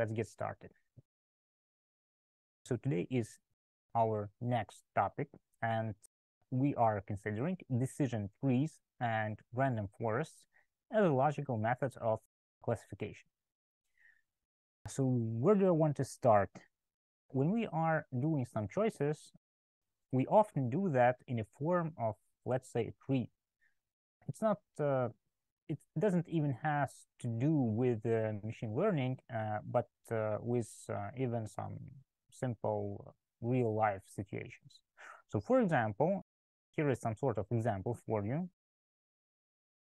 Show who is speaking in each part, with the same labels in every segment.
Speaker 1: let's get started. So today is our next topic, and we are considering decision trees and random forests as logical methods of classification. So where do I want to start? When we are doing some choices, we often do that in a form of, let's say, a tree. It's not, it doesn't even has to do with machine learning, but with even some simple real life situations. So for example, here is some sort of example for you.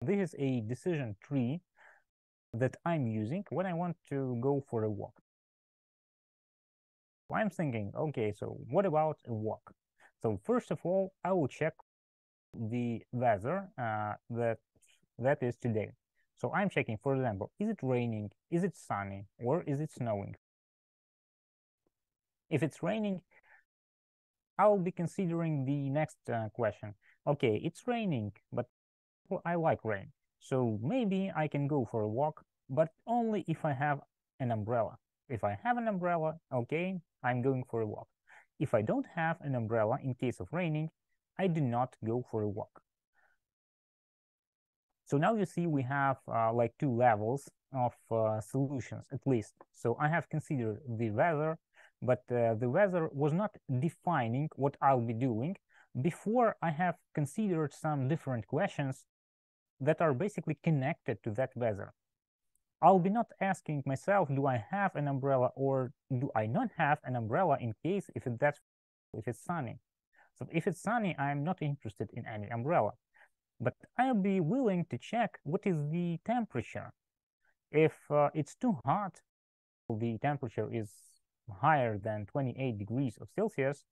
Speaker 1: This is a decision tree that I'm using when I want to go for a walk. So I'm thinking, okay, so what about a walk? So first of all, I will check the weather that is today. So I'm checking, for example, is it raining, is it sunny, or is it snowing? If it's raining, I'll be considering the next question. Okay, it's raining, but I like rain. So maybe I can go for a walk, but only if I have an umbrella. If I have an umbrella, okay, I'm going for a walk. If I don't have an umbrella in case of raining, I do not go for a walk. So now you see we have like two levels of solutions at least. So I have considered the weather, but the weather was not defining what I'll be doing. Before, I have considered some different questions that are basically connected to that weather. I'll be not asking myself, do I have an umbrella or do I not have an umbrella in case if it's sunny. So if it's sunny, I'm not interested in any umbrella. But I'll be willing to check what is the temperature. If it's too hot, the temperature is higher than 28 degrees of Celsius,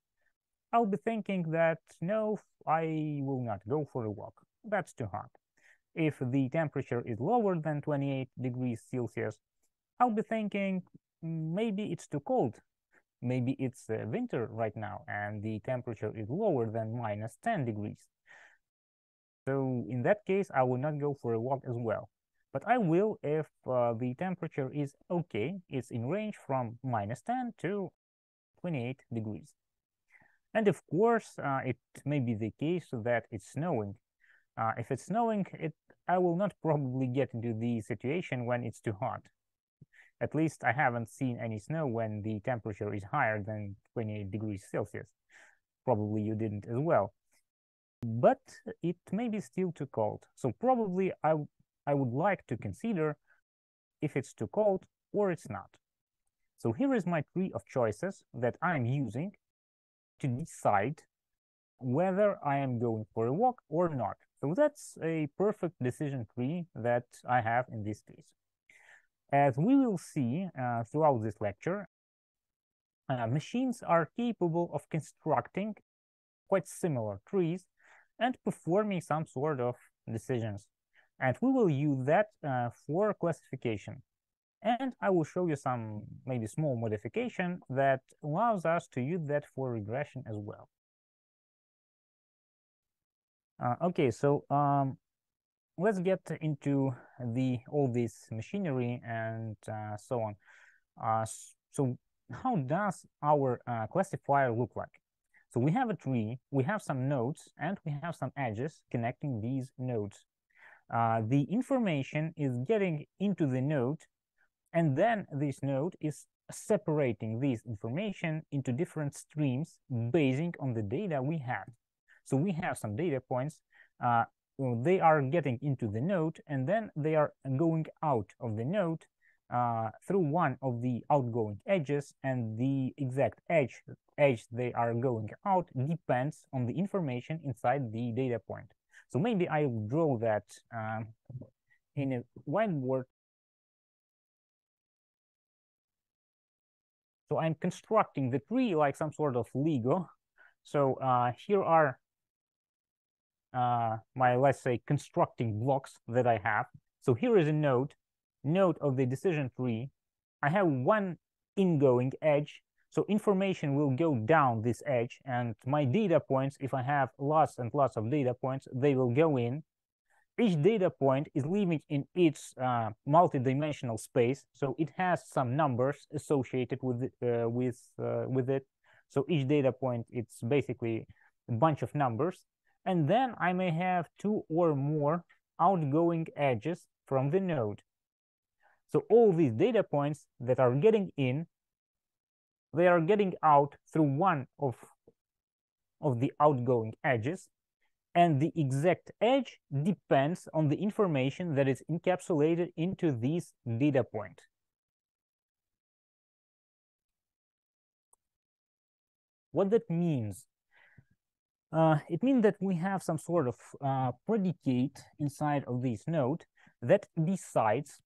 Speaker 1: I'll be thinking that no, I will not go for a walk. That's too hot. If the temperature is lower than 28 degrees Celsius, I'll be thinking maybe it's too cold. Maybe it's winter right now and the temperature is lower than -10 degrees. So in that case, I will not go for a walk as well. But I will if the temperature is okay. It's in range from -10 to 28 degrees. And of course, it may be the case that it's snowing. If it's snowing, I will not probably get into the situation when it's too hot. At least I haven't seen any snow when the temperature is higher than 28 degrees Celsius. Probably you didn't as well. But it may be still too cold. So probably I would like to consider if it's too cold or it's not. So here is my tree of choices that I'm using to decide whether I am going for a walk or not. So that's a perfect decision tree that I have in this case. As we will see throughout this lecture, machines are capable of constructing quite similar trees and performing some sort of decisions. And we will use that for classification. And I will show you some maybe small modification that allows us to use that for regression as well. Okay, so let's get into all this machinery and so on. So how does our classifier look like? So we have a tree, we have some nodes, and we have some edges connecting these nodes. The information is getting into the node, and then this node is separating this information into different streams based on the data we have. So we have some data points, they are getting into the node, and then they are going out of the node through one of the outgoing edges, and the exact edge they are going out depends on the information inside the data point. So maybe I will draw that in a whiteboard. So I'm constructing the tree like some sort of Lego. So here are my, let's say, constructing blocks that I have. So here is a node of the decision tree. I have one ingoing edge, so information will go down this edge, and my data points, if I have lots and lots of data points, they will go in, Each data point is living in its multi-dimensional space, so it has some numbers associated with it. So each data point, it's basically a bunch of numbers, and then I may have two or more outgoing edges from the node. So all these data points that are getting in, they are getting out through one of the outgoing edges, and the exact edge depends on the information that is encapsulated into this data point. What that means? It means that we have some sort of predicate inside of this node that decides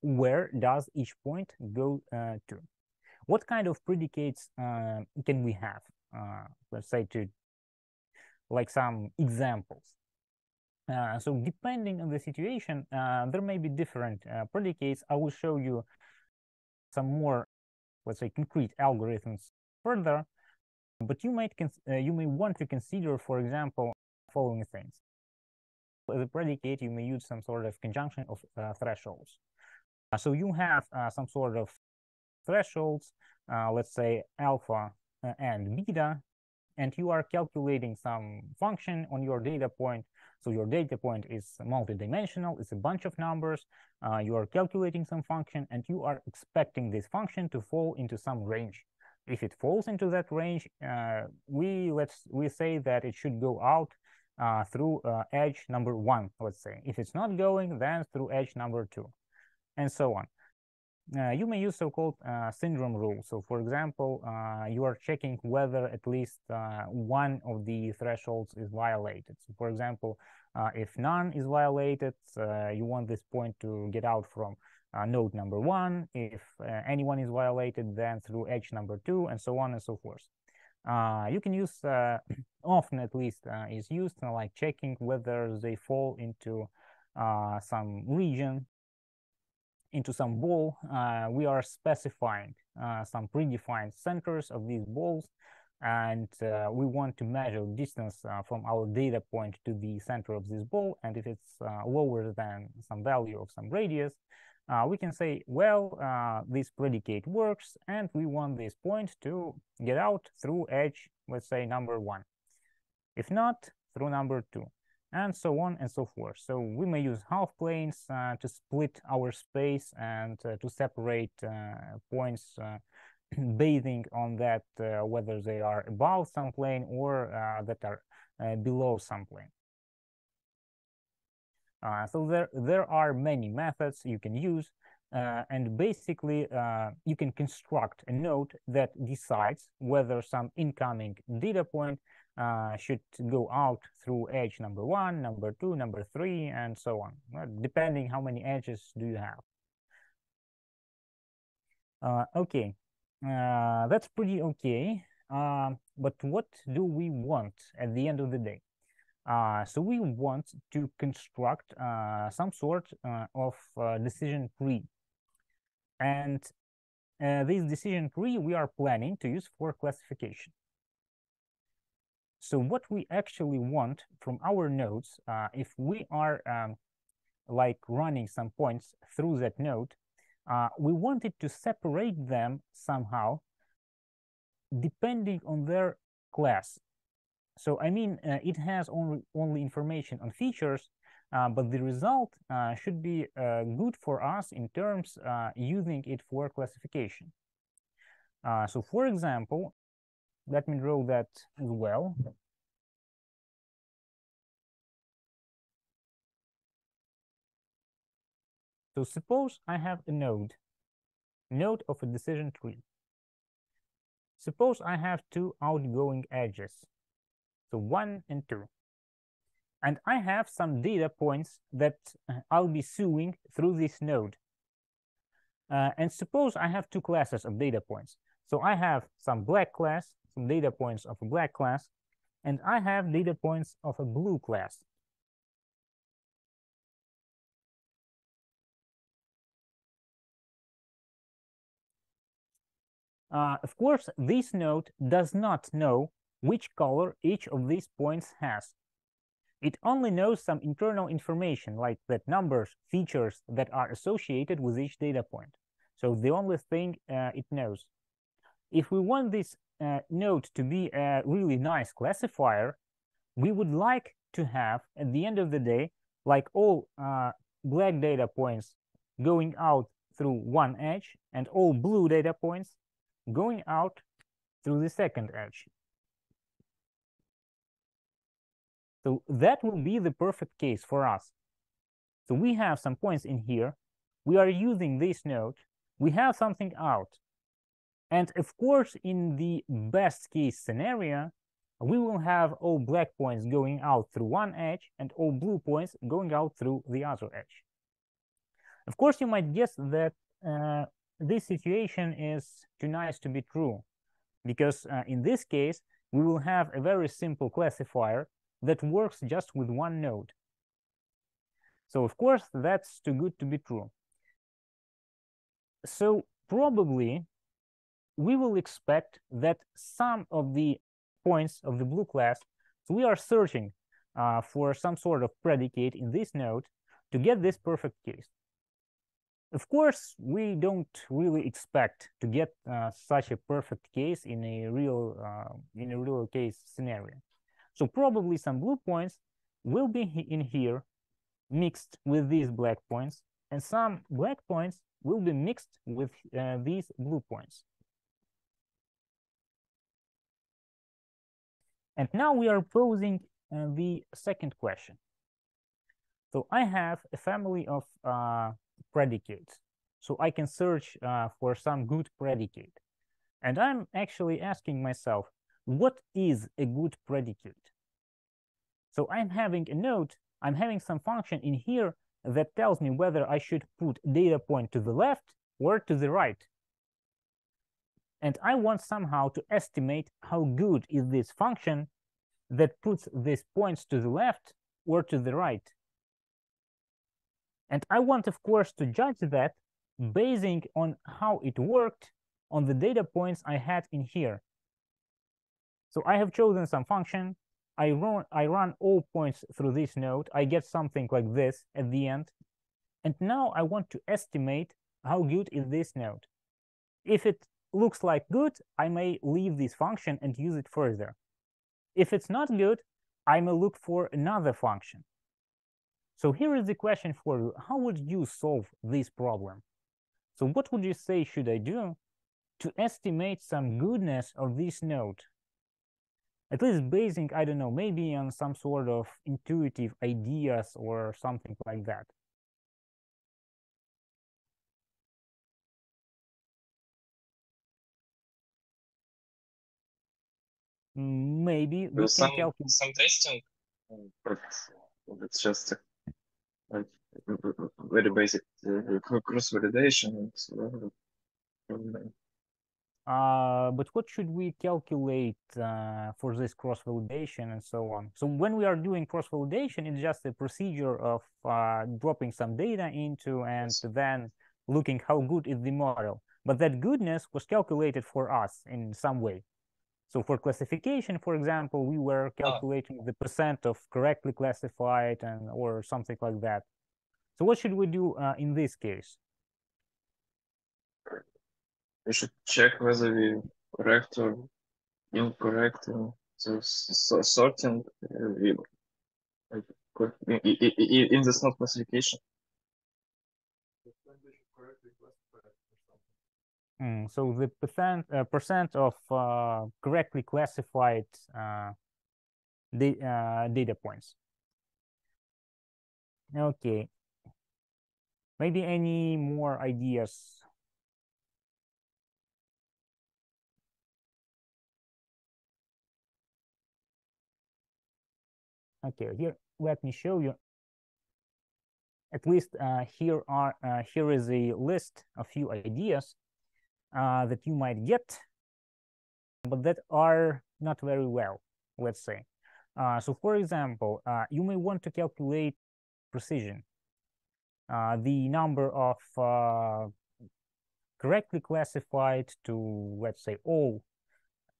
Speaker 1: where does each point go to. What kind of predicates can we have? Let's say to like some examples. So depending on the situation, there may be different predicates. I will show you some more, let's say, concrete algorithms further, but you may want to consider, for example, following things. As a predicate, you may use some sort of conjunction of thresholds. So you have some sort of thresholds, let's say alpha and beta, and you are calculating some function on your data point. So your data point is multidimensional, it's a bunch of numbers. You are calculating some function, and you are expecting this function to fall into some range. If it falls into that range, we say that it should go out through edge number 1, let's say. If it's not going, then through edge number 2, and so on. You may use so-called syndrome rule. So, for example, you are checking whether at least one of the thresholds is violated. So, for example, if none is violated, you want this point to get out from node number 1. If anyone is violated, then through edge number 2, and so on and so forth. You can use, often at least, is used like checking whether they fall into some region, into some ball. We are specifying some predefined centers of these balls, and we want to measure distance from our data point to the center of this ball. And if it's lower than some value of some radius, we can say, well, this predicate works, and we want this point to get out through edge, let's say number 1. If not, through number 2. And so on and so forth. So we may use half planes to split our space and to separate points basing on that whether they are above some plane or that are below some plane. So there are many methods you can use, and basically you can construct a node that decides whether some incoming data point should go out through edge number 1, number 2, number 3, and so on, depending how many edges do you have. Okay, that's pretty okay, but what do we want at the end of the day? So we want to construct some sort of decision tree, and this decision tree we are planning to use for classification. So what we actually want from our nodes, if we are like running some points through that node, we wanted to separate them somehow depending on their class. So I mean, it has only information on features, but the result should be good for us in terms using it for classification. So for example, let me draw that as well. So suppose I have a node of a decision tree. Suppose I have two outgoing edges, so 1 and 2. And I have some data points that I'll be suing through this node. And suppose I have two classes of data points. So I have some black class, some data points of a black class, and I have data points of a blue class. Of course, this node does not know which color each of these points has. It only knows some internal information, like that numbers, features that are associated with each data point. So the only thing it knows. If we want this node to be a really nice classifier, we would like to have, at the end of the day, like all black data points going out through one edge and all blue data points going out through the second edge. So that will be the perfect case for us. So we have some points in here. We are using this node. We have something out. And of course, in the best case scenario, we will have all black points going out through one edge and all blue points going out through the other edge. Of course, you might guess that this situation is too nice to be true, because in this case, we will have a very simple classifier that works just with one node. So of course, that's too good to be true. So probably we will expect that some of the points of the blue class, so we are searching for some sort of predicate in this node to get this perfect case. Of course, we don't really expect to get such a perfect case in a real case scenario. So probably some blue points will be in here mixed with these black points, and some black points will be mixed with these blue points. And now we are posing the second question. So I have a family of predicates. So I can search for some good predicate. And I'm actually asking myself, what is a good predicate? So I'm having a node, I'm having some function in here that tells me whether I should put data point to the left or to the right. And I want somehow to estimate how good is this function that puts these points to the left or to the right. And I want, of course, to judge that basing on how it worked on the data points I had in here. So I have chosen some function. I run all points through this node. I get something like this at the end. And now I want to estimate how good is this node. If it looks like good, I may leave this function and use it further. If it's not good, I may look for another function. So here is the question for you. How would you solve this problem? So what would you say should I do to estimate some goodness of this node? At least basing, I don't know, maybe on some sort of intuitive ideas or something like that. Maybe we can calculate
Speaker 2: some testing, but it's just like very basic cross validation.
Speaker 1: But what should we calculate for this cross-validation and so on? So when we are doing cross-validation, it's just a procedure of dropping some data into and then looking how good is the model. But that goodness was calculated for us in some way. So for classification, for example, we were calculating the percent of correctly classified and or something like that. So what should we do in this case?
Speaker 2: We should check whether we correct or incorrect. So sorting in this node classification.
Speaker 1: So the percent of correctly classified data points. Okay. Maybe any more ideas? Okay, here let me show you. At least here is a list of few ideas that you might get, but that are not very well, let's say. So for example, you may want to calculate precision, the number of correctly classified to, let's say, all.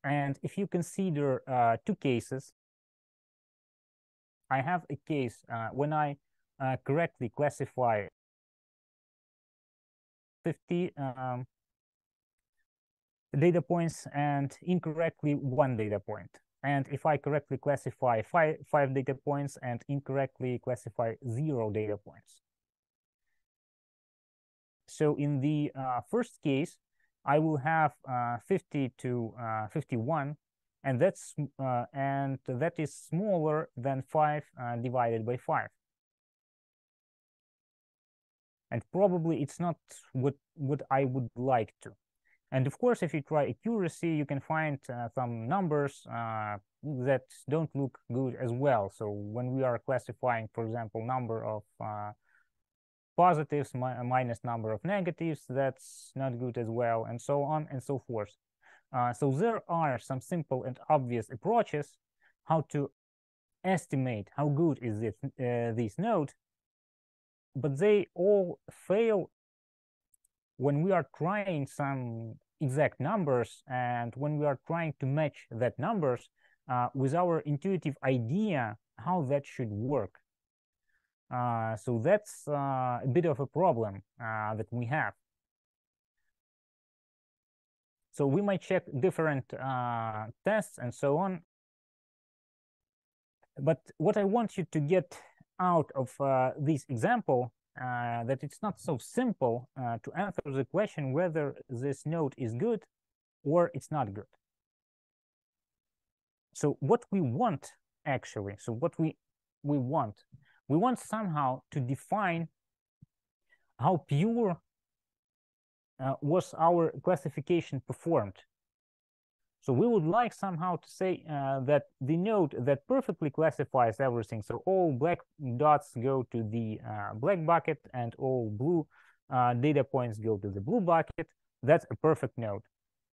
Speaker 1: And if you consider two cases, I have a case when I correctly classify 50 data points and incorrectly 1 data point. And if I correctly classify five data points and incorrectly classify 0 data points. So in the first case, I will have 50 to 51, and that is smaller than 5 divided by 5. And probably it's not what I would like to. And of course, if you try accuracy, you can find some numbers that don't look good as well. So when we are classifying, for example, number of positives minus number of negatives, that's not good as well, and so on and so forth. So there are some simple and obvious approaches how to estimate how good is this node, but they all fail when we are trying some exact numbers and when we are trying to match that numbers with our intuitive idea how that should work. So that's a bit of a problem that we have. So we might check different tests and so on. But what I want you to get out of this example, that it's not so simple to answer the question whether this node is good or it's not good. So what we want actually, so what we want somehow to define how pure was our classification performed. So we would like somehow to say that the node that perfectly classifies everything, so all black dots go to the black bucket and all blue data points go to the blue bucket, that's a perfect node.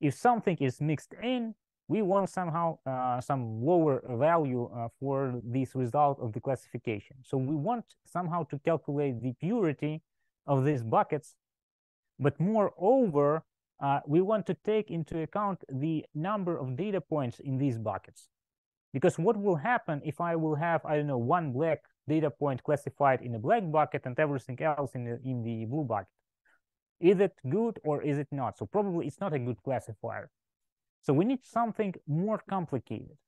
Speaker 1: If something is mixed in, we want somehow some lower value for this result of the classification. So we want somehow to calculate the purity of these buckets, but moreover, we want to take into account the number of data points in these buckets. Because what will happen if I will have, I don't know, one black data point classified in a black bucket and everything else in the blue bucket? Is it good or is it not? So probably it's not a good classifier. So we need something more complicated.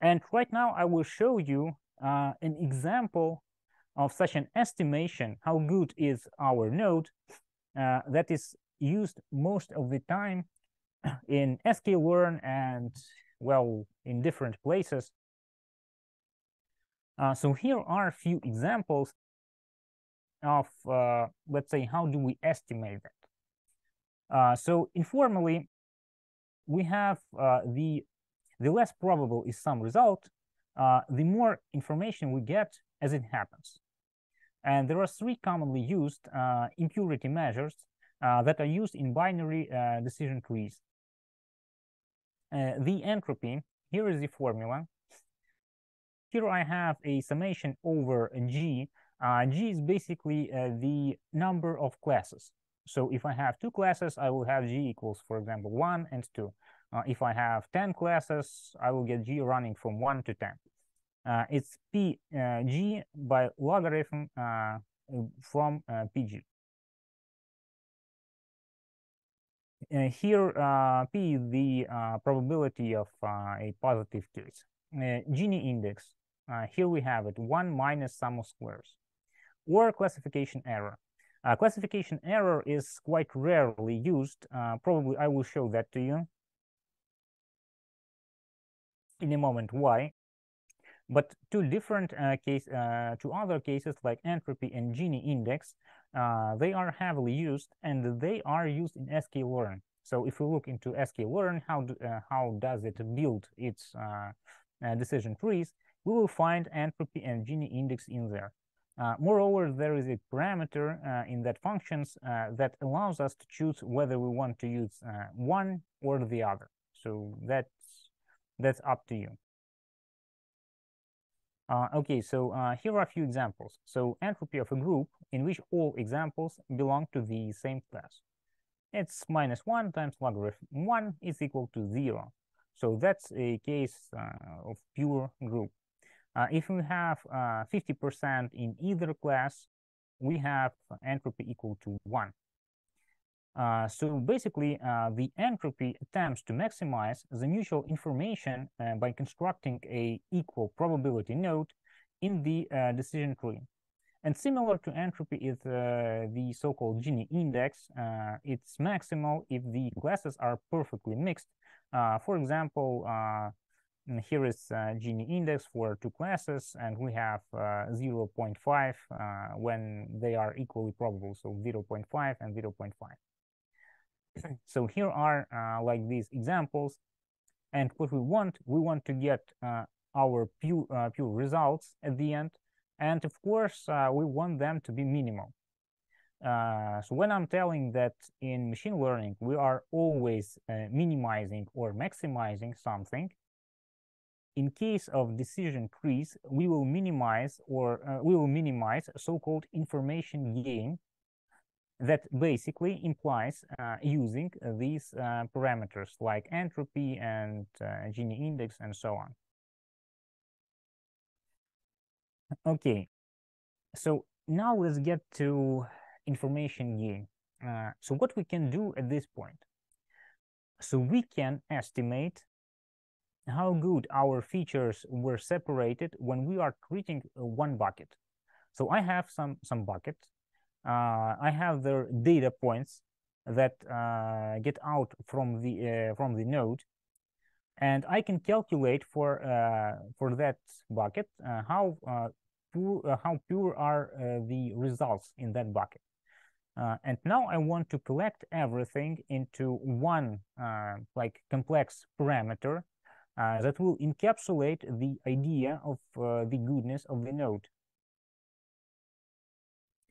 Speaker 1: And right now I will show you an example of such an estimation, how good is our node, that is used most of the time in sklearn and, well, in different places. So here are a few examples of, let's say, how do we estimate that? So informally, we have the less probable is some result, the more information we get as it happens. And there are 3 commonly used impurity measures that are used in binary decision trees. The entropy, here is the formula. Here I have a summation over G. G is basically the number of classes. So if I have 2 classes, I will have G equals, for example, 1 and 2. If I have 10 classes, I will get G running from 1 to 10. It's PG by logarithm from PG. Here, P is the probability of a positive case. Gini index, here we have it, 1 minus sum of squares. Or classification error. Classification error is quite rarely used. Probably I will show that to you in a moment why. But two other cases like entropy and Gini index, they are heavily used and they are used in sklearn. So if we look into sklearn, how does it build its decision trees, we will find entropy and Gini index in there. Moreover, there is a parameter in that functions that allows us to choose whether we want to use one or the other. So that's up to you. Okay, so here are a few examples. So entropy of a group in which all examples belong to the same class. It's -1 times logarithm 1 is equal to 0. So that's a case of pure group. If we have 50% in either class, we have entropy equal to 1. So basically, the entropy attempts to maximize the mutual information by constructing a equal probability node in the decision tree. And similar to entropy is the so-called Gini index. It's maximal if the classes are perfectly mixed. For example, here is Gini index for two classes, and we have 0.5 when they are equally probable, so 0.5 and 0.5. So here are like these examples, and what we want to get our pure results at the end, and of course we want them to be minimal. So when I'm telling that in machine learning we are always minimizing or maximizing something, in case of decision trees, we will minimize so-called information gain that basically implies using these parameters like entropy and Gini index and so on. Okay, so now let's get to information gain. So what we can do at this point? So we can estimate how good our features were separated when we are treating one bucket. So I have some buckets. I have their data points that get out from the node, and I can calculate for that bucket how pure are the results in that bucket. And now I want to collect everything into one like complex parameter that will encapsulate the idea of the goodness of the node.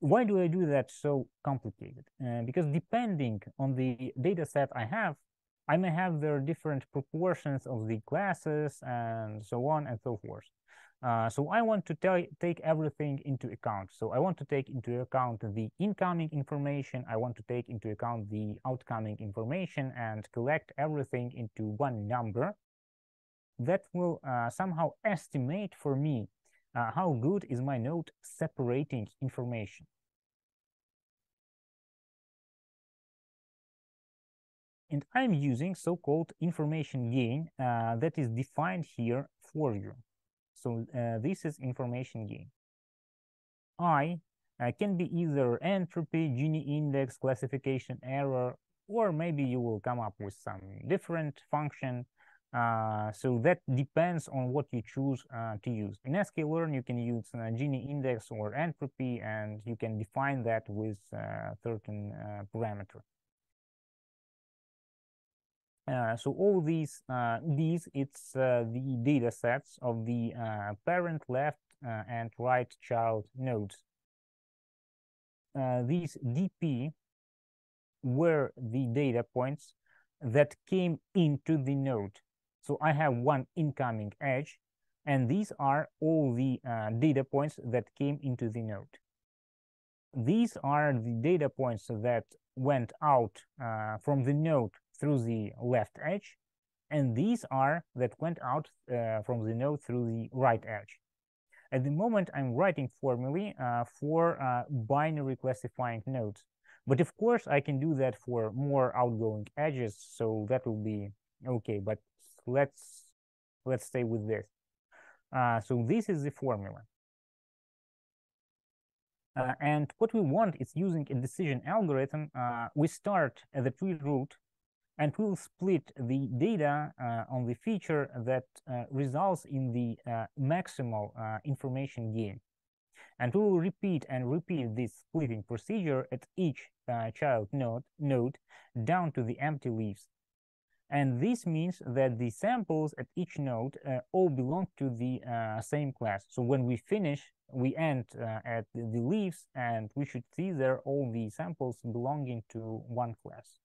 Speaker 1: Why do I do that so complicated? Because depending on the data set I may have their different proportions of the classes and so on and so forth. So I want to take everything into account. So I want to take into account the incoming information, I want to take into account the outgoing information, and collect everything into one number that will somehow estimate for me how good is my node separating information. And I'm using so-called information gain that is defined here for you. So this is information gain. I can be either entropy, Gini index, classification error, or maybe you will come up with some different function. So that depends on what you choose to use. In sklearn, you can use Gini index or entropy, and you can define that with certain parameter. So all these it's the data sets of the parent left and right child nodes. These DP were the data points that came into the node. So I have one incoming edge, and these are all the data points that came into the node. These are the data points that went out from the node through the left edge, and these are that went out from the node through the right edge. At the moment, I'm writing formulae for binary classifying nodes, but of course I can do that for more outgoing edges, so that will be okay. But let's stay with this. So this is the formula. And what we want is, using a decision algorithm, we start at the tree root, and we'll split the data on the feature that results in the maximal information gain. And we will repeat and repeat this splitting procedure at each child node down to the empty leaves. And this means that the samples at each node all belong to the same class. So when we finish, we end at the leaves, and we should see there all the samples belonging to one class.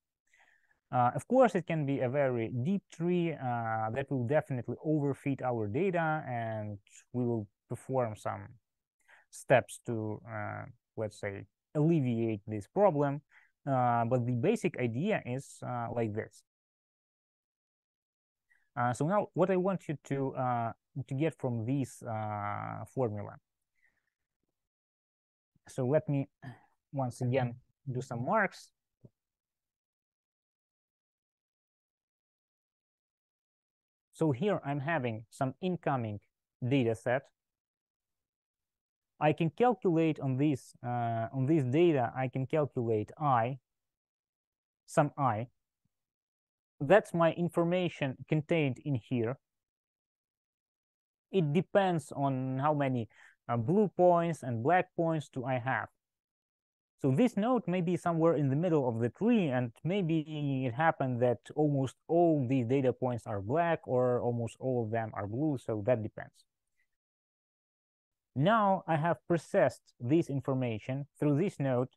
Speaker 1: Of course, it can be a very deep tree that will definitely overfit our data, and we will perform some steps to, let's say, alleviate this problem. But the basic idea is like this. So now what I want you to get from this formula. So let me once again do some marks. So here I'm having some incoming data set. I can calculate on this data, I can calculate some I. That's my information contained in here. It depends on how many blue points and black points do I have. So this node may be somewhere in the middle of the tree, and maybe it happened that almost all these data points are black or almost all of them are blue, so that depends. Now I have processed this information through this node,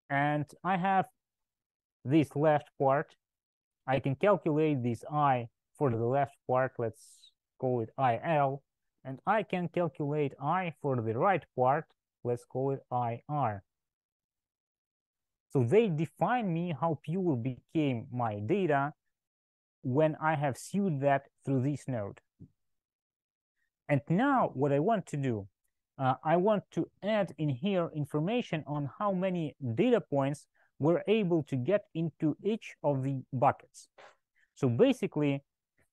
Speaker 1: and I have this left part. I can calculate this I for the left part, let's call it IL, and I can calculate I for the right part, let's call it IR. So they define me how pure became my data when I have sewed that through this node. And now what I want to do, I want to add in here information on how many data points we're able to get into each of the buckets. So basically,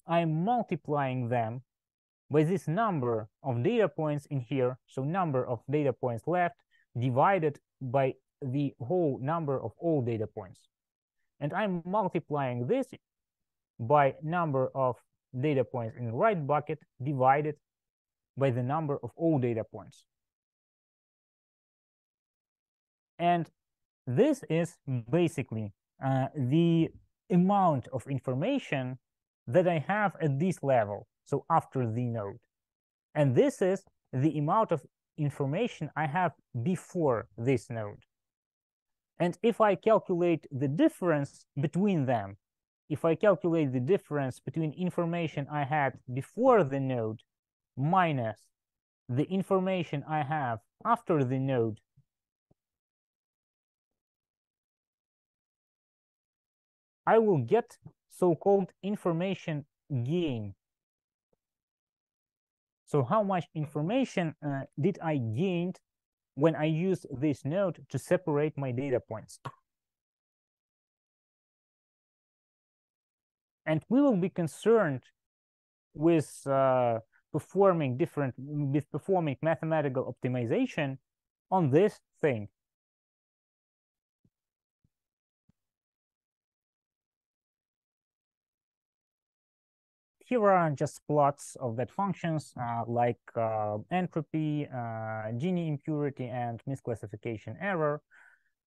Speaker 1: I'm multiplying them by this number of data points in here, so number of data points left divided by the whole number of all data points. And I'm multiplying this by number of data points in the right bucket divided by the number of all data points. And this is basically the amount of information that I have at this level, so after the node. And this is the amount of information I have before this node. And if I calculate the difference between them, if I calculate the difference between information I had before the node minus the information I have after the node, I will get so-called information gain. So how much information did I gain when I use this node to separate my data points? And we will be concerned with performing mathematical optimization on this thing. Here are just plots of that functions like entropy, Gini impurity, and misclassification error.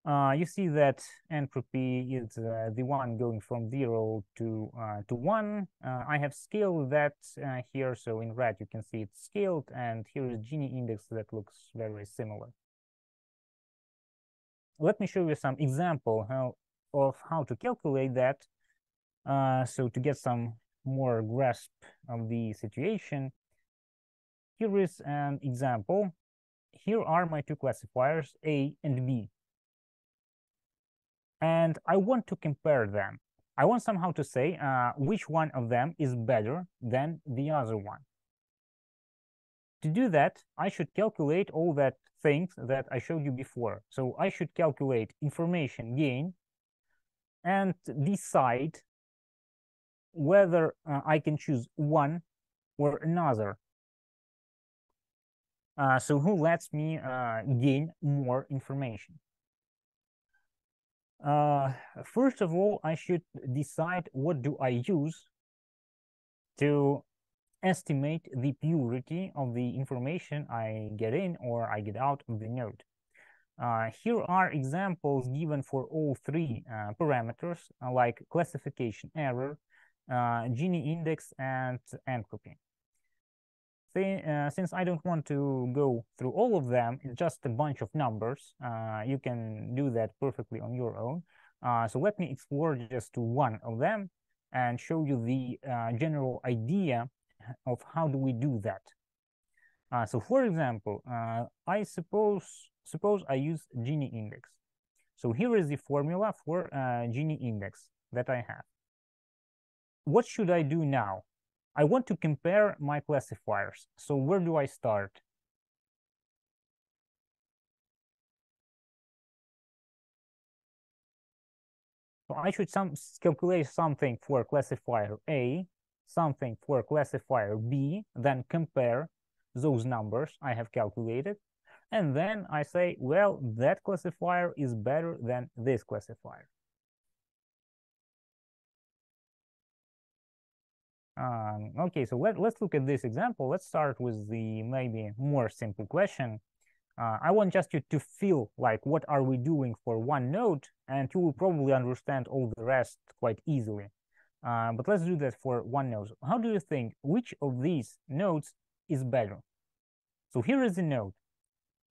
Speaker 1: You see that entropy is the one going from 0 to 1. I have scaled that here, so in red you can see it's scaled, and here is Gini index that looks very similar. Let me show you some example of how to calculate that. So to get some more grasp of the situation, here is an example. Here are my two classifiers, A and B. And I want to compare them. I want somehow to say which one of them is better than the other one. To do that, I should calculate all that things that I showed you before. So I should calculate information gain and decide whether I can choose one or another. So who lets me gain more information? First of all, I should decide what do I use to estimate the purity of the information I get in or I get out of the node. Here are examples given for all three parameters, like classification error, Gini index, and entropy. Since I don't want to go through all of them, it's just a bunch of numbers. You can do that perfectly on your own. So let me explore just one of them and show you the general idea of how do we do that. So for example, I suppose I use Gini index. So here is the formula for Gini index that I have. What should I do now? I want to compare my classifiers. So where do I start? So I should calculate something for classifier A, something for classifier B, then compare those numbers I have calculated. And then I say, well, that classifier is better than this classifier. Okay, so let's look at this example. Let's start with the maybe more simple question. I want just you to feel like what are we doing for one node, and you will probably understand all the rest quite easily. But let's do that for one node. How do you think which of these nodes is better? So here is the node.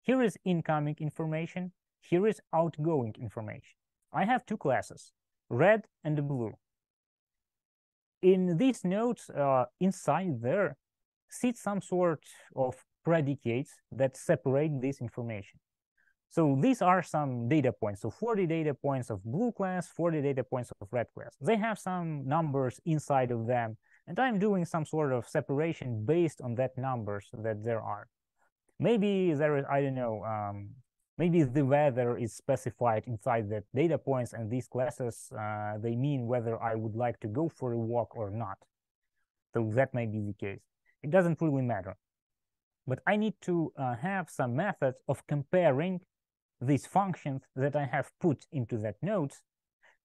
Speaker 1: Here is incoming information. Here is outgoing information. I have two classes, red and blue. In these nodes, inside there, sit some sort of predicates that separate this information. So these are some data points. So 40 data points of blue class, 40 data points of red class. They have some numbers inside of them, and I'm doing some sort of separation based on that numbers that there are. Maybe there is, I don't know, maybe the weather is specified inside the data points, and these classes, they mean whether I would like to go for a walk or not. So that may be the case. It doesn't really matter. But I need to have some methods of comparing these functions that I have put into that node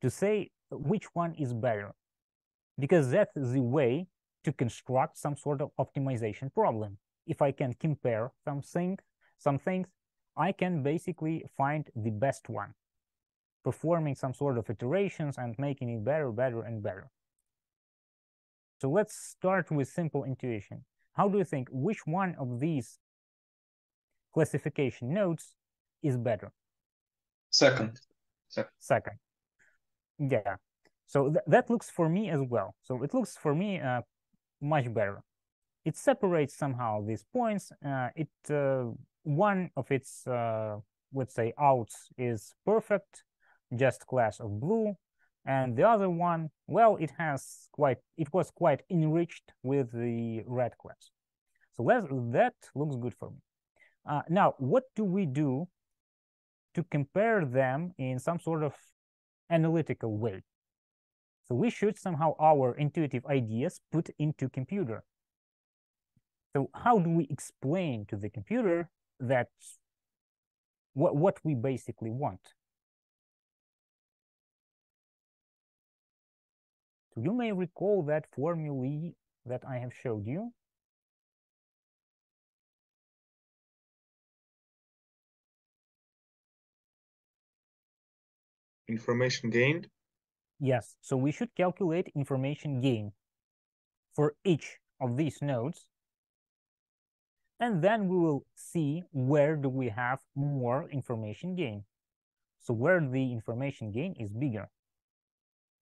Speaker 1: to say which one is better. Because that's the way to construct some sort of optimization problem. If I can compare some things, I can basically find the best one, performing some sort of iterations and making it better, better, and better. So let's start with simple intuition. How do you think which one of these classification nodes is better?
Speaker 2: Second.
Speaker 1: Second. Yeah. So that looks for me as well. So it looks for me much better. It separates somehow these points. One of its, let's say, outs is perfect, just class of blue, and the other one, well, it was quite enriched with the red class. So that looks good for me. Now, what do we do to compare them in some sort of analytical way? So we should somehow our intuitive ideas put into computer. So how do we explain to the computer that what we basically want? So you may recall that formulae that I have showed you.
Speaker 3: Information gained?
Speaker 1: Yes, so we should calculate information gain for each of these nodes. And then we will see where do we have more information gain. So where the information gain is bigger.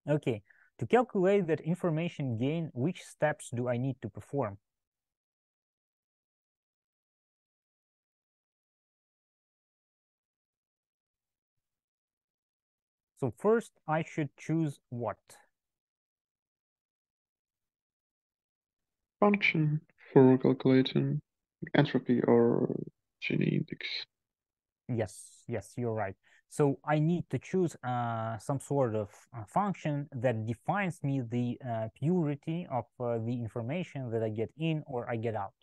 Speaker 1: Okay, to calculate that information gain, which steps do I need to perform? So first I should choose what?
Speaker 3: Function for calculating entropy or Gini index.
Speaker 1: Yes, you're right. So I need to choose some sort of function that defines me the purity of the information that I get in or I get out.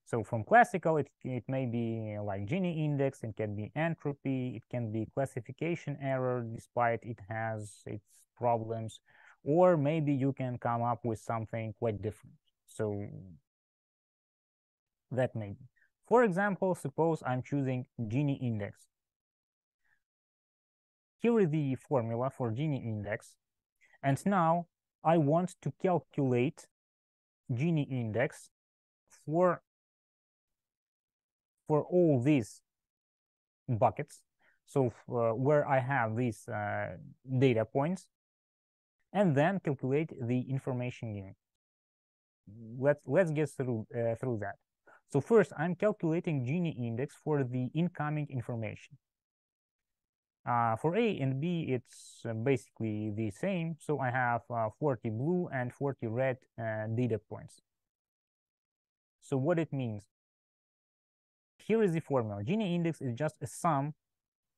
Speaker 1: So from classical, it may be like Gini index, it can be entropy, it can be classification error, despite it has its problems, or maybe you can come up with something quite different. So that may be. For example, suppose I'm choosing Gini index. Here is the formula for Gini index. And now I want to calculate Gini index for all these buckets. So where I have these data points, and then calculate the information gain. Let's get through that. So first, I'm calculating Gini index for the incoming information. For A and B, it's basically the same. So I have 40 blue and 40 red data points. So what it means? Here is the formula. Gini index is just a sum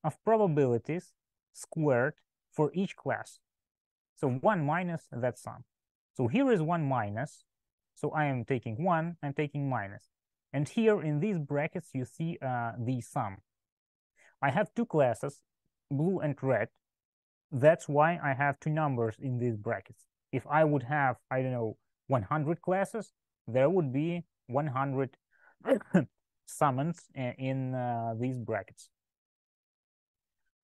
Speaker 1: of probabilities squared for each class. So 1 minus that sum. So here is 1 minus. So I am taking 1, I'm taking minus. And here in these brackets, you see the sum. I have two classes, blue and red. That's why I have two numbers in these brackets. If I would have, I don't know, 100 classes, there would be 100 summoned in these brackets.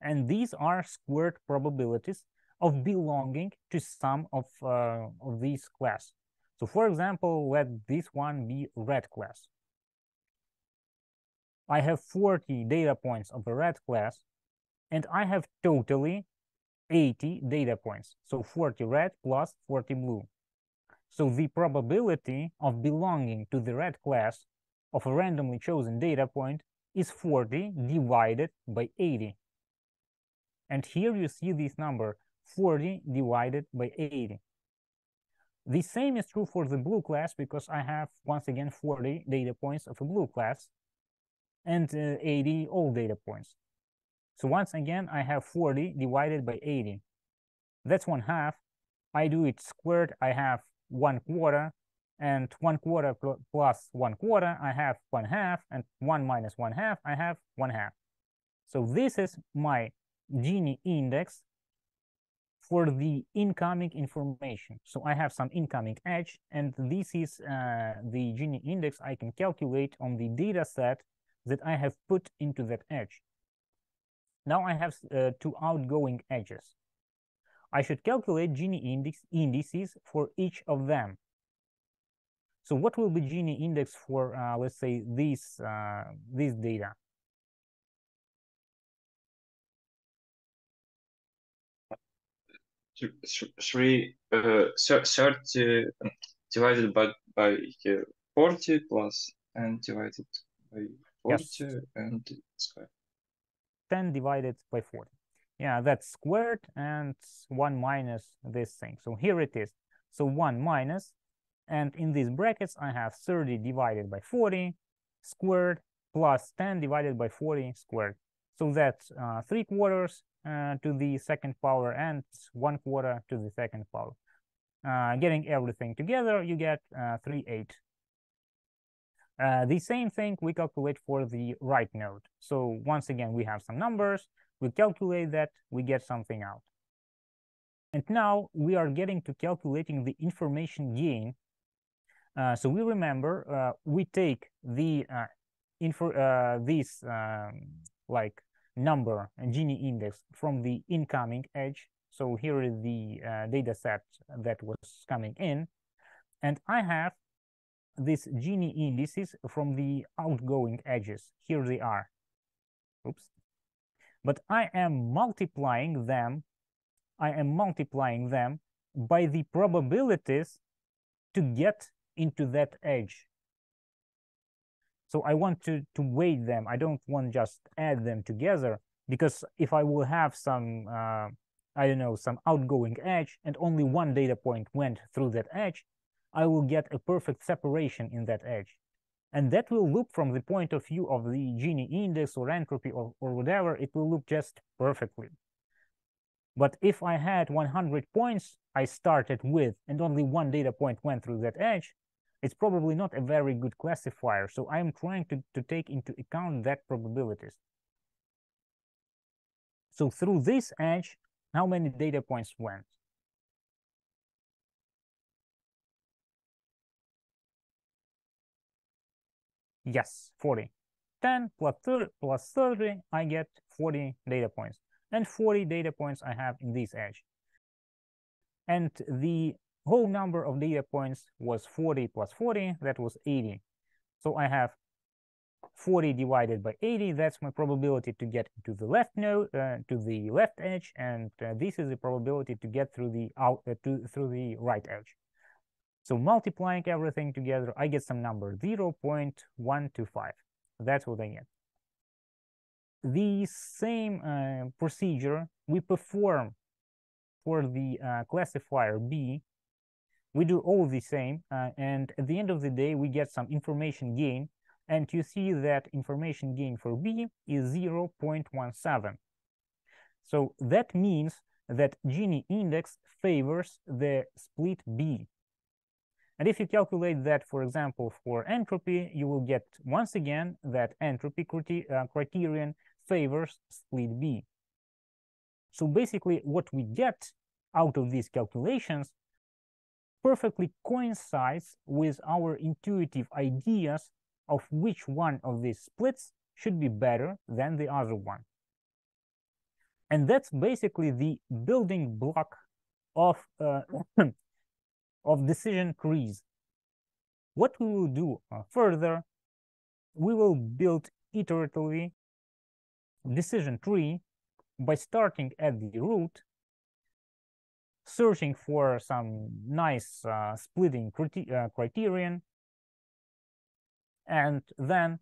Speaker 1: And these are squared probabilities of belonging to some of these class. So for example, let this one be red class. I have 40 data points of a red class, and I have totally 80 data points. So 40 red plus 40 blue. So the probability of belonging to the red class of a randomly chosen data point is 40 divided by 80. And here you see this number, 40 divided by 80. The same is true for the blue class, because I have, once again, 40 data points of a blue class and 80 all data points. So once again, I have 40 divided by 80. That's 1/2. I do it squared, I have 1/4, and 1/4 plus 1/4, I have 1/2, and 1 minus 1/2, I have 1/2. So this is my Gini index for the incoming information. So I have some incoming edge, and this is the Gini index I can calculate on the data set that I have put into that edge. Now I have two outgoing edges. I should calculate Gini indices for each of them. So what will be Gini index for, let's say, this data?
Speaker 2: Three 30 divided by 40 plus and divided by 40
Speaker 1: Yes.
Speaker 2: and square.
Speaker 1: 10 divided by 40. Yeah, that's squared and 1 minus this thing. So here it is. So 1 minus, and in these brackets, I have 30 divided by 40 squared plus 10 divided by 40 squared. So that's 3/4 to the second power and 1/4 to the second power. Getting everything together, you get 3/8. The same thing we calculate for the right node. So once again, we have some numbers, we calculate that, we get something out. And now we are getting to calculating the information gain. So we remember, we take the like number Gini index from the incoming edge. So here is the data set that was coming in, and I have these Gini indices from the outgoing edges. Here they are. Oops. But I am multiplying them. I am multiplying them by the probabilities to get into that edge. So I want to weight them. I don't want just add them together, because if I will have some, I don't know, some outgoing edge and only one data point went through that edge, I will get a perfect separation in that edge. And that will look, from the point of view of the Gini index or entropy or whatever, it will look just perfectly. But if I had 100 points I started with and only one data point went through that edge, it's probably not a very good classifier. So I'm trying to take into account that probabilities. So through this edge, how many data points went? Yes, 40. 10 plus 30, I get 40 data points. And 40 data points I have in this edge. And the whole number of data points was 40 plus 40, that was 80. So I have 40 divided by 80, that's my probability to get to the left node, to the left edge, and this is the probability to get through the through the right edge. So multiplying everything together, I get some number, 0.125. That's what I get. the same procedure we perform for the classifier B. We do all the same, and at the end of the day, we get some information gain, and you see that information gain for B is 0.17. So that means that Gini index favors the split B. And if you calculate that, for example, for entropy, you will get once again that entropy criterion favors split B. So basically what we get out of these calculations perfectly coincides with our intuitive ideas of which one of these splits should be better than the other one. And that's basically the building block of of decision trees. What we will do further, we will build iteratively decision tree by starting at the root, searching for some nice splitting criterion, and then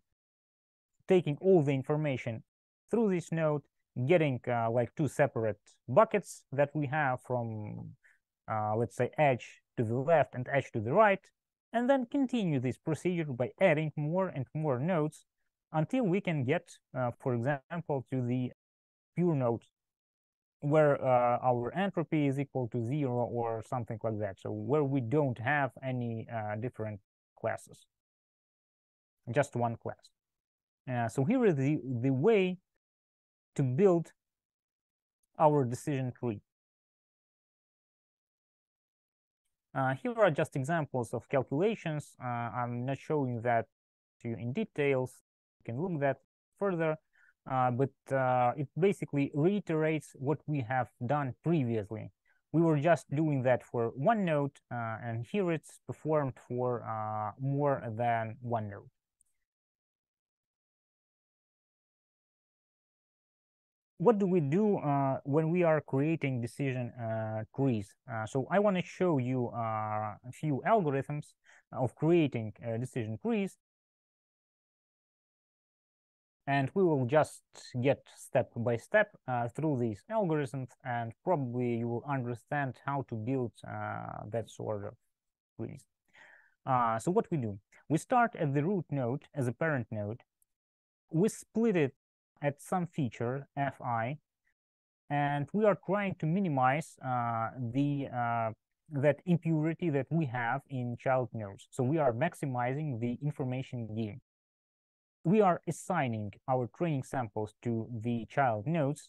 Speaker 1: taking all the information through this node, getting like two separate buckets that we have from, let's say, edge to the left and edge to the right, and then continue this procedure by adding more and more nodes until we can get, for example, to the pure node where our entropy is equal to 0 or something like that. So where we don't have any different classes, just one class. So here is the way to build our decision tree. Here are just examples of calculations. I'm not showing that to you in details. You can look that further, but it basically reiterates what we have done previously. We were just doing that for one node, and here it's performed for more than one node. What do we do when we are creating decision trees? So I want to show you a few algorithms of creating decision trees, and we will just get step by step through these algorithms, and probably you will understand how to build that sort of trees. So what we do, we start at the root node as a parent node. We split it at some feature fi, and we are trying to minimize that impurity that we have in child nodes. So we are maximizing the information gain. We are assigning our training samples to the child nodes,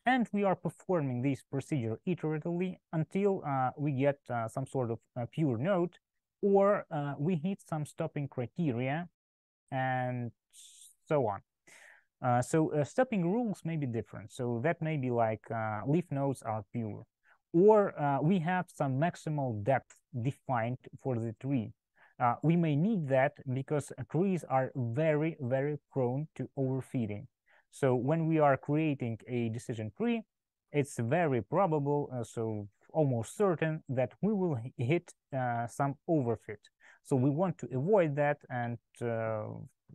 Speaker 1: and we are performing this procedure iteratively until we get some sort of pure node, or we hit some stopping criteria, and so on. Stopping rules may be different. So that may be like leaf nodes are pure, or we have some maximal depth defined for the tree. We may need that because trees are very, very prone to overfitting. So when we are creating a decision tree, it's very probable, so almost certain, that we will hit some overfit. So we want to avoid that, and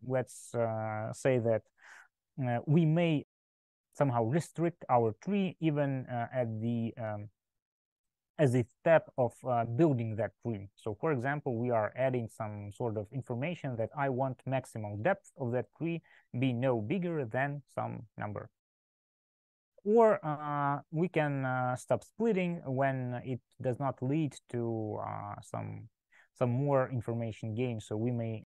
Speaker 1: let's say that we may somehow restrict our tree even at the as a step of building that tree. So for example, we are adding some sort of information that I want maximal depth of that tree be no bigger than some number. Or we can stop splitting when it does not lead to some more information gain. So we may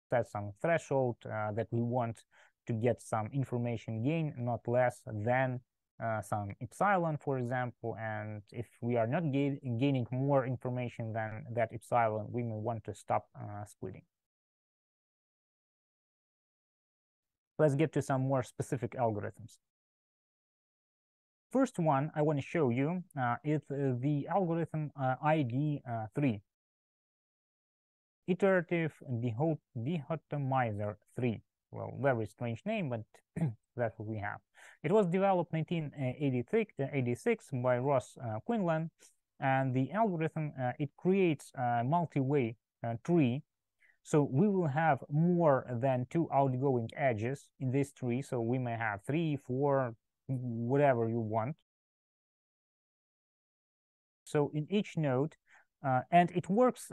Speaker 1: set some threshold that we want to get some information gain, not less than some epsilon, for example. And if we are not gaining more information than that epsilon, we may want to stop splitting. Let's get to some more specific algorithms. First one I want to show you is the algorithm ID3. Iterative dichotomizer 3. Well, very strange name, but that's what we have. It was developed 1986 by Ross Quinlan, and the algorithm, it creates a multi-way tree. So we will have more than 2 outgoing edges in this tree. So we may have 3, 4, whatever you want. So in each node, and it works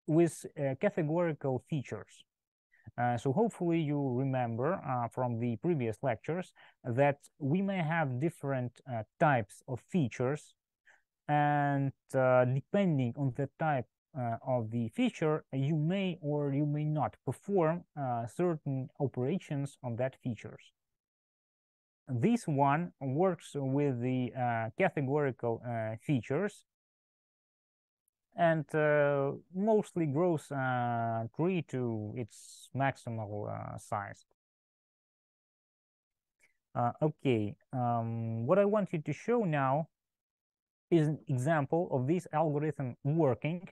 Speaker 1: with categorical features. So hopefully you remember from the previous lectures that we may have different types of features, and depending on the type of the feature, you may or you may not perform certain operations on that features. This one works with the categorical features and mostly grows tree to its maximal size. Okay, what I want you to show now is an example of this algorithm working,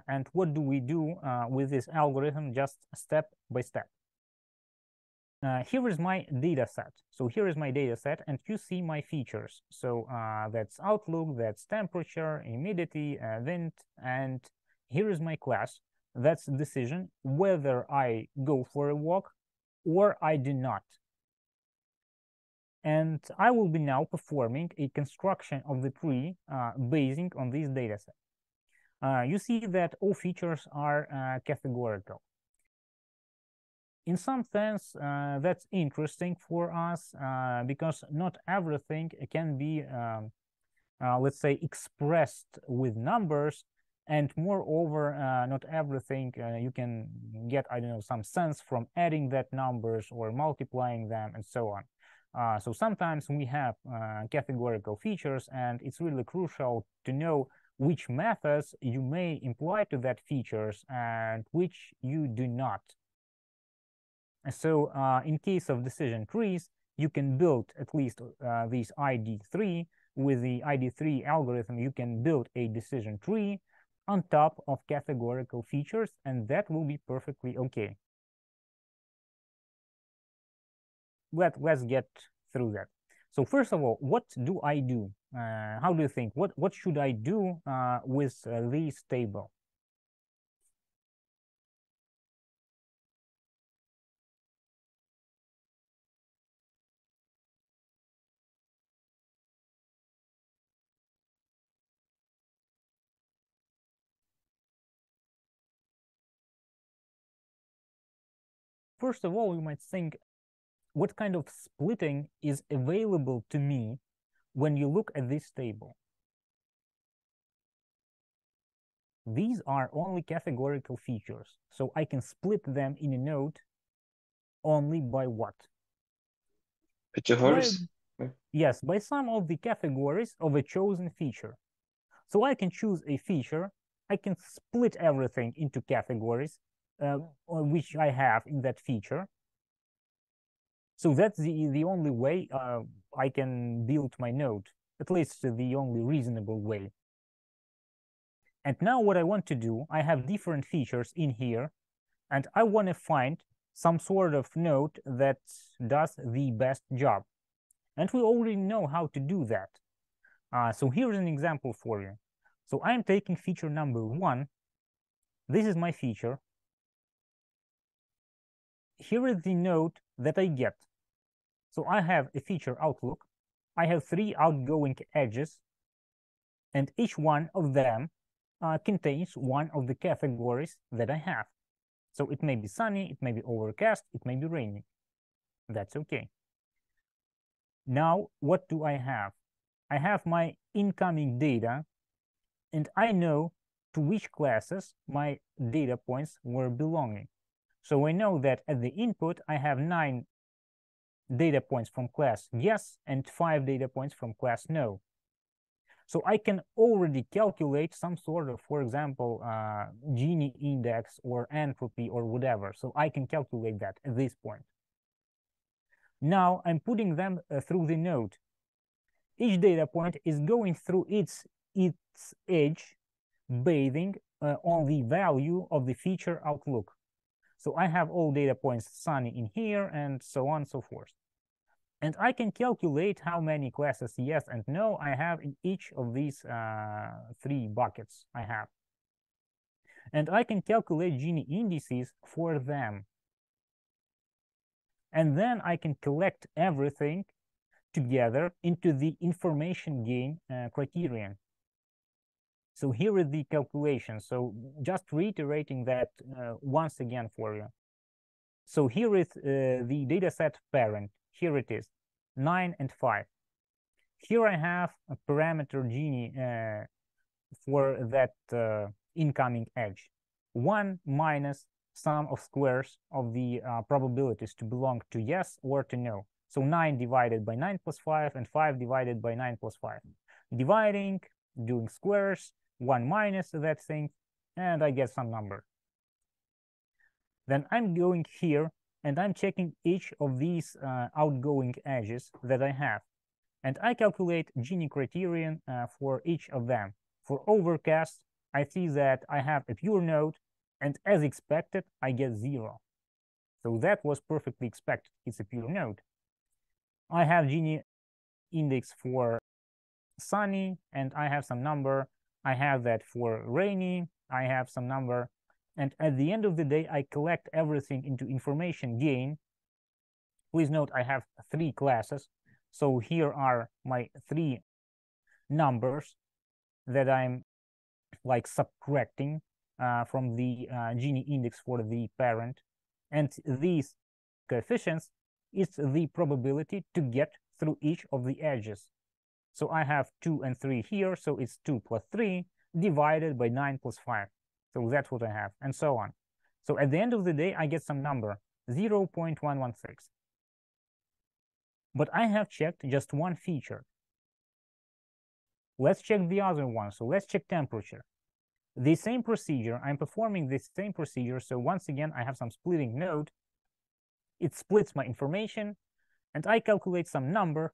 Speaker 1: and what do we do with this algorithm just step by step. Here is my data set. So here is my data set, and you see my features. So that's outlook, that's temperature, humidity, wind, and here is my class. That's the decision whether I go for a walk or I do not. And I will be now performing a construction of the tree basing on this data set. You see that all features are categorical. In some sense, that's interesting for us because not everything can be, let's say, expressed with numbers, and moreover, not everything you can get, I don't know, some sense from adding that numbers or multiplying them and so on. So sometimes we have categorical features, and it's really crucial to know which methods you may imply to that features and which you do not. So in case of decision trees, you can build at least this ID3. With the ID3 algorithm, you can build a decision tree on top of categorical features, and that will be perfectly okay. Let's get through that. So first of all, what do I do? How do you think? What should I do with this table? First of all, you might think, what kind of splitting is available to me when you look at this table? These are only categorical features, so I can split them in a node only by what?
Speaker 2: Categories?
Speaker 1: Yes, by some of the categories of a chosen feature. So I can choose a feature, I can split everything into categories which I have in that feature. So that's the only way I can build my node, at least the only reasonable way. And now what I want to do, I have different features in here, and I want to find some sort of node that does the best job. And we already know how to do that. So here's an example for you. So I'm taking feature number 1. This is my feature. Here is the node that I get. So I have a feature outlook. I have 3 outgoing edges, and each one of them contains one of the categories that I have. So it may be sunny, it may be overcast, it may be raining. That's okay. Now, what do I have? I have my incoming data, and I know to which classes my data points were belonging. So I know that at the input, I have 9 data points from class yes and 5 data points from class no. So I can already calculate some sort of, for example, Gini index or entropy or whatever. So I can calculate that at this point. Now I'm putting them through the node. Each data point is going through its edge, bathing on the value of the feature outlook. So I have all data points sunny in here, and so on and so forth. And I can calculate how many classes yes and no I have in each of these 3 buckets I have. and I can calculate Gini indices for them. And then I can collect everything together into the information gain criterion. So here is the calculation. So just reiterating that once again for you. So here is the dataset parent. Here it is, 9 and 5. Here I have a parameter Gini for that incoming edge. 1 minus sum of squares of the probabilities to belong to yes or to no. So 9 divided by 9 plus 5 and 5 divided by 9 plus 5. Dividing, doing squares, 1 minus that thing, and I get some number. Then I'm going here and I'm checking each of these outgoing edges that I have. And I calculate Gini criterion for each of them. For overcast, I see that I have a pure node, and as expected, I get 0. So that was perfectly expected. It's a pure node. I have Gini index for sunny, and I have some number. I have that for rainy. I have some number. And at the end of the day, I collect everything into information gain. Please note I have 3 classes. So here are my 3 numbers that I'm like subtracting from the Gini index for the parent. And these coefficients is the probability to get through each of the edges. So I have 2 and 3 here. So it's 2 plus 3 divided by 9 plus 5. So that's what I have, and so on. So at the end of the day, I get some number, 0.116. But I have checked just one feature. Let's check the other one. So let's check temperature. The same procedure, I'm performing this same procedure. So once again, I have some splitting node. It splits my information, and I calculate some number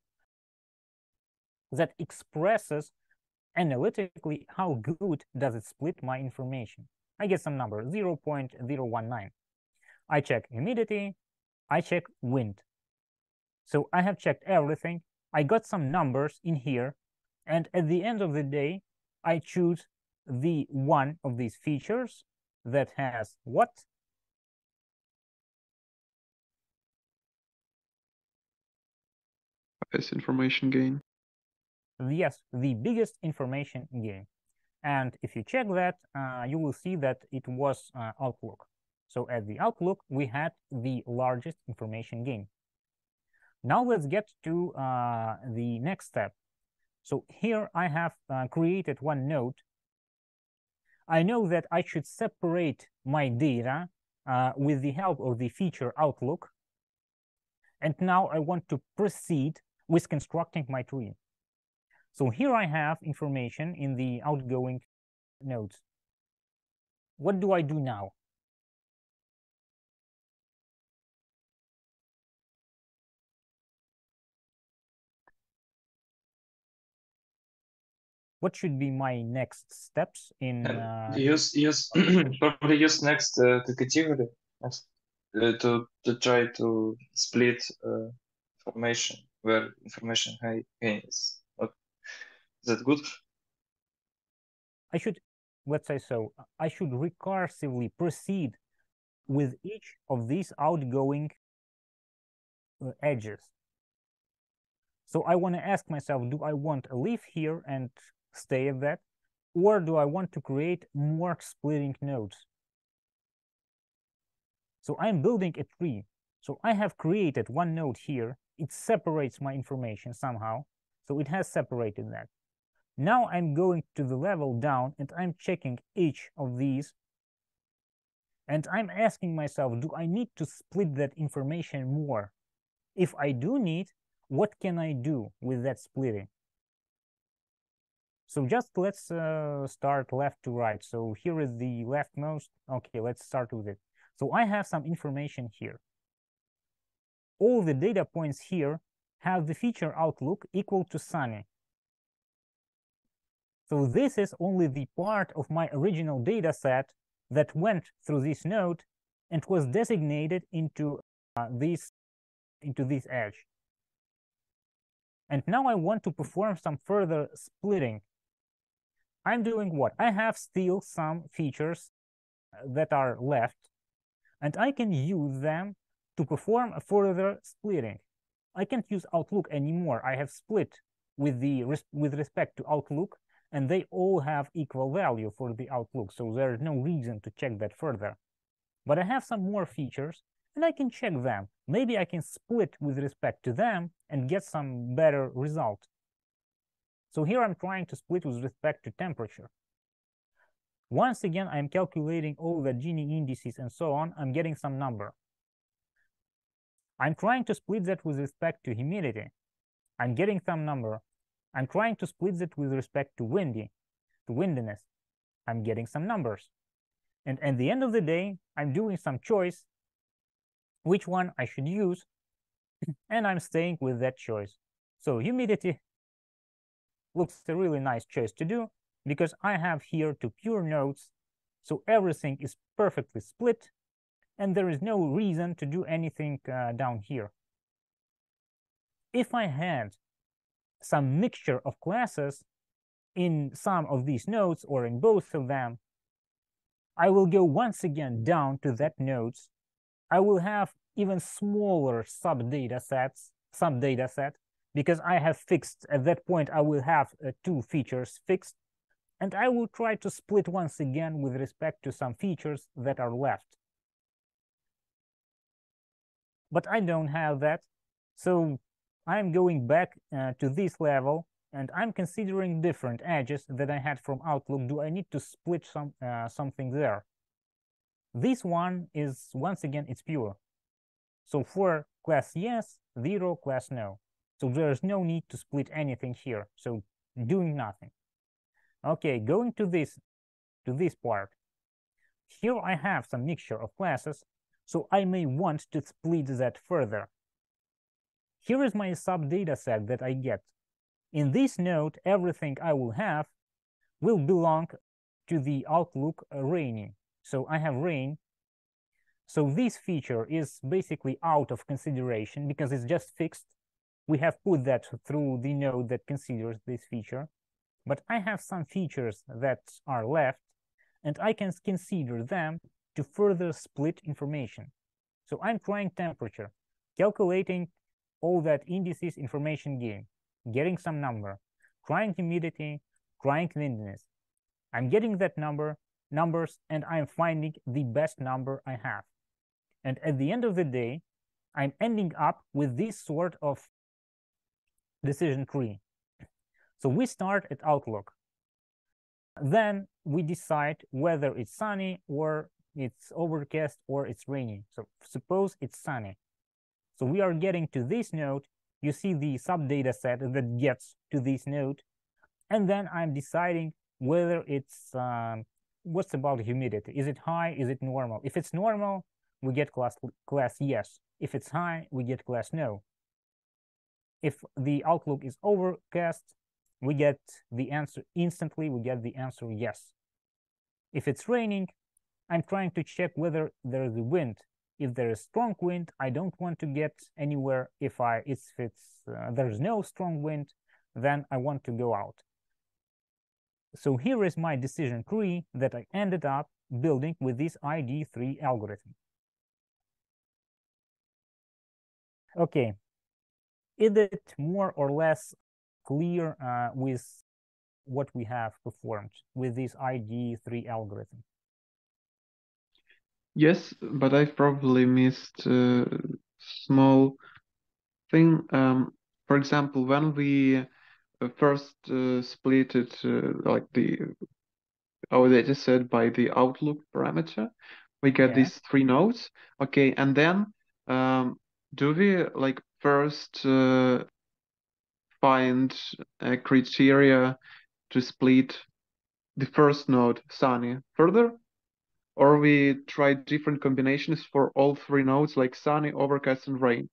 Speaker 1: that expresses analytically how good does it split my information. I get some number, 0.019. I check humidity, I check wind. So I have checked everything. I got some numbers in here, and at the end of the day, I choose the one of these features that has what?
Speaker 3: Highest information gain.
Speaker 1: Yes, the biggest information gain. And if you check that, you will see that it was outlook. So at the outlook, we had the largest information gain. Now let's get to the next step. So here I have created one node. I know that I should separate my data with the help of the feature outlook. And now I want to proceed with constructing my tree. So here I have information in the outgoing nodes. What do I do now? What should be my next steps in
Speaker 2: Probably use next the category next, to try to split information where information gain is not that good.
Speaker 1: I should, let's say so, I should recursively proceed with each of these outgoing edges. So I want to ask myself, do I want to live here and stay at that? Or do I want to create more splitting nodes? So I'm building a tree. So I have created one node here. It separates my information somehow. So it has separated that. Now I'm going to the level down and I'm checking each of these. And I'm asking myself, do I need to split that information more? If I do need, what can I do with that splitting? So just let's start left to right. So here is the leftmost. Okay, let's start with it. So I have some information here. All the data points here have the feature outlook equal to sunny. So this is only the part of my original data set that went through this node and was designated into this edge. And now I want to perform some further splitting. I'm doing what? I have still some features that are left, and I can use them to perform a further splitting. I can't use Outlook anymore. I have split with respect to Outlook, and they all have equal value for the Outlook, so there is no reason to check that further. But I have some more features, and I can check them. Maybe I can split with respect to them and get some better result. So here I'm trying to split with respect to temperature. Once again, I'm calculating all the Gini indices and so on. I'm getting some number. I'm trying to split that with respect to humidity. I'm getting some number. I'm trying to split that with respect to windiness. I'm getting some numbers. And at the end of the day, I'm doing some choice, which one I should use, and I'm staying with that choice. So humidity looks a really nice choice to do, because I have here two pure nodes, so everything is perfectly split, and there is no reason to do anything down here. If I had some mixture of classes in some of these nodes or in both of them, I will go once again down to that nodes. I will have even smaller sub-data set, because I have fixed, at that point, I will have two features fixed, and I will try to split once again with respect to some features that are left. But I don't have that, so I'm going back to this level, and I'm considering different edges that I had from Outlook. Do I need to split something there? This one is, once again, it's pure. So for class yes, 0, class no. So there's no need to split anything here. So doing nothing. Okay, going to this part. Here I have some mixture of classes, so I may want to split that further. Here is my sub-data set that I get. In this node, everything I will have will belong to the Outlook rainy. So I have rain. So this feature is basically out of consideration because it's just fixed. We have put that through the node that considers this feature. But I have some features that are left, and I can consider them to further split information. So I'm trying temperature, calculating all that indices information gain, getting some number, trying humidity, trying windiness. I'm getting that numbers, and I'm finding the best number I have. And at the end of the day, I'm ending up with this sort of decision tree. So we start at Outlook. Then we decide whether it's sunny or it's overcast or it's rainy. So suppose it's sunny. So we are getting to this node. You see the sub-data set that gets to this node. And then I'm deciding whether it's, what's about humidity? Is it high? Is it normal? If it's normal, we get class yes. If it's high, we get class no. If the Outlook is overcast, we get the answer instantly, we get the answer yes. If it's raining, I'm trying to check whether there is a wind. If there is strong wind, I don't want to get anywhere. If there's no strong wind, then I want to go out. So here is my decision tree that I ended up building with this ID3 algorithm. Okay, is it more or less clear with what we have performed with this ID3 algorithm?
Speaker 3: Yes, but I've probably missed a small thing. For example, when we first split it, like our data set by the Outlook parameter, we get these 3 nodes. Okay, and then do we like first find a criteria to split the first node, sunny, further? Or we try different combinations for all 3 nodes, like sunny, overcast, and rain?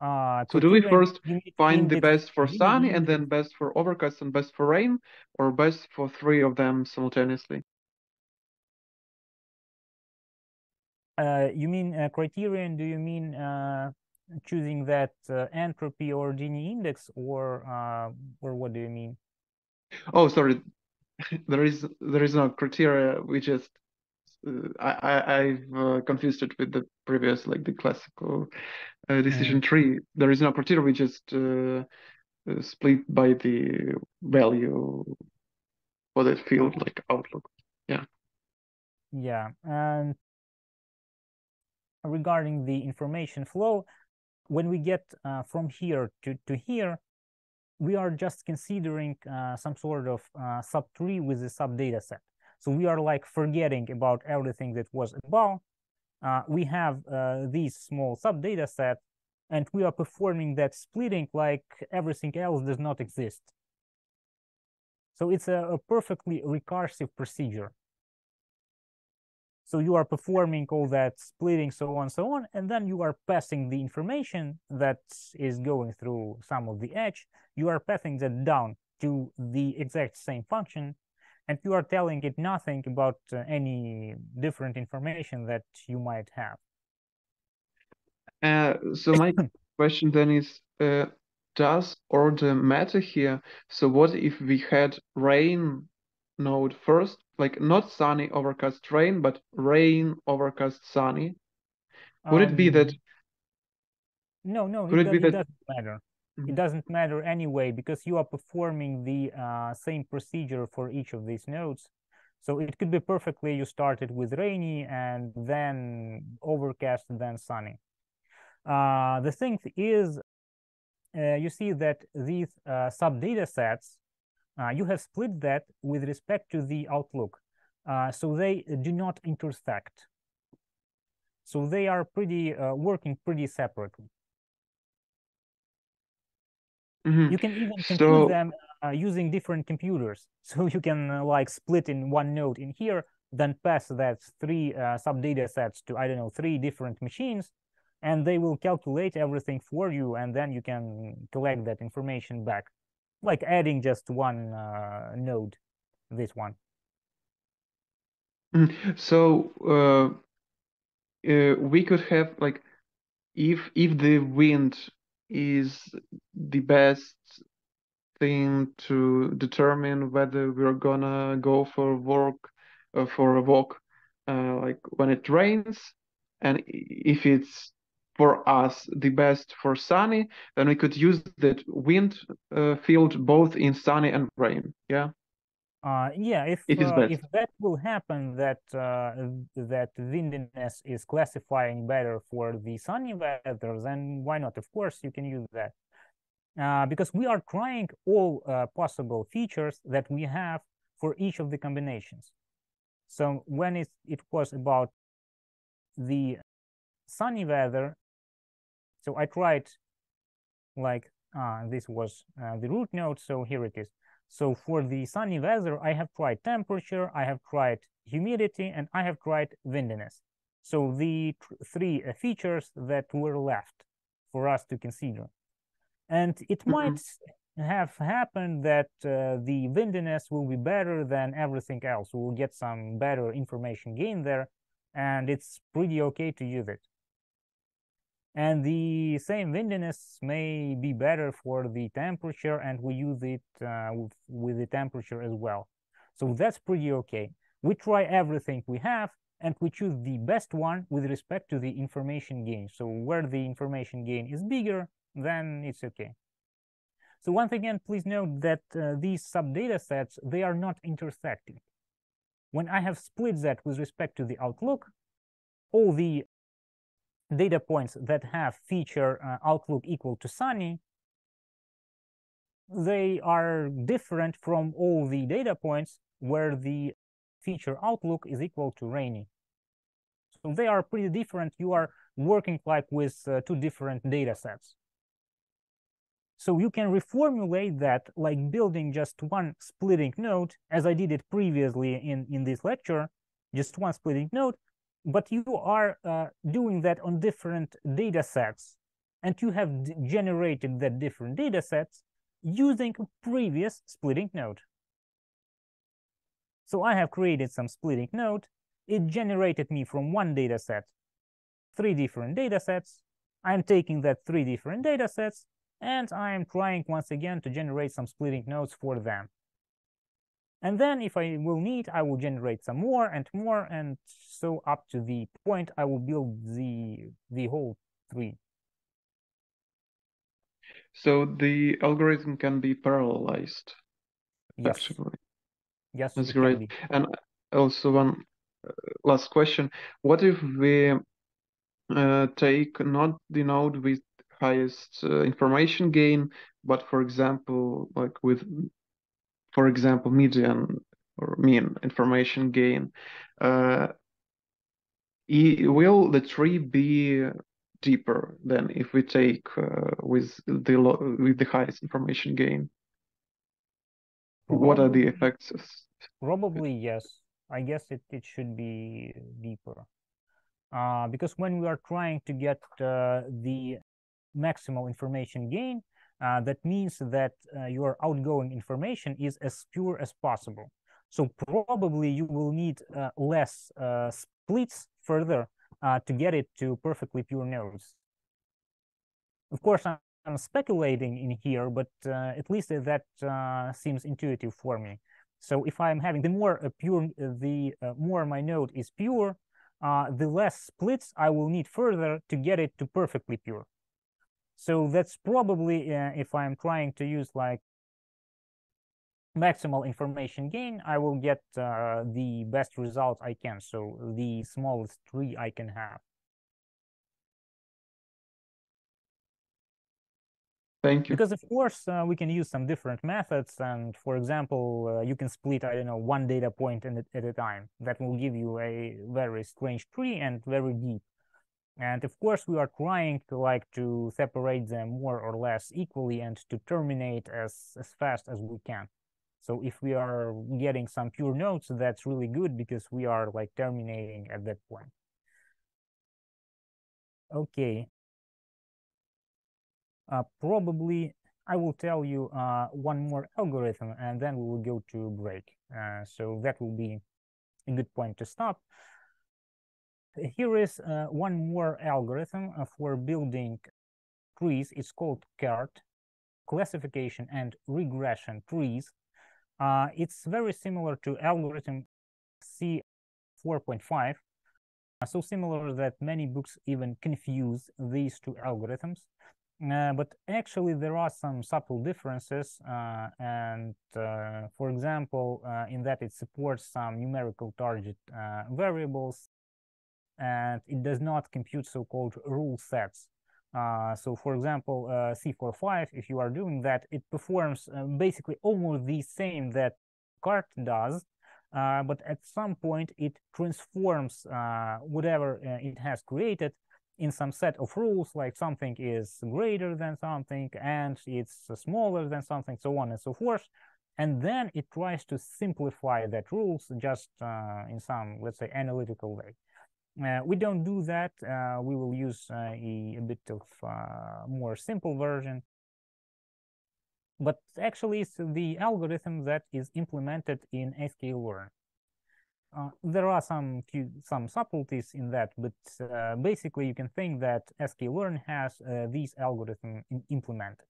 Speaker 3: So do we first find the best for sunny, and then best for overcast, and best for rain, or best for 3 of them simultaneously?
Speaker 1: You mean criterion? Do you mean choosing that entropy or Gini index, or what do you mean?
Speaker 3: Oh, sorry. There is no criteria. We just I've confused it with the previous, like the classical decision tree. There is no procedure. We just split by the value for that field, like outlook. Yeah.
Speaker 1: Yeah, and regarding the information flow, when we get from here to here, we are just considering some sort of subtree with a subdata set. So we are like forgetting about everything that was above. We have these small subdata set, and we are performing that splitting like everything else does not exist. So it's a perfectly recursive procedure. So you are performing all that splitting, so on, and then you are passing the information that is going through some of the edge. You are passing that down to the exact same function, and you are telling it nothing about any different information that you might have.
Speaker 3: So my question then is, does order matter here? So what if we had rain node first, like not sunny overcast rain, but rain overcast sunny? Would it be that?
Speaker 1: No,
Speaker 3: Could it be that?
Speaker 1: doesn't matter. It doesn't matter anyway, because you are performing the same procedure for each of these nodes. So it could be perfectly you started with rainy and then overcast, then sunny. The thing is, you see that these subdata sets, you have split that with respect to the outlook. So they do not intersect. So they are pretty working pretty separately. You can even compute them using different computers. So you can like split in one node in here, then pass that three subdata sets to, I don't know, 3 different machines, and they will calculate everything for you, and then you can collect that information back, like adding just one node, this one.
Speaker 3: So we could have like, if the wind is the best thing to determine whether we're gonna go for a walk, like when it rains, and if it's for us the best for sunny, then we could use that wind field both in sunny and rain. Yeah.
Speaker 1: Yeah,
Speaker 3: If it's best.
Speaker 1: if that will happen, that that windiness is classifying better for the sunny weather, then why not? Of course, you can use that. Because we are trying all possible features that we have for each of the combinations. So when it was about the sunny weather, so I tried like this was the root node, so here it is. So for the sunny weather, I have tried temperature, I have tried humidity, and I have tried windiness. So the 3 features that were left for us to consider. And it might have happened that the windiness will be better than everything else. We'll get some better information gain there, and it's pretty okay to use it. And the same windiness may be better for the temperature, and we use it with the temperature as well. So that's pretty okay. We try everything we have, and we choose the best one with respect to the information gain. So where the information gain is bigger, then it's okay. So once again, please note that these subdata sets, they are not intersecting. When I have split that with respect to the outlook, all the data points that have feature outlook equal to sunny, they are different from all the data points where the feature outlook is equal to rainy. So they are pretty different. You are working like with 2 different data sets. So you can reformulate that like building just one splitting node, as I did it previously in this lecture, just one splitting node, but you are doing that on different data sets, and you have generated that different data sets using a previous splitting node. So I have created some splitting node. It generated me from one data set 3 different data sets. I'm taking that 3 different data sets, and I am trying once again to generate some splitting nodes for them. And then if I will need, I will generate some more, and so up to the point I will build the whole tree.
Speaker 3: So the algorithm can be parallelized,
Speaker 1: Yes.
Speaker 3: effectively.
Speaker 1: Yes,
Speaker 3: That's
Speaker 1: it can
Speaker 3: great.
Speaker 1: be.
Speaker 3: And also one last question. What if we take not the node with highest information gain, but for example, like with, for example, median or mean information gain? Will the tree be deeper than if we take with the highest information gain? What are the effects?
Speaker 1: Probably yes. I guess it should be deeper. Because when we are trying to get the maximal information gain, that means that your outgoing information is as pure as possible. So probably you will need less splits further to get it to perfectly pure nodes. Of course, I'm speculating in here, but at least that seems intuitive for me. So if I'm having the more pure, the more my node is pure, the less splits I will need further to get it to perfectly pure. So that's probably if I'm trying to use like maximal information gain, I will get the best result I can. So the smallest tree I can have.
Speaker 3: Thank you.
Speaker 1: Because of course we can use some different methods, and for example you can split, I don't know, one data point at a time. That will give you a very strange tree and very deep. And of course we are trying to like to separate them more or less equally and to terminate as fast as we can. So if we are getting some pure nodes, that's really good because we are like terminating at that point. Okay. Probably I will tell you one more algorithm and then we will go to break. So that will be a good point to stop. Here is one more algorithm for building trees. It's called CART, classification and regression trees. It's very similar to algorithm C 4.5. So similar that many books even confuse these two algorithms. But actually there are some subtle differences, and for example, in that it supports some numerical target variables, and it does not compute so-called rule sets. So for example, C45, if you are doing that, it performs basically almost the same that CART does, but at some point it transforms whatever it has created in some set of rules, like something is greater than something and it's smaller than something, so on and so forth. And then it tries to simplify that rules just in some, let's say, analytical way. We don't do that. We will use a bit of more simple version. But actually, it's the algorithm that is implemented in sklearn. There are some subtleties in that, but basically you can think that sklearn has these algorithms implemented.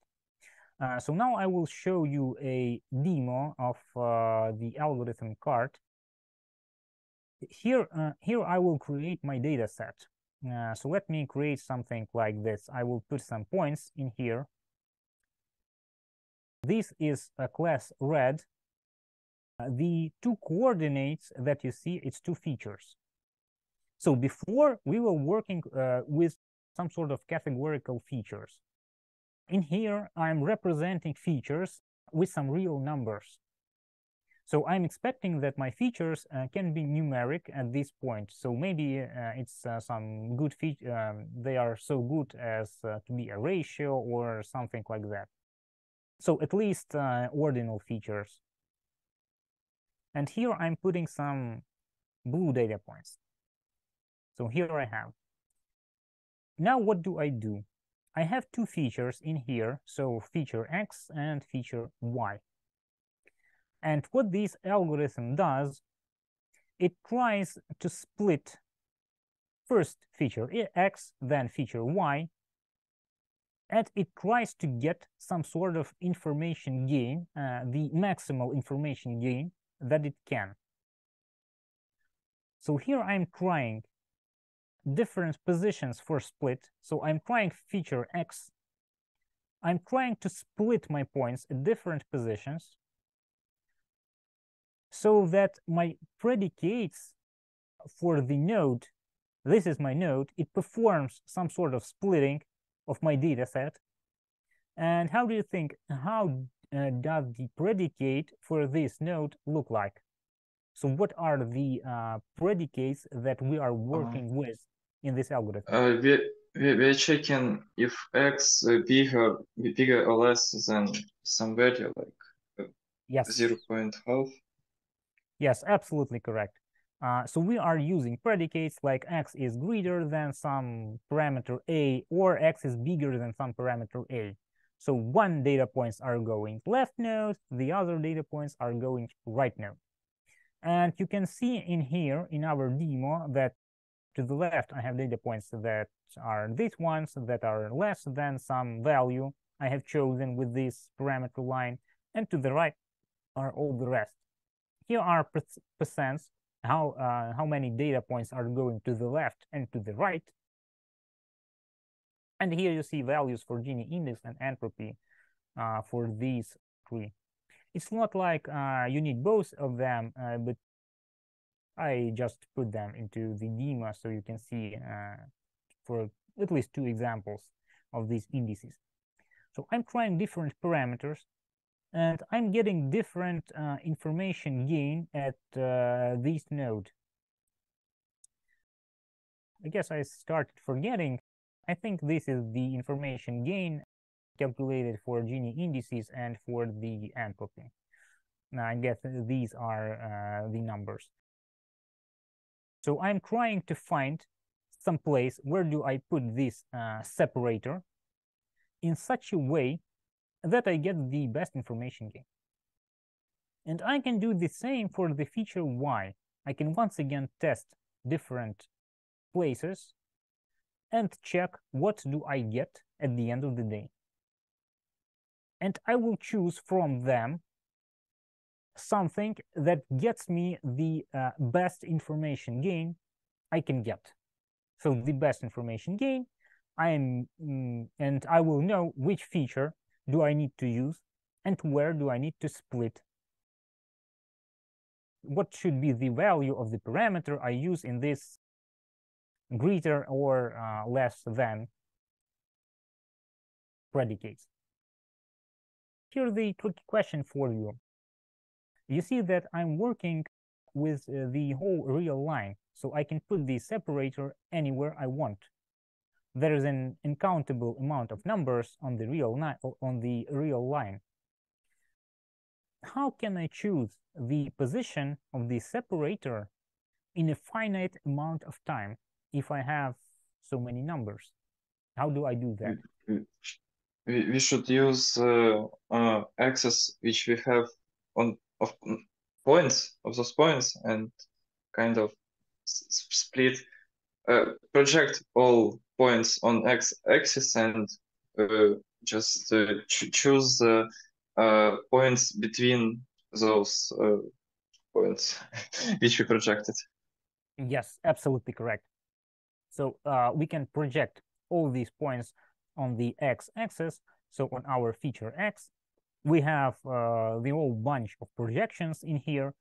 Speaker 1: So now I will show you a demo of the algorithm CART. Here I will create my data set. So let me create something like this. I will put some points in here. This is a class red. The two coordinates that you see, it's two features. So before we were working with some sort of categorical features. In here, I'm representing features with some real numbers. So I'm expecting that my features can be numeric at this point. So maybe it's some good feature. They are so good as to be a ratio or something like that. So at least ordinal features. And here I'm putting some blue data points. So here I have. Now what do? I have two features in here, so feature X and feature Y. And what this algorithm does, it tries to split first feature X, then feature Y, and it tries to get some sort of information gain, the maximal information gain that it can. So here I'm trying different positions for split. So I'm trying feature X. I'm trying to split my points at different positions so that my predicates for the node, this is my node, it performs some sort of splitting of my data set. And how do you think, how does the predicate for this node look like? So what are the predicates that we are working with in this algorithm?
Speaker 2: We're checking if X bigger or less than some value like
Speaker 1: Yes.
Speaker 2: 0.5.
Speaker 1: Yes, absolutely correct. So we are using predicates like X is greater than some parameter A or X is bigger than some parameter A. So one data points are going left node, the other data points are going right node. And you can see in here in our demo that to the left, I have data points that are these ones that are less than some value I have chosen with this parameter line. And to the right are all the rest. Here are percents, how many data points are going to the left and to the right. And here you see values for Gini index and entropy for these three. It's not like you need both of them, but I just put them into the demo so you can see for at least two examples of these indices. So I'm trying different parameters and I'm getting different information gain at this node. I guess I started forgetting. I think this is the information gain calculated for Gini indices and for the entropy. Now I guess these are the numbers. So I'm trying to find some place where do I put this separator in such a way that I get the best information gain. And I can do the same for the feature Y. I can once again test different places and check what do I get at the end of the day. And I will choose from them something that gets me the best information gain I can get. So the best information gain, and I will know which feature do I need to use and where do I need to split. What should be the value of the parameter I use in this greater or less than predicates. Here's the tricky question for you. You see that I'm working with the whole real line, so I can put the separator anywhere I want. There is an uncountable amount of numbers on the real line. How can I choose the position of the separator in a finite amount of time if I have so many numbers? How do I do that?
Speaker 2: We should use axis which we have of points of those points and kind of split project all points on x-axis and just choose points between those points which we projected.
Speaker 1: Yes, absolutely correct. So we can project all these points on the x-axis. So on our feature X, we have the whole bunch of projections in here,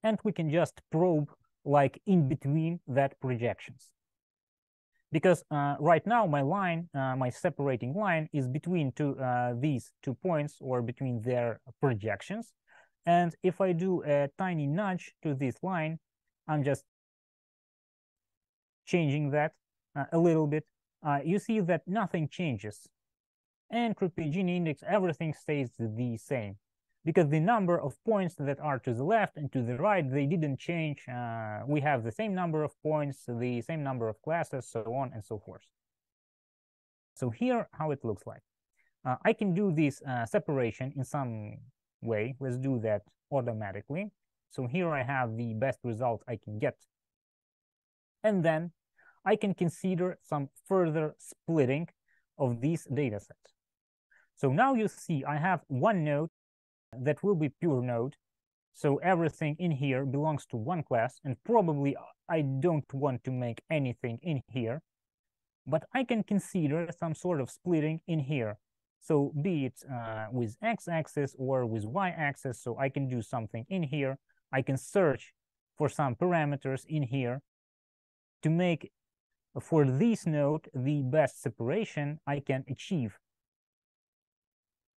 Speaker 1: and we can just probe like in between that projections. Because right now my line, my separating line is between these 2 points or between their projections. And if I do a tiny nudge to this line, I'm just changing that a little bit. You see that nothing changes. Entropy, Gini index, everything stays the same. Because the number of points that are to the left and to the right, they didn't change. We have the same number of points, the same number of classes, so on and so forth. So here, how it looks like. I can do this separation in some way. Let's do that automatically. So here I have the best result I can get. And then I can consider some further splitting of these data sets. So now you see I have one node that will be pure node, So everything in here belongs to one class, and probably I don't want to make anything in here, but I can consider some sort of splitting in here. So be it with x-axis or with y-axis, so I can do something in here. I can search for some parameters in here to make, for this node, the best separation I can achieve.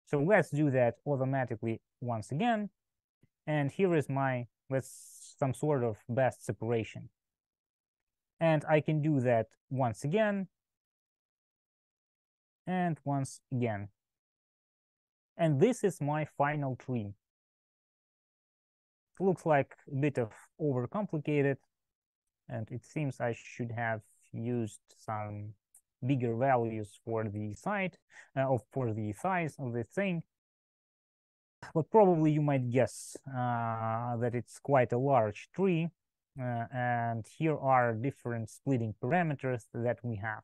Speaker 1: So let's do that automatically once again. And here is my, some sort of best separation. And I can do that once again and once again. And this is my final tree. It looks like a bit of overcomplicated, and it seems I should have used some bigger values for the size of the thing. But probably you might guess that it's quite a large tree, and here are different splitting parameters that we have.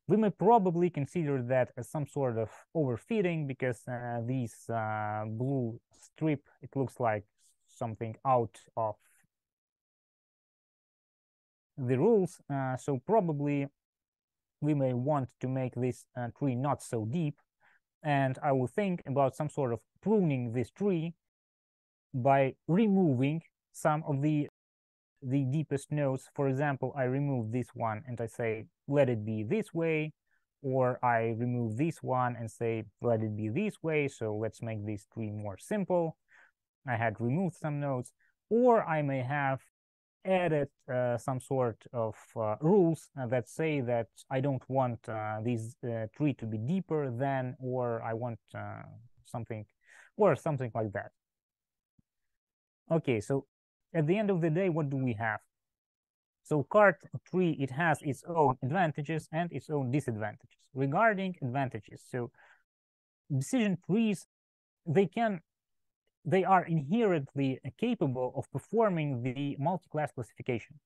Speaker 1: We may probably consider that as some sort of overfitting, because this blue strip, it looks like something out of the rules. So probably we may want to make this tree not so deep. And I will think about some sort of pruning this tree by removing some of the deepest nodes. For example, I remove this one and I say, let it be this way, or I remove this one and say, let it be this way. So let's make this tree more simple. I had removed some nodes, or I may have added some sort of rules that say that I don't want this tree to be deeper than, or I want something like that. Okay, so at the end of the day, what do we have? So card tree, it has its own advantages and its own disadvantages. Regarding advantages, so decision trees, they are inherently capable of performing the multi-class classification.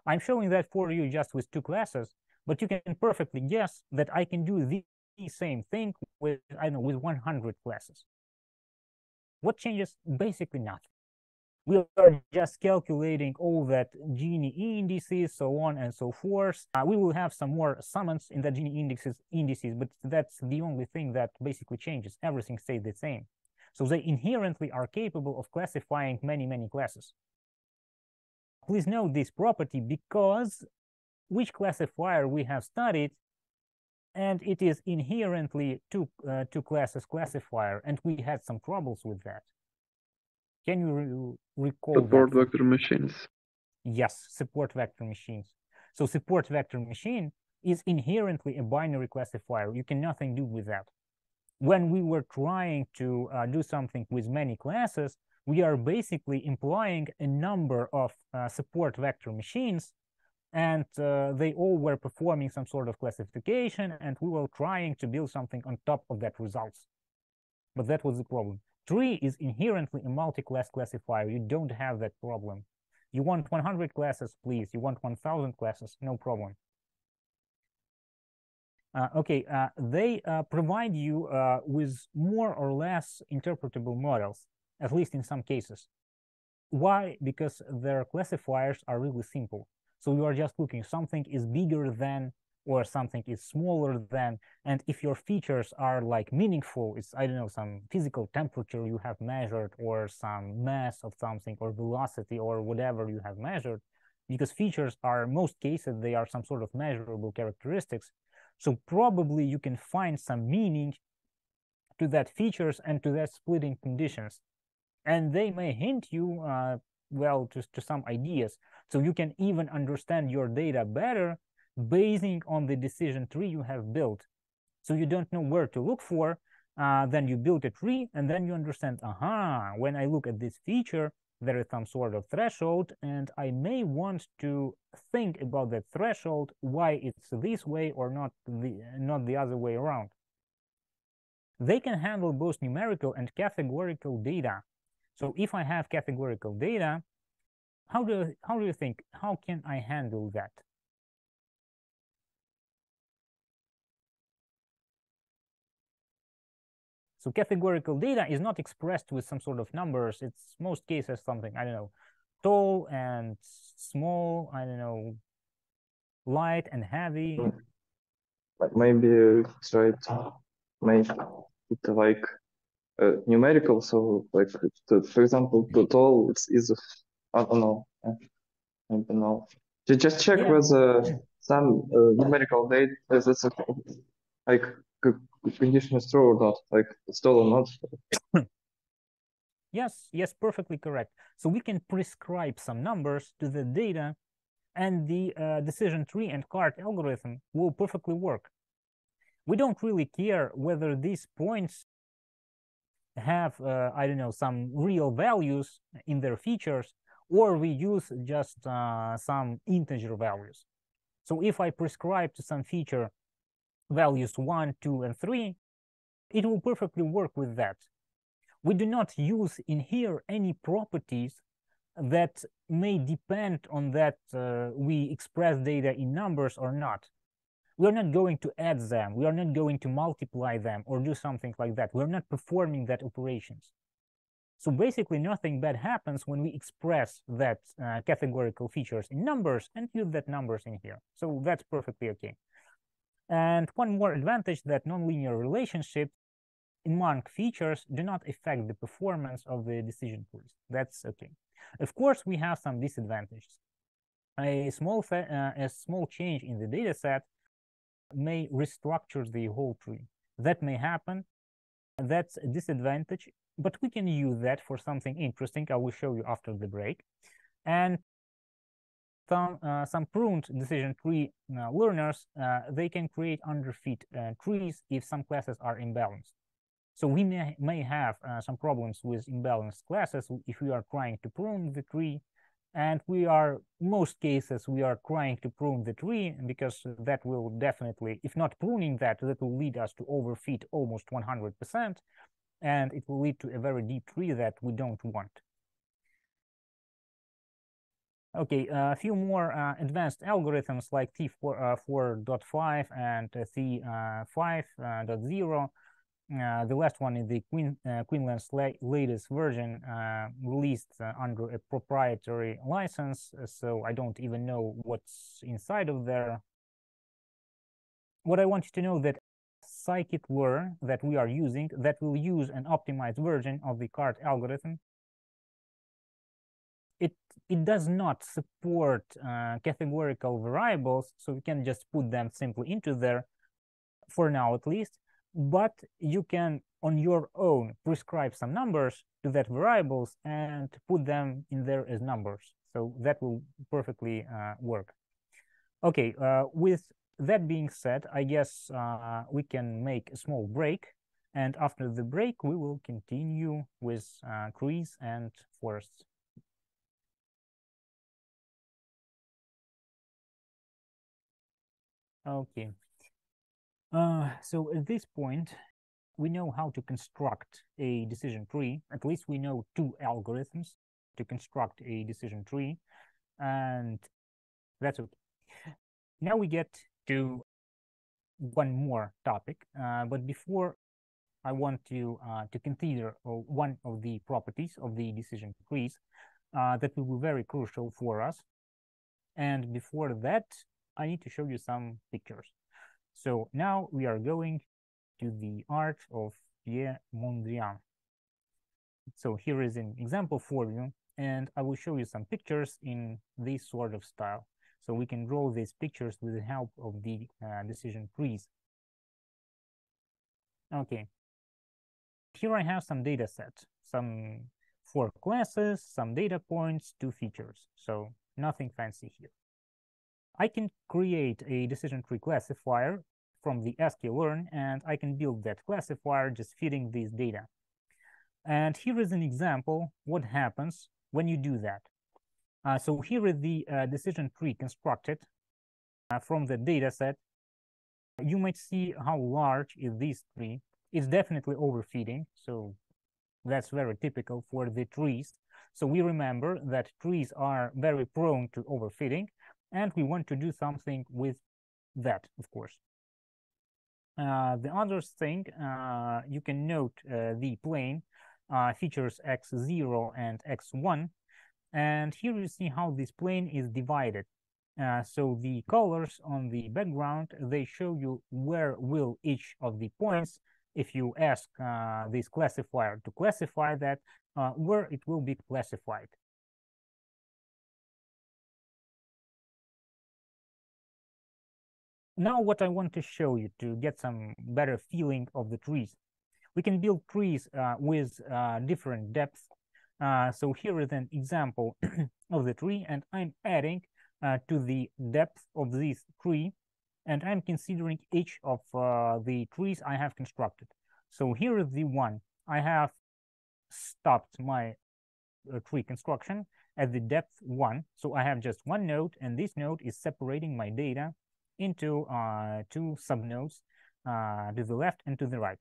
Speaker 1: I'm showing that for you just with 2 classes, but you can perfectly guess that I can do the same thing with, I don't know, with 100 classes. What changes? Basically nothing. We are just calculating all that Gini indices, so on and so forth. We will have some more summons in the Gini indices, but that's the only thing that basically changes. Everything stays the same. So they inherently are capable of classifying many, many classes. Please note this property because which classifier we have studied, and it is inherently two classes classifier, and we had some troubles with that. Can you recall
Speaker 3: support vector machines?
Speaker 1: Yes, support vector machines. So support vector machine is inherently a binary classifier. You can nothing do with that. When we were trying to do something with many classes, we are basically implying a number of support vector machines, and they all were performing some sort of classification, and we were trying to build something on top of that results. But that was the problem. Tree is inherently a multi-class classifier. You don't have that problem. You want 100 classes, please. You want 1,000 classes, no problem. Okay, they provide you with more or less interpretable models, at least in some cases. Why? Because their classifiers are really simple. So you are just looking, something is bigger than, or something is smaller than, and if your features are like meaningful, it's, I don't know, some physical temperature you have measured, or some mass of something, or velocity, or whatever you have measured, because features are, in most cases, they are some sort of measurable characteristics. So probably you can find some meaning to that features and to that splitting conditions. And they may hint you, well, to some ideas. So you can even understand your data better basing on the decision tree you have built. So you don't know where to look for, then you build a tree, and then you understand, aha, when I look at this feature, there is some sort of threshold, and I may want to think about that threshold, why it's this way or not the other way around. They can handle both numerical and categorical data. So if I have categorical data, how do you think, how can I handle that? So categorical data is not expressed with some sort of numbers. It's most cases something, I don't know, tall and small, I don't know, light and heavy.
Speaker 2: Like maybe try to make it like numerical. So like, for example, the tall is I don't know. I don't know. Just check
Speaker 1: Yeah.
Speaker 2: whether some numerical data is like condition is true or not, like it's tall or not.
Speaker 1: Yes, perfectly correct. So we can prescribe some numbers to the data, and the decision tree and cart algorithm will perfectly work. We don't really care whether these points have, I don't know, some real values in their features, or we use just some integer values. So if I prescribe to some feature values 1, 2, and 3, it will perfectly work with that. We do not use in here any properties that may depend on that we express data in numbers or not. We're not going to add them. We are not going to multiply them or do something like that. We're not performing that operations. So basically nothing bad happens when we express that categorical features in numbers and use that numbers in here. So that's perfectly okay. And one more advantage, that nonlinear relationships among features do not affect the performance of the decision trees. That's okay. Of course, we have some disadvantages. A small change in the data set may restructure the whole tree. That may happen. That's a disadvantage, but we can use that for something interesting. I will show you after the break. And some pruned decision tree learners, they can create underfit trees if some classes are imbalanced. So we may have some problems with imbalanced classes if we are trying to prune the tree, and most cases we are trying to prune the tree, because that will definitely, if not pruning that will lead us to overfit almost 100%, and it will lead to a very deep tree that we don't want. Okay, a few more advanced algorithms like T4.5 and C5.0. The last one is the Queenland's latest version, released under a proprietary license, so I don't even know what's inside of there. What I want you to know that scikit-learn that we are using, that will use an optimized version of the cart algorithm. It does not support categorical variables, so we can just put them simply into there, for now at least. But you can, on your own, prescribe some numbers to that variables and put them in there as numbers. So that will perfectly work. Okay, with that being said, I guess we can make a small break. And after the break, we will continue with trees and forests. Okay. So at this point, we know how to construct a decision tree. At least we know 2 algorithms to construct a decision tree, and that's okay. Now we get to one more topic, but before, I want to consider one of the properties of the decision trees that will be very crucial for us. And before that, I need to show you some pictures. So now we are going to the art of Pierre Mondrian. So here is an example for you, and I will show you some pictures in this sort of style. So we can draw these pictures with the help of the decision trees. Okay. Here I have some data sets, some 4 classes, some data points, 2 features. So nothing fancy here. I can create a decision tree classifier from the sklearn, and I can build that classifier just feeding this data. And here is an example what happens when you do that. So here is the decision tree constructed from the data set. You might see how large is this tree. It's definitely overfitting, so that's very typical for the trees. So we remember that trees are very prone to overfitting, and we want to do something with that, of course. The other thing, you can note the plane features x0 and x1, and here you see how this plane is divided. So the colors on the background, they show you where will each of the points, if you ask this classifier to classify that, where it will be classified. Now what I want to show you to get some better feeling of the trees. We can build trees with different depths. So here is an example of the tree, and I'm adding to the depth of this tree, and I'm considering each of the trees I have constructed. So here is the one. I have stopped my tree construction at the depth 1. So I have just one node, and this node is separating my data into two subnodes to the left and to the right.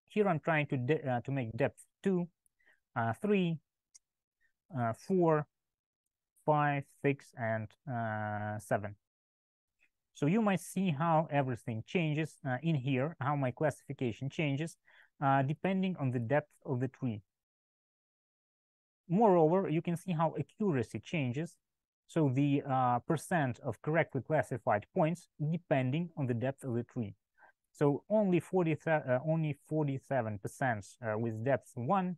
Speaker 1: Here I'm trying to make depth 2, 3, 4, 5, 6, and 7. So you might see how everything changes in here, how my classification changes depending on the depth of the tree. Moreover, you can see how accuracy changes. So the percent of correctly classified points depending on the depth of the tree. So only 47% with depth 1,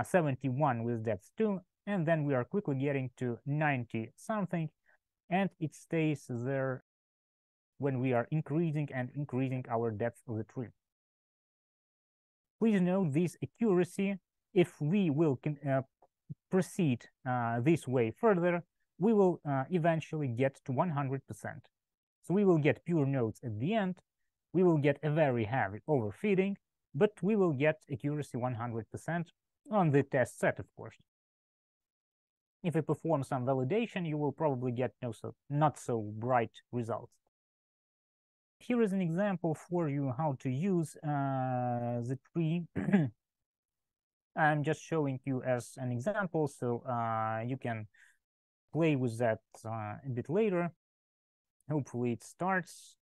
Speaker 1: 71 with depth 2, and then we are quickly getting to 90 something, and it stays there when we are increasing and increasing our depth of the tree. Please note this accuracy. If we will proceed this way further, we will eventually get to 100%. So we will get pure nodes at the end. We will get a very heavy overfitting, but we will get accuracy 100% on the test set, of course. If you perform some validation, you will probably get not so bright results. Here is an example for you how to use the tree. I'm just showing you as an example, so you can play with that a bit later. Hopefully it starts,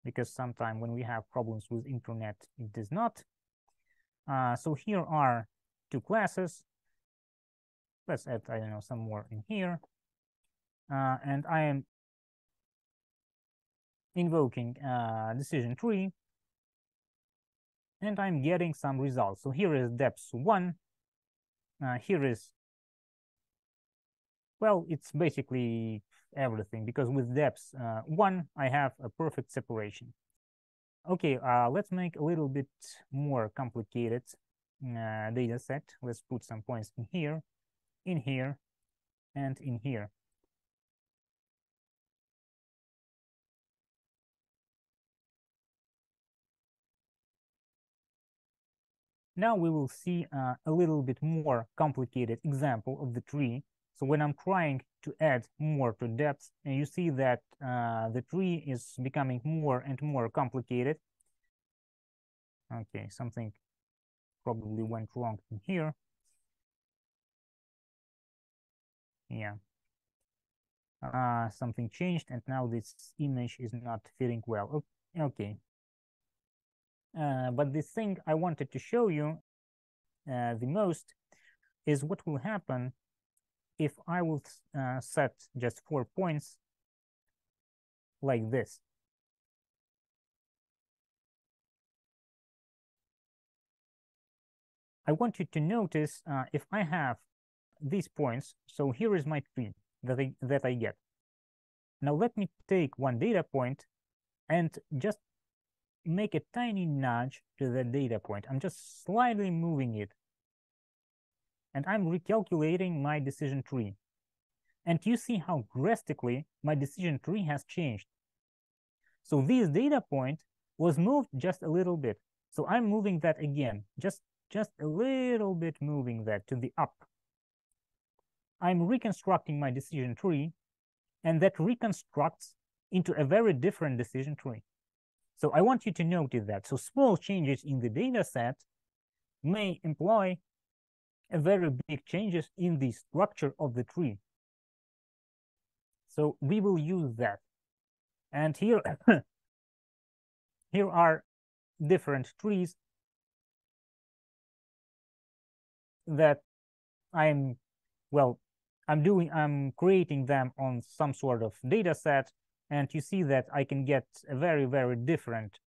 Speaker 1: because sometimes when we have problems with internet, it does not. So here are two classes. Let's add, I don't know, some more in here. And I am invoking decision tree, and I'm getting some results. So here is depth 1. Here is, well, it's basically everything, because with depth 1, I have a perfect separation. Okay, let's make a little bit more complicated data set. Let's put some points in here, and in here. Now we will see a little bit more complicated example of the tree. So when I'm trying to add more to depth, you see that the tree is becoming more and more complicated. Okay, something probably went wrong in here. Yeah. Something changed, and now this image is not fitting well. Okay. But the thing I wanted to show you the most is what will happen if I will set just 4 points like this. I want you to notice if I have these points, so here is my tree that I get. Now let me take one data point and just make a tiny nudge to the data point. I'm just slightly moving it, and I'm recalculating my decision tree. And you see how drastically my decision tree has changed. So this data point was moved just a little bit. So I'm moving that again, just a little bit, moving that to the up. I'm reconstructing my decision tree, and that reconstructs into a very different decision tree. So I want you to notice that. So small changes in the data set may imply a very big changes in the structure of the tree. So we will use that. And here here are different trees that I'm creating them on some sort of data set, and you see that I can get a very, very different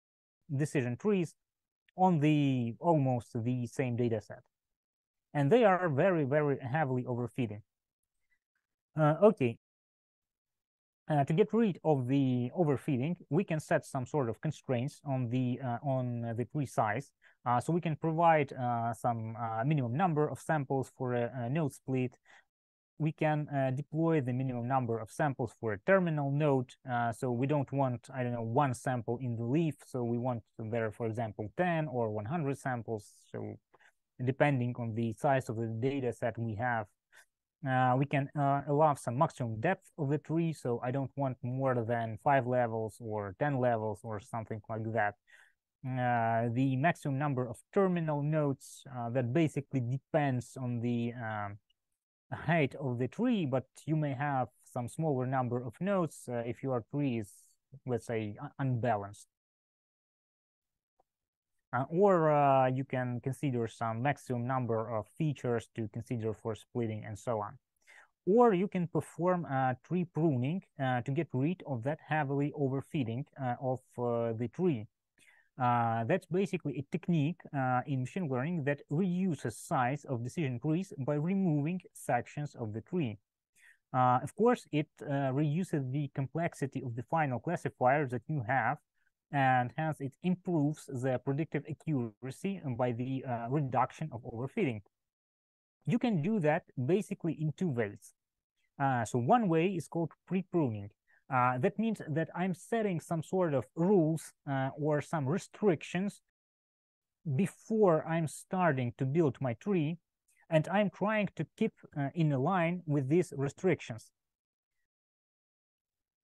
Speaker 1: decision trees on the almost the same data set. And they are very, very heavily overfitting. Okay. To get rid of the overfitting, we can set some sort of constraints on the tree size. So we can provide some minimum number of samples for a node split. We can deploy the minimum number of samples for a terminal node. So we don't want, I don't know, one sample in the leaf. So we want there, for example, 10 or 100 samples. So depending on the size of the data set we have, we can allow some maximum depth of the tree. So I don't want more than 5 levels or 10 levels or something like that. The maximum number of terminal nodes, that basically depends on the height of the tree, but you may have some smaller number of nodes if your tree is, let's say, unbalanced. Or you can consider some maximum number of features to consider for splitting and so on. Or you can perform tree pruning to get rid of that heavily overfitting of the tree. That's basically a technique in machine learning that reduces size of decision trees by removing sections of the tree. Of course, it reduces the complexity of the final classifiers that you have, and hence it improves the predictive accuracy by the reduction of overfitting. You can do that basically in 2 ways. So one way is called pre-pruning. That means that I'm setting some sort of rules or some restrictions before I'm starting to build my tree, and I'm trying to keep in a line with these restrictions.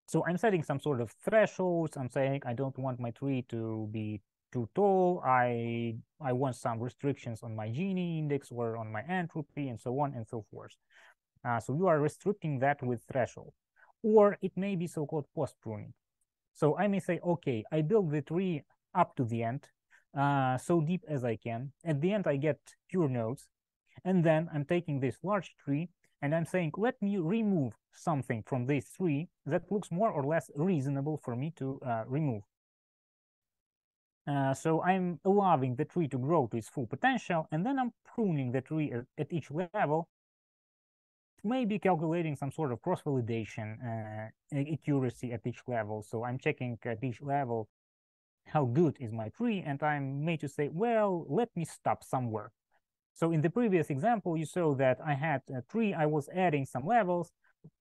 Speaker 1: So I'm setting some sort of thresholds. I'm saying I don't want my tree to be too tall. I want some restrictions on my Gini index or on my entropy and so on and so forth. So you are restricting that with threshold. Or it may be so-called post-pruning. So I may say, okay, I build the tree up to the end, so deep as I can. At the end, I get pure nodes. And then I'm taking this large tree and I'm saying, let me remove something from this tree that looks more or less reasonable for me to remove. So I'm allowing the tree to grow to its full potential, and then I'm pruning the tree at each level, maybe calculating some sort of cross-validation accuracy at each level. So I'm checking at each level how good is my tree, and I'm made to say, well, let me stop somewhere. So in the previous example, you saw that I had a tree, I was adding some levels.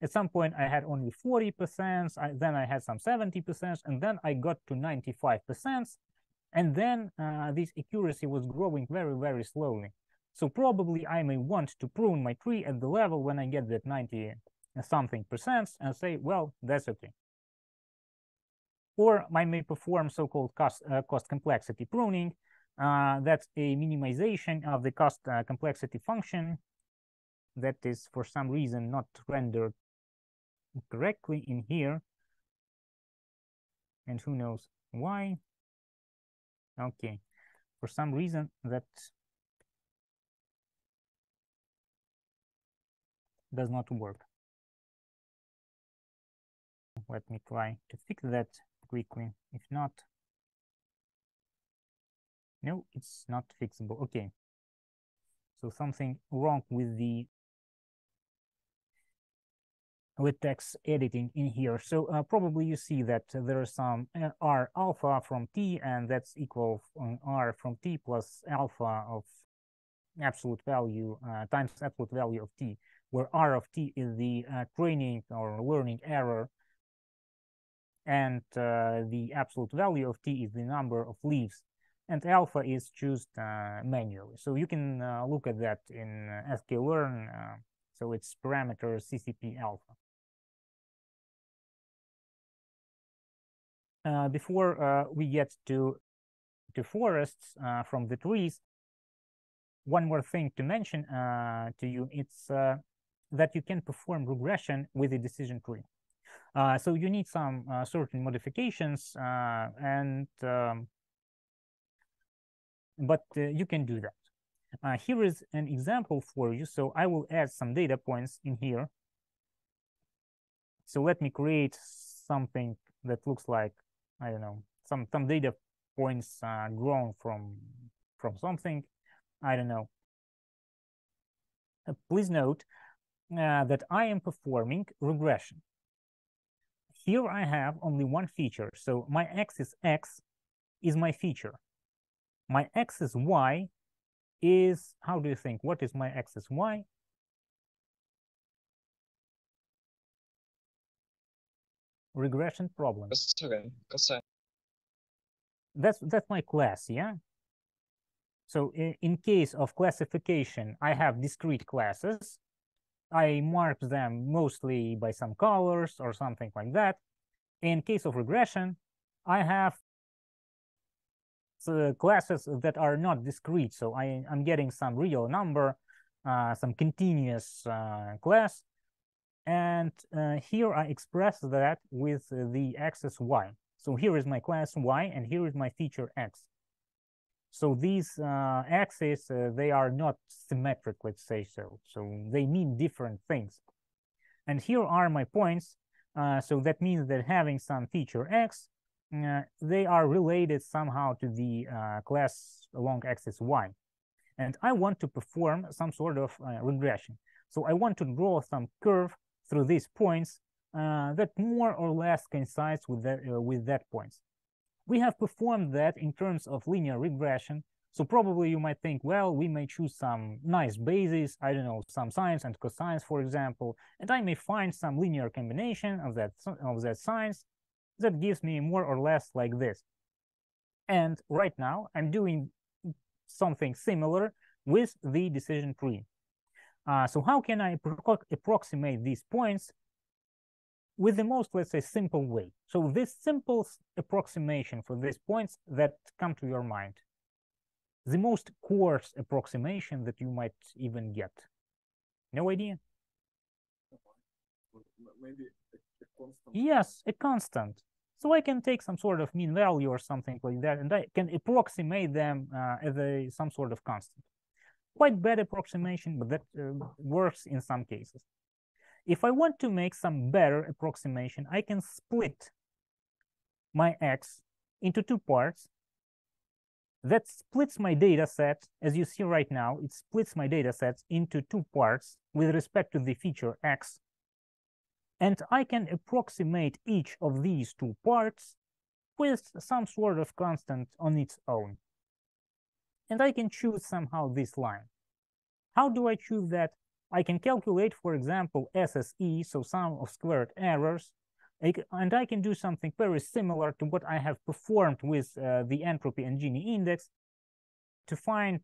Speaker 1: At some point, I had only 40%, then I had some 70%, and then I got to 95%. And then this accuracy was growing very, very slowly. So probably I may want to prune my tree at the level when I get that 90-something% and say, well, that's okay. Or I may perform so-called cost complexity pruning. That's a minimization of the cost complexity function that is for some reason not rendered correctly in here. And who knows why. Okay, for some reason that does not work. Let me try to fix that quickly. If not, no, it's not fixable. Okay. So something wrong with the text editing in here. So probably you see that there is some R alpha from T, and that's equal R from T plus alpha of absolute value times absolute value of T, where R of T is the training or learning error, and the absolute value of T is the number of leaves, and alpha is chosen manually. So you can look at that in sklearn. So it's parameter CCP alpha. Before we get to forests from the trees, one more thing to mention to you, it's that you can perform regression with a decision tree. So you need some certain modifications, but you can do that. Here is an example for you. So I will add some data points in here. So let me create something that looks like, I don't know, some data points grown from something, I don't know. Please note that I am performing regression. Here I have only one feature. So my axis X is my feature. My axis Y is, how do you think? What is my axis Y? Regression problem. That's my class, yeah? So in case of classification, I have discrete classes. I mark them mostly by some colors or something like that. In case of regression, I have classes that are not discrete. So I'm getting some real number, some continuous class. And here I express that with the axis Y. So here is my class Y, and here is my feature X. So these axes, they are not symmetric, let's say so. So they mean different things. And here are my points. So that means that having some feature X, they are related somehow to the class along axis Y. And I want to perform some sort of regression. So I want to draw some curve through these points that more or less coincides with that points. We have performed that in terms of linear regression. So probably you might think, well, we may choose some nice bases, I don't know, some sines and cosines, for example, and I may find some linear combination of that sines that gives me more or less like this. And right now I'm doing something similar with the decision tree. So how can I approximate these points with the most, let's say, simple way? So this simple approximation for these points that come to your mind, the most coarse approximation that you might even get. No idea?
Speaker 4: Maybe a constant.
Speaker 1: Yes, a constant. So I can take some sort of mean value or something like that, and I can approximate them as some sort of constant. Quite bad approximation, but that works in some cases. If I want to make some better approximation, I can split my X into two parts. That splits my data set, as you see right now, it splits my data sets into two parts with respect to the feature X. And I can approximate each of these two parts with some sort of constant on its own. And I can choose somehow this line. How do I choose that? I can calculate, for example, SSE, so sum of squared errors, and I can do something very similar to what I have performed with the entropy and Gini index to find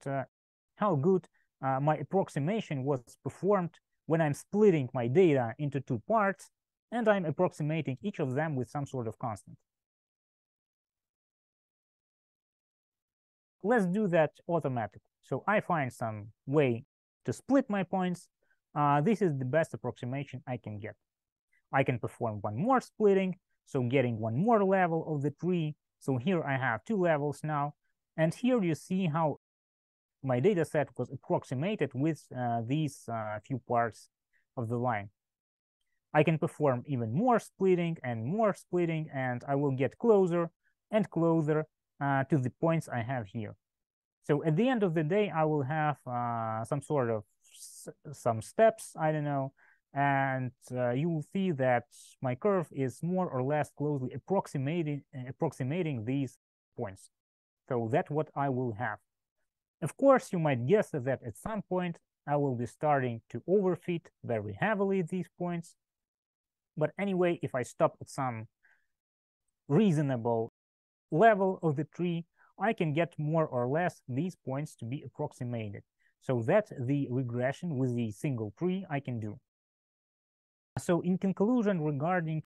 Speaker 1: how good my approximation was performed when I'm splitting my data into two parts, and I'm approximating each of them with some sort of constant. Let's do that automatically. So I find some way to split my points. This is the best approximation I can get. I can perform one more splitting, so getting one more level of the tree. So here I have two levels now. And here you see how my data set was approximated with these few parts of the line. I can perform even more splitting, and I will get closer and closer to the points I have here. So at the end of the day, I will have some steps, I don't know, and you will see that my curve is more or less closely approximating these points. So that's what I will have. Of course, you might guess that at some point I will be starting to overfit very heavily these points. But anyway, if I stop at some reasonable level of the tree, I can get more or less these points to be approximated. So that's the regression with the single tree I can do. So in conclusion regarding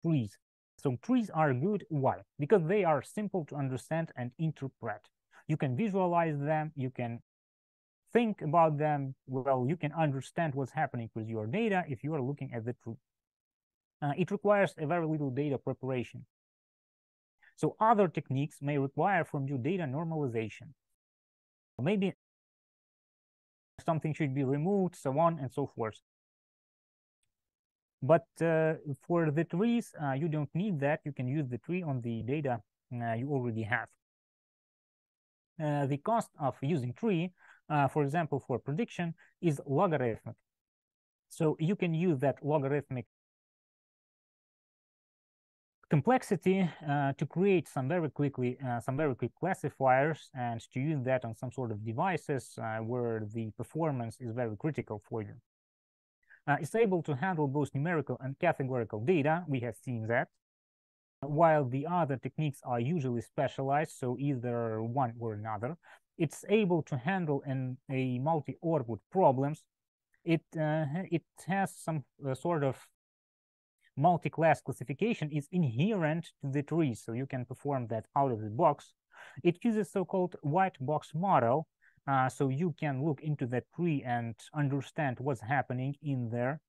Speaker 1: trees, so trees are good. Why? Because they are simple to understand and interpret. You can visualize them, you can think about them, well, you can understand what's happening with your data if you are looking at the tree. it requires a very little data preparation. So other techniques may require from you data normalization. Maybe something should be removed, so on and so forth. But for the trees, you don't need that. You can use the tree on the data you already have. The cost of using tree, for example, for prediction, is logarithmic. So you can use that logarithmic complexity to create some very quick classifiers, and to use that on some sort of devices where the performance is very critical for you. It's able to handle both numerical and categorical data. We have seen that. While the other techniques are usually specialized, so either one or another, it's able to handle a multi-output problems. It has some sort of multi-class classification is inherent to the tree, so you can perform that out of the box. It uses so-called white box model, so you can look into that tree and understand what's happening in there.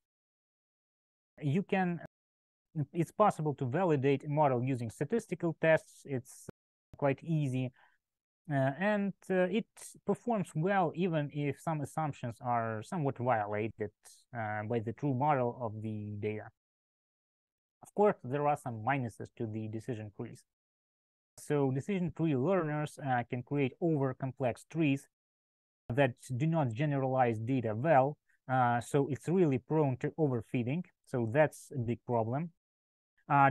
Speaker 1: It's possible to validate a model using statistical tests. It's quite easy, and it performs well even if some assumptions are somewhat violated by the true model of the data. Of course, there are some minuses to the decision trees. So decision tree learners can create over-complex trees that do not generalize data well, so it's really prone to overfitting, so that's a big problem.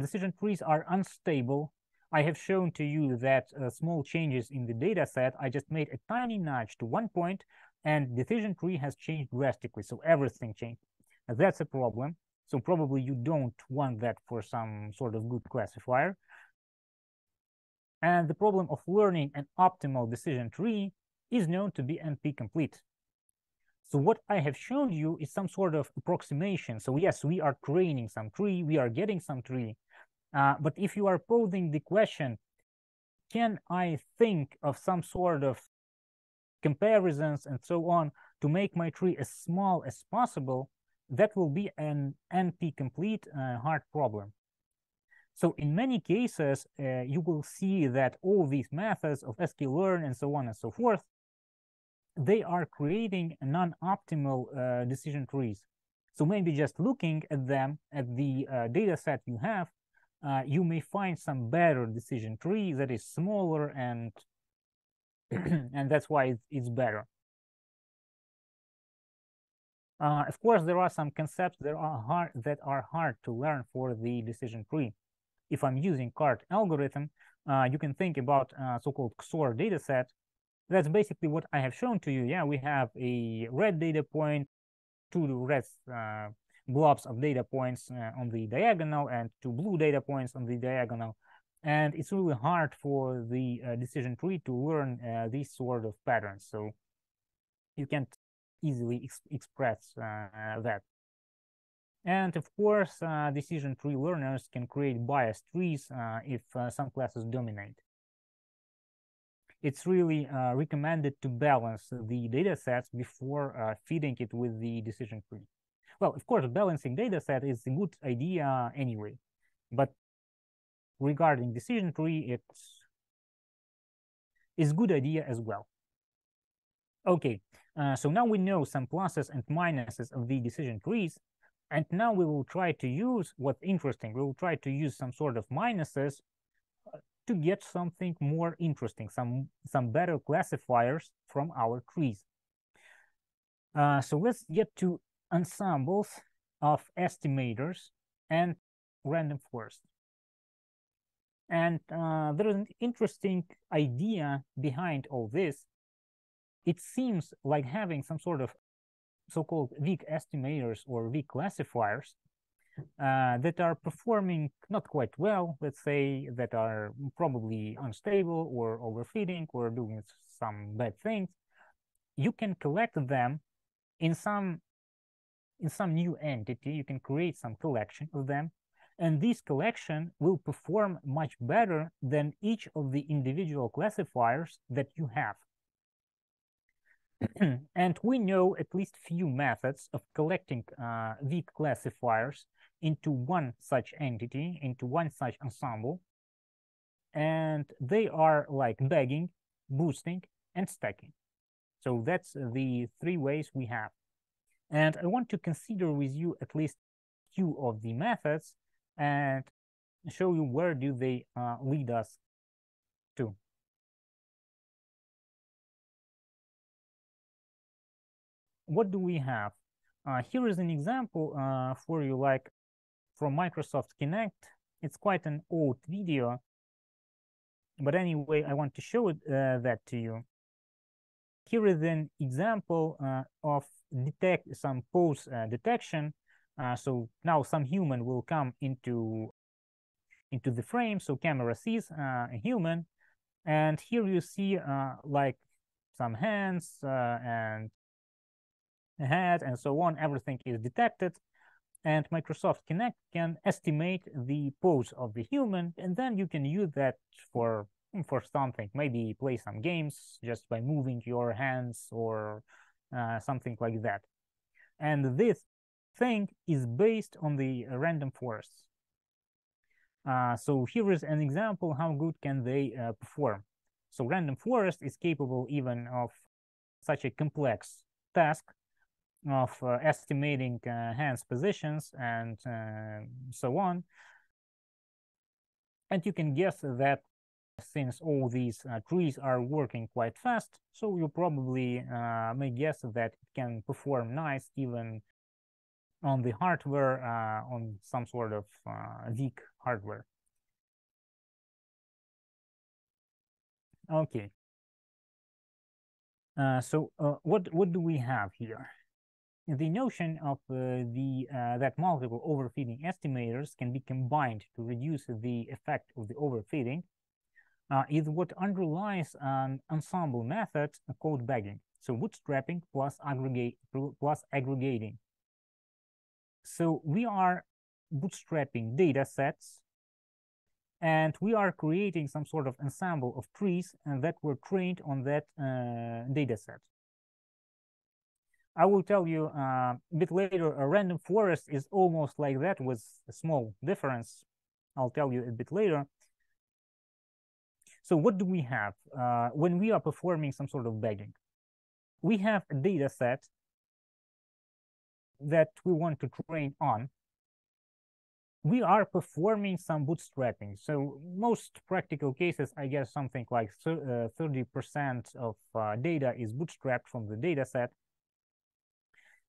Speaker 1: Decision trees are unstable. I have shown to you that small changes in the data set, I just made a tiny nudge to one point, and decision tree has changed drastically, so everything changed. That's a problem. So probably you don't want that for some sort of good classifier. And the problem of learning an optimal decision tree is known to be NP-complete. So what I have shown you is some sort of approximation. So yes, we are training some tree, we are getting some tree. But if you are posing the question, can I think of some sort of comparisons and so on to make my tree as small as possible, that will be an NP-complete hard problem. So in many cases, you will see that all these methods of sklearn and so on and so forth, they are creating non-optimal decision trees. So maybe just looking at them, at the data set you have, you may find some better decision tree that is smaller, and and that's why it's better. Of course, there are some concepts that are hard to learn for the decision tree. If I'm using CART algorithm, you can think about so-called XOR data set. That's basically what I have shown to you. Yeah, we have a red data point, two red blobs of data points on the diagonal, and two blue data points on the diagonal. And it's really hard for the decision tree to learn these sort of patterns. So you can't easily express that. And of course, decision tree learners can create biased trees if some classes dominate. It's really recommended to balance the data sets before feeding it with the decision tree. Well, of course, balancing data set is a good idea anyway, but regarding decision tree, it's a good idea as well. Okay, so now we know some pluses and minuses of the decision trees, and now we will try to use what's interesting. We will try to use some sort of minuses to get something more interesting, some better classifiers from our trees. So let's get to ensembles of estimators and random forest. And there is an interesting idea behind all this. It seems like having some sort of so-called weak estimators or weak classifiers that are performing not quite well, let's say, that are probably unstable or overfitting or doing some bad things. You can collect them in some new entity. You can create some collection of them, and this collection will perform much better than each of the individual classifiers that you have. And we know at least few methods of collecting weak classifiers into one such entity, into one such ensemble. And they are like bagging, boosting, and stacking. So that's the three ways we have. And I want to consider with you at least few of the methods and show you where do they lead us to. What do we have? Here is an example for you, like from Microsoft Kinect. It's quite an old video, but anyway, I want to show it, that to you. Here is an example of some pose detection. So now some human will come into the frame. So camera sees a human, and here you see like some hands and a head and so on. Everything is detected, and Microsoft Kinect can estimate the pose of the human, and then you can use that for something, maybe play some games just by moving your hands or something like that. And this thing is based on the random forests. So here is an example how good can they perform. So random forest is capable even of such a complex task of estimating hands positions and so on. And you can guess that since all these trees are working quite fast, so you probably may guess that it can perform nice even on the hardware, on some sort of weak hardware. Okay. So what do we have here? The notion of that multiple overfitting estimators can be combined to reduce the effect of the overfitting is what underlies an ensemble method called bagging. So bootstrapping plus aggregating. So we are bootstrapping data sets, and we are creating some sort of ensemble of trees that were trained on that data set. I will tell you a bit later, a random forest is almost like that with a small difference. I'll tell you a bit later. So what do we have when we are performing some sort of bagging? We have a data set that we want to train on. We are performing some bootstrapping. So most practical cases, I guess something like 30% of data is bootstrapped from the data set.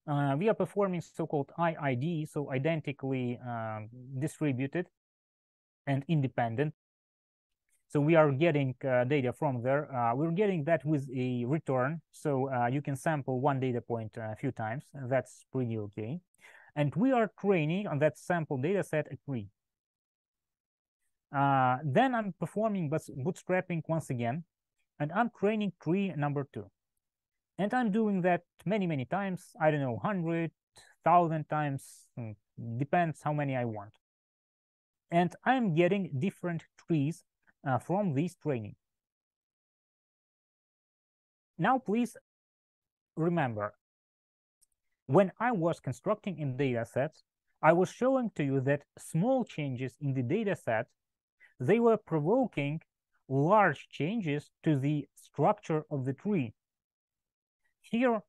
Speaker 1: We are performing so-called IID, so identically distributed and independent. So we are getting data from there. We're getting that with a return. So you can sample one data point a few times. That's pretty okay. And we are training on that sample data set a tree. Then I'm performing bootstrapping once again, and I'm training tree number 2. And I'm doing that many, many times. I don't know, 100, 1,000 times, depends how many I want. And I'm getting different trees from this training. Now, please remember, when I was constructing in data sets, I was showing to you that small changes in the data set, they were provoking large changes to the structure of the tree. Here,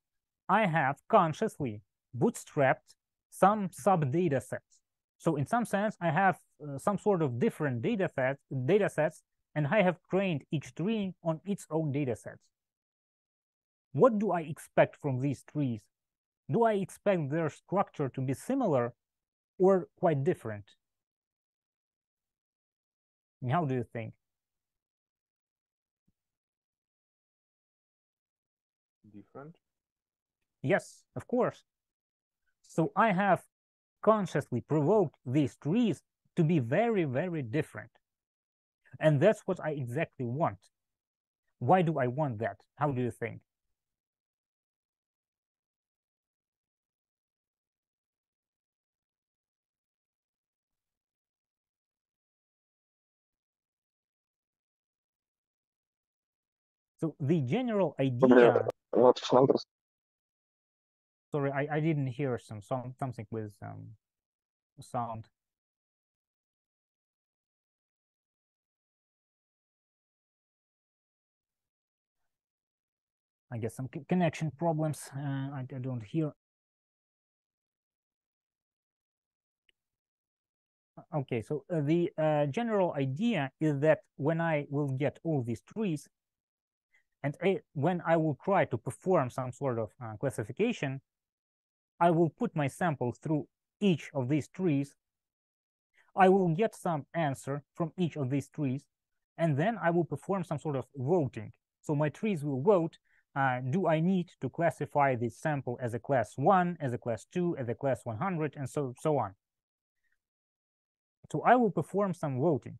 Speaker 1: I have consciously bootstrapped some sub-data sets. So in some sense, I have some sort of different data sets, and I have trained each tree on its own data sets. What do I expect from these trees? Do I expect their structure to be similar or quite different? How do you think?
Speaker 4: Different?
Speaker 1: Yes, of course. So I have consciously provoked these trees to be very, very different. And that's what I exactly want. Why do I want that? How do you think? So the general idea
Speaker 2: large numbers.
Speaker 1: Sorry, I didn't hear something with sound. I guess some connection problems. I don't hear. Okay, so the general idea is that when I will get all these trees, and when I will try to perform some sort of classification, I will put my sample through each of these trees. I will get some answer from each of these trees, and then I will perform some sort of voting. So my trees will vote, do I need to classify this sample as a class 1, as a class 2, as a class 100, and so on. So I will perform some voting.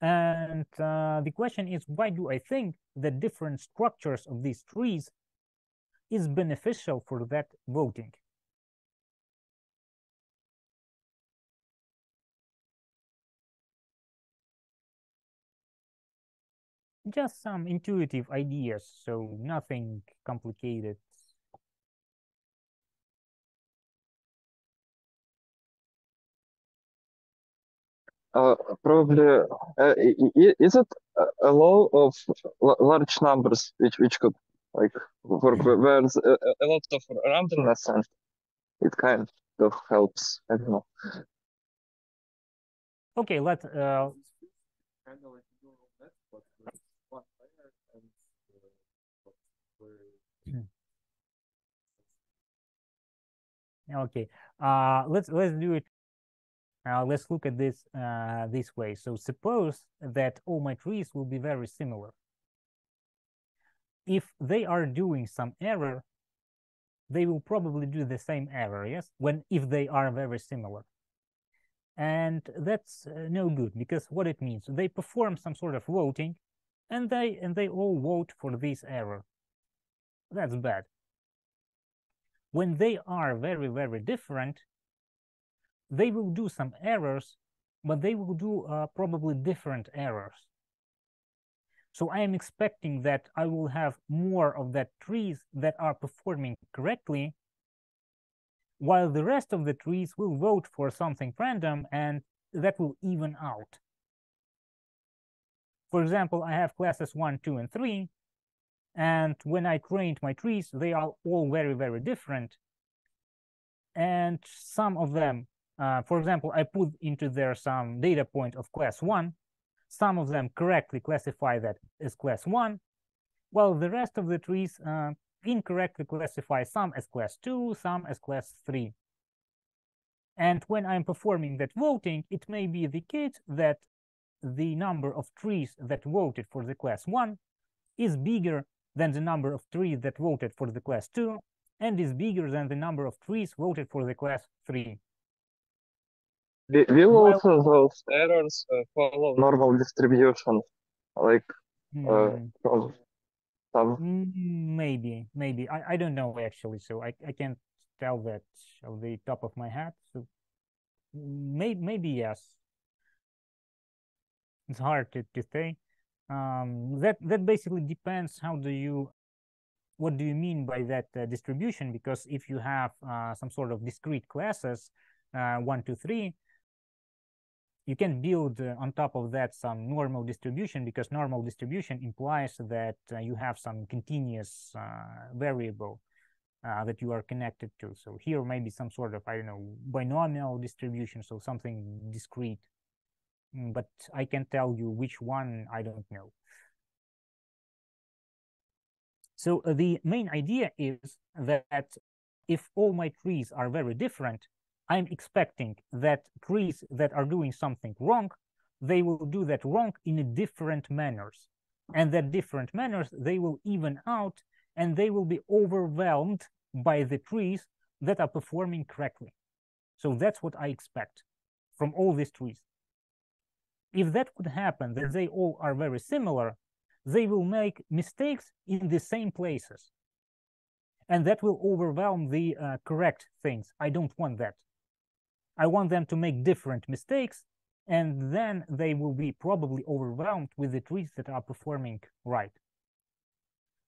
Speaker 1: And the question is, why do I think that different structures of these trees is beneficial for that voting? Just some intuitive ideas, so nothing complicated.
Speaker 2: Probably, is it a law of large numbers which could like work where there's a lot of randomness and it kind of helps? I don't know.
Speaker 1: Okay, let's
Speaker 4: Kind of like neural net, but with one layer and
Speaker 1: okay. Let's do it. Let's look at this this way. So suppose that all my trees will be very similar. If they are doing some error, they will probably do the same error, yes? If they are very similar. And that's no good, because what it means, they perform some sort of voting, and they all vote for this error. That's bad. When they are very, very different, they will do some errors, but they will do probably different errors. So I am expecting that I will have more of that trees that are performing correctly, while the rest of the trees will vote for something random, and that will even out. For example, I have classes 1, 2, and 3, and when I trained my trees, they are all very, very different. And some of them, for example, I put into there some data point of class 1. Some of them correctly classify that as class 1, while the rest of the trees incorrectly classify some as class 2, some as class 3. And when I'm performing that voting, it may be the case that the number of trees that voted for the class 1 is bigger than the number of trees that voted for the class 2, and is bigger than the number of trees voted for the class 3.
Speaker 2: Will also those errors follow normal distribution, like from some?
Speaker 1: Maybe. I don't know actually, so I can't tell that off the top of my head. So maybe yes. It's hard to say. That basically depends. What do you mean by that distribution? Because if you have some sort of discrete classes, 1, 2, 3, you can build on top of that some normal distribution, because normal distribution implies that you have some continuous variable that you are connected to. So here maybe some sort of, I don't know, binomial distribution, so something discrete. But I can tell you which one, I don't know. So the main idea is that if all my trees are very different, I'm expecting that trees that are doing something wrong, they will do that wrong in different manners. And that different manners, they will even out, and they will be overwhelmed by the trees that are performing correctly. So that's what I expect from all these trees. If that could happen, that they all are very similar, they will make mistakes in the same places. And that will overwhelm the correct things. I don't want that. I want them to make different mistakes, and then they will be probably overwhelmed with the trees that are performing right.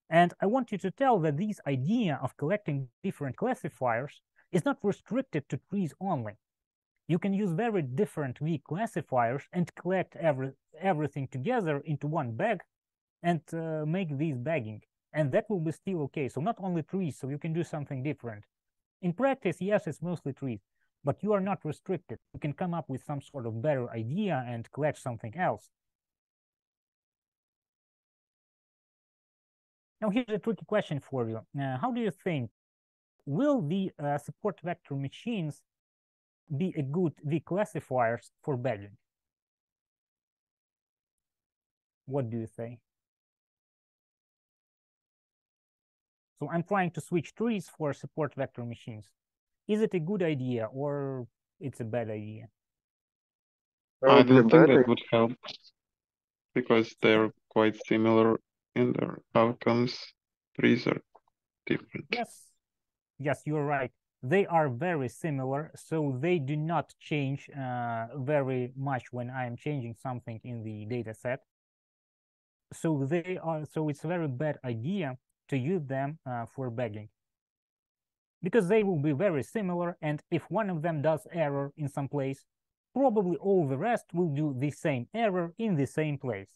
Speaker 1: And I want you to tell that this idea of collecting different classifiers is not restricted to trees only. You can use very different weak classifiers and collect everything together into one bag and make this bagging. And that will be still okay. So not only trees, so you can do something different. In practice, yes, it's mostly trees, but you are not restricted. You can come up with some sort of better idea and collect something else. Now here's a tricky question for you. How do you think, will the support vector machines be a good classifiers for bagging? What do you say? So I'm trying to switch trees for support vector machines. Is it a good idea or it's a bad idea?
Speaker 3: I
Speaker 2: Probably
Speaker 3: don't think
Speaker 2: better.
Speaker 3: that would help because they're quite similar in their outcomes. Trees are different.
Speaker 1: Yes, you're right. They are very similar, so they do not change very much when I am changing something in the data set. So it's a very bad idea to use them for bagging, because they will be very similar, and if one of them does error in some place, probably all the rest will do the same error in the same place.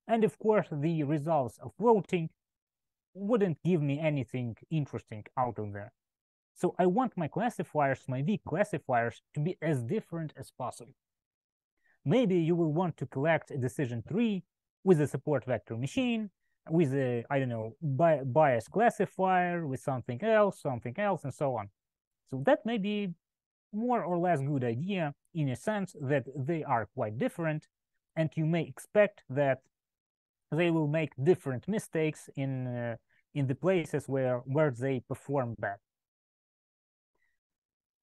Speaker 1: And of course, the results of voting wouldn't give me anything interesting out of there. So I want my classifiers, my weak classifiers, to be as different as possible. Maybe you will want to collect a decision tree with a support vector machine, with a, I don't know, bias classifier, with something else, and so on. So that may be more or less good idea in a sense that they are quite different, and you may expect that they will make different mistakes in the places where they perform bad.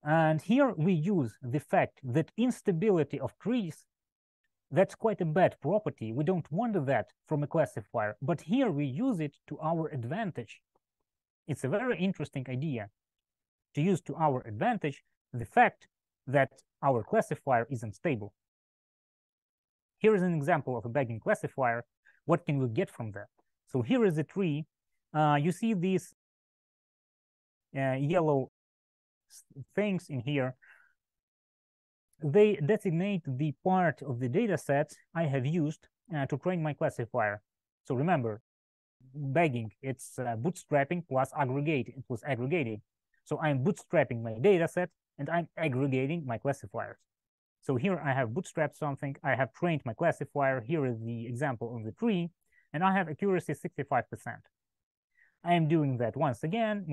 Speaker 1: And here we use the fact that instability of trees, that's quite a bad property. We don't want that from a classifier, but here we use it to our advantage. It's a very interesting idea to use to our advantage the fact that our classifier is unstable. Here is an example of a bagging classifier. What can we get from that? So here is a tree. You see these yellow things in here. They designate the part of the data set I have used to train my classifier. So remember, bagging, it's bootstrapping plus aggregating. So I'm bootstrapping my data set and I'm aggregating my classifiers. So here I have bootstrapped something, I have trained my classifier, here is the example of the tree, and I have accuracy 65%. I am doing that once again.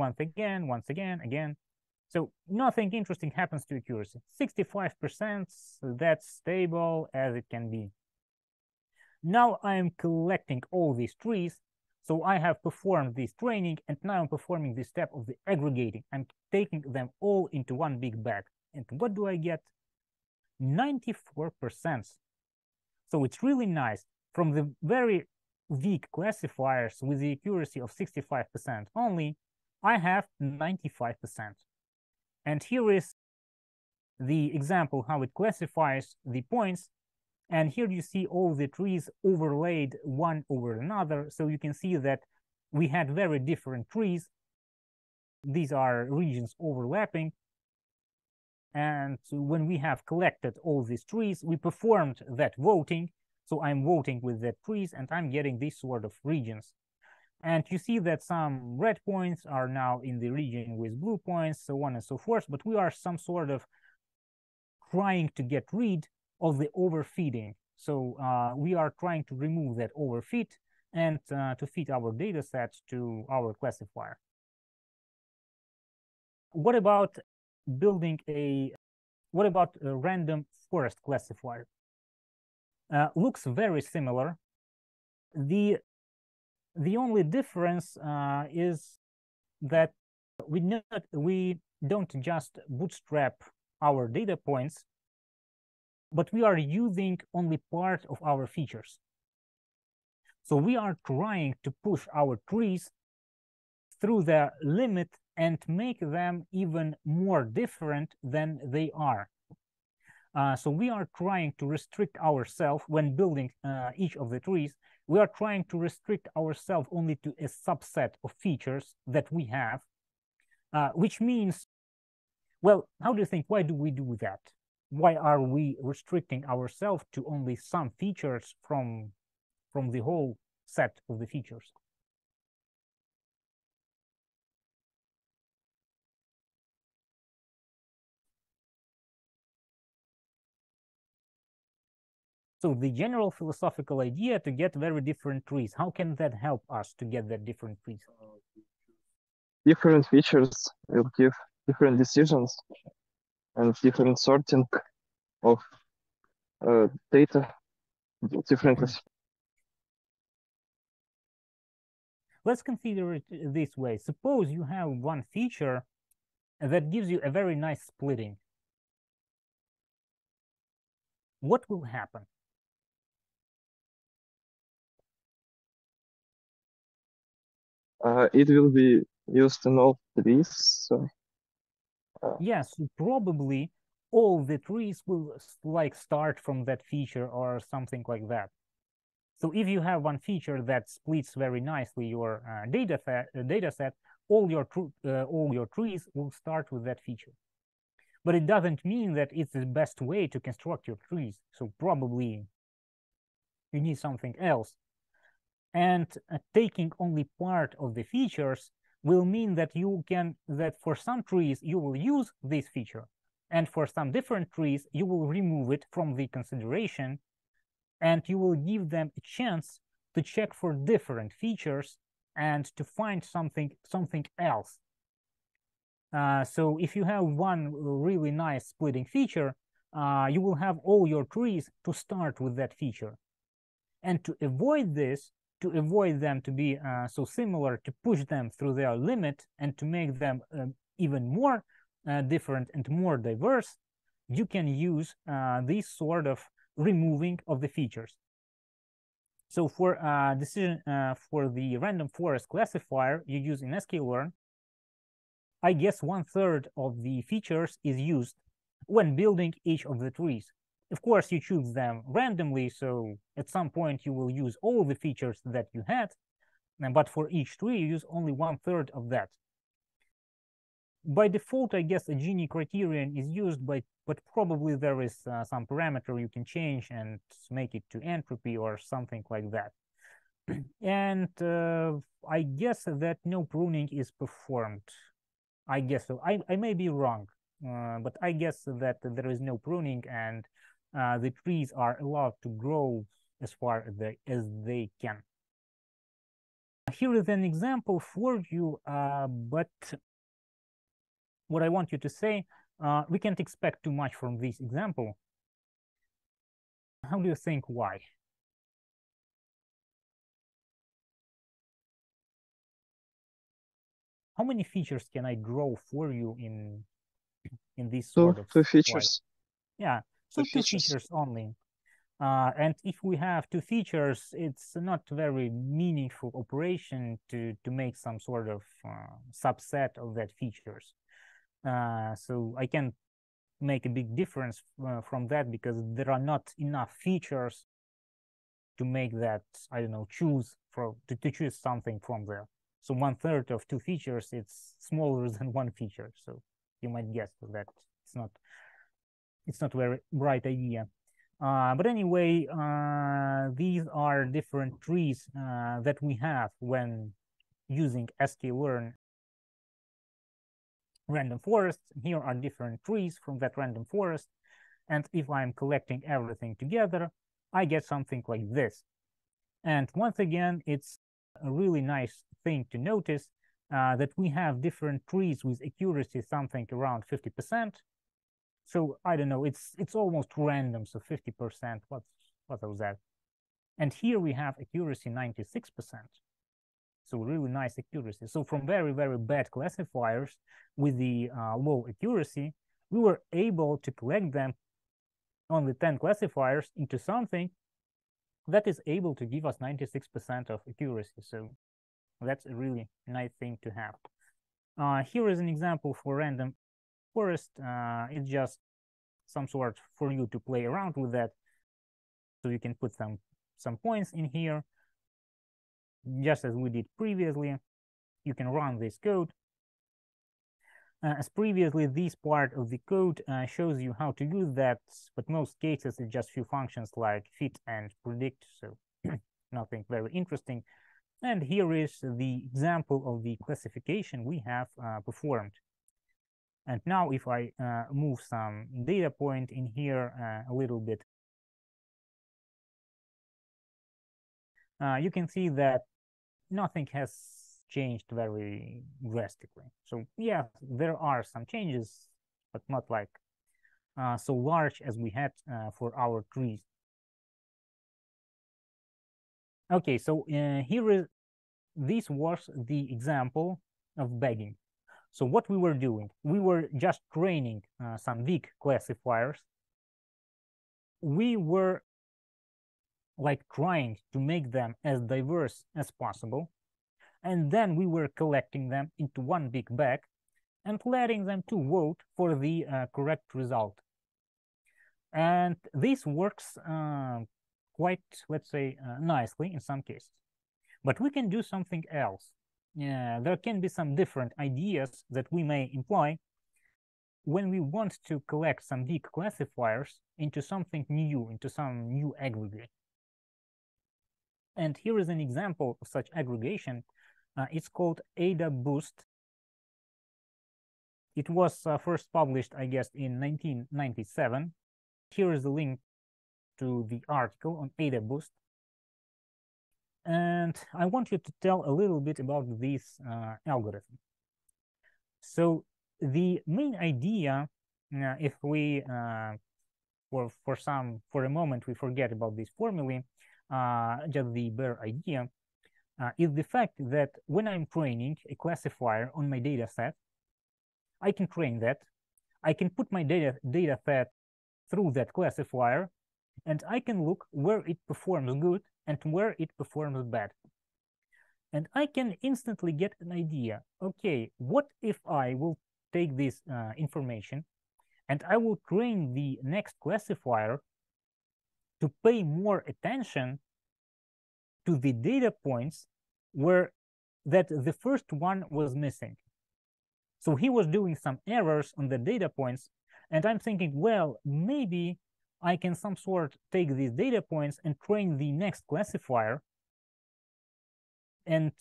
Speaker 1: So nothing interesting happens to accuracy. 65%, so that's stable as it can be. Now I'm collecting all these trees. So I have performed this training, and now I'm performing this step of the aggregating. I'm taking them all into one big bag. And what do I get? 94%. So it's really nice. From the very weak classifiers with the accuracy of 65% only, I have 95%. And here is the example how it classifies the points. And here you see all the trees overlaid one over another. So you can see that we had very different trees. These are regions overlapping. And when we have collected all these trees, we performed that voting. So I'm voting with the trees and I'm getting these sort of regions. And you see that some red points are now in the region with blue points, so on and so forth. But we are some sort of trying to get rid of the overfeeding. So we are trying to remove that overfeed and to feed our data sets to our classifier. What about building a random forest classifier? Looks very similar. The only difference is that we don't just bootstrap our data points, but we are using only part of our features. So we are trying to push our trees through the limit and make them even more different than they are. So we are trying to restrict ourselves when building each of the trees we are trying to restrict ourselves only to a subset of features that we have, which means, well, how do you think, why do we do that? Why are we restricting ourselves to only some features from the whole set of the features? So the general philosophical idea to get very different trees, how can that help us to get that different trees?
Speaker 2: Different features will give different decisions and different sorting of data differently.
Speaker 1: Let's consider it this way. Suppose you have one feature that gives you a very nice splitting. What will happen?
Speaker 2: It will be used in all trees. So,
Speaker 1: yes, probably all the trees will like start from that feature or something like that. So if you have one feature that splits very nicely your data set, all your trees will start with that feature. But it doesn't mean that it's the best way to construct your trees. So probably you need something else. And taking only part of the features will mean that that for some trees you will use this feature, and for some different trees you will remove it from the consideration, and you will give them a chance to check for different features and to find something else. So if you have one really nice splitting feature, you will have all your trees to start with that feature. And to avoid this, to avoid them to be so similar, to push them through their limit and to make them even more different and more diverse, you can use this sort of removing of the features. So for for the random forest classifier you use in sklearn, I guess 1/3 of the features is used when building each of the trees. Of course, you choose them randomly, so at some point you will use all the features that you had, but for each tree you use only 1/3 of that. By default, I guess a Gini criterion is used, but probably there is some parameter you can change and make it to entropy or something like that. And I guess that no pruning is performed. I guess so. I may be wrong, but I guess that there is no pruning and the trees are allowed to grow as far as they can. Here is an example for you, but what I want you to say, we can't expect too much from this example. How do you think why? How many features can I grow for you in this sort of
Speaker 2: two features.
Speaker 1: Yeah, so two features only. And if we have two features, it's not very meaningful operation to make some sort of subset of that features. So I can make a big difference from that because there are not enough features to make that, I don't know, to choose something from there. So 1/3 of two features, it's smaller than one feature. So you might guess that it's not a very bright idea. But anyway, these are different trees that we have when using sklearn random forests. Here are different trees from that random forest. And if I'm collecting everything together, I get something like this. And once again, it's a really nice thing to notice that we have different trees with accuracy something around 50%. So I don't know, it's almost random, so 50%, what was that? And here we have accuracy 96%. So really nice accuracy. So from very, very bad classifiers with the low accuracy, we were able to collect them, only 10 classifiers, into something that is able to give us 96% of accuracy. So that's a really nice thing to have. Here is an example for random forest. It's just some sort for you to play around with that. So you can put some points in here. just as we did previously. You can run this code. As previously, this part of the code shows you how to use that, but most cases it's just few functions like fit and predict, so nothing very interesting. And here is the example of the classification we have performed. And now if I move some data point in here a little bit, you can see that nothing has changed very drastically. So yeah, there are some changes, but not like so large as we had for our trees. Okay, so this was the example of bagging. So what we were doing, we were just training some weak classifiers. We were like trying to make them as diverse as possible. And then we were collecting them into one big bag and letting them to vote for the correct result. And this works quite, let's say, nicely in some cases. But we can do something else. There can be some different ideas that we may employ when we want to collect some big classifiers into something new, into some new aggregate. And here is an example of such aggregation. It's called Ada Boost. It was first published, I guess, in 1997. Here is the link to the article on Ada Boost. And I want you to tell a little bit about this algorithm. So the main idea, if we, for a moment, we forget about this formulae, just the bare idea, is the fact that when I'm training a classifier on my data set, I can train that. I can put my data set through that classifier, and I can look where it performs good and where it performs bad. And I can instantly get an idea. Okay, what if I will take this information and I will train the next classifier to pay more attention to the data points where that the first one was missing. So he was doing some errors on the data points, and I'm thinking, well, maybe I can some sort take these data points and train the next classifier and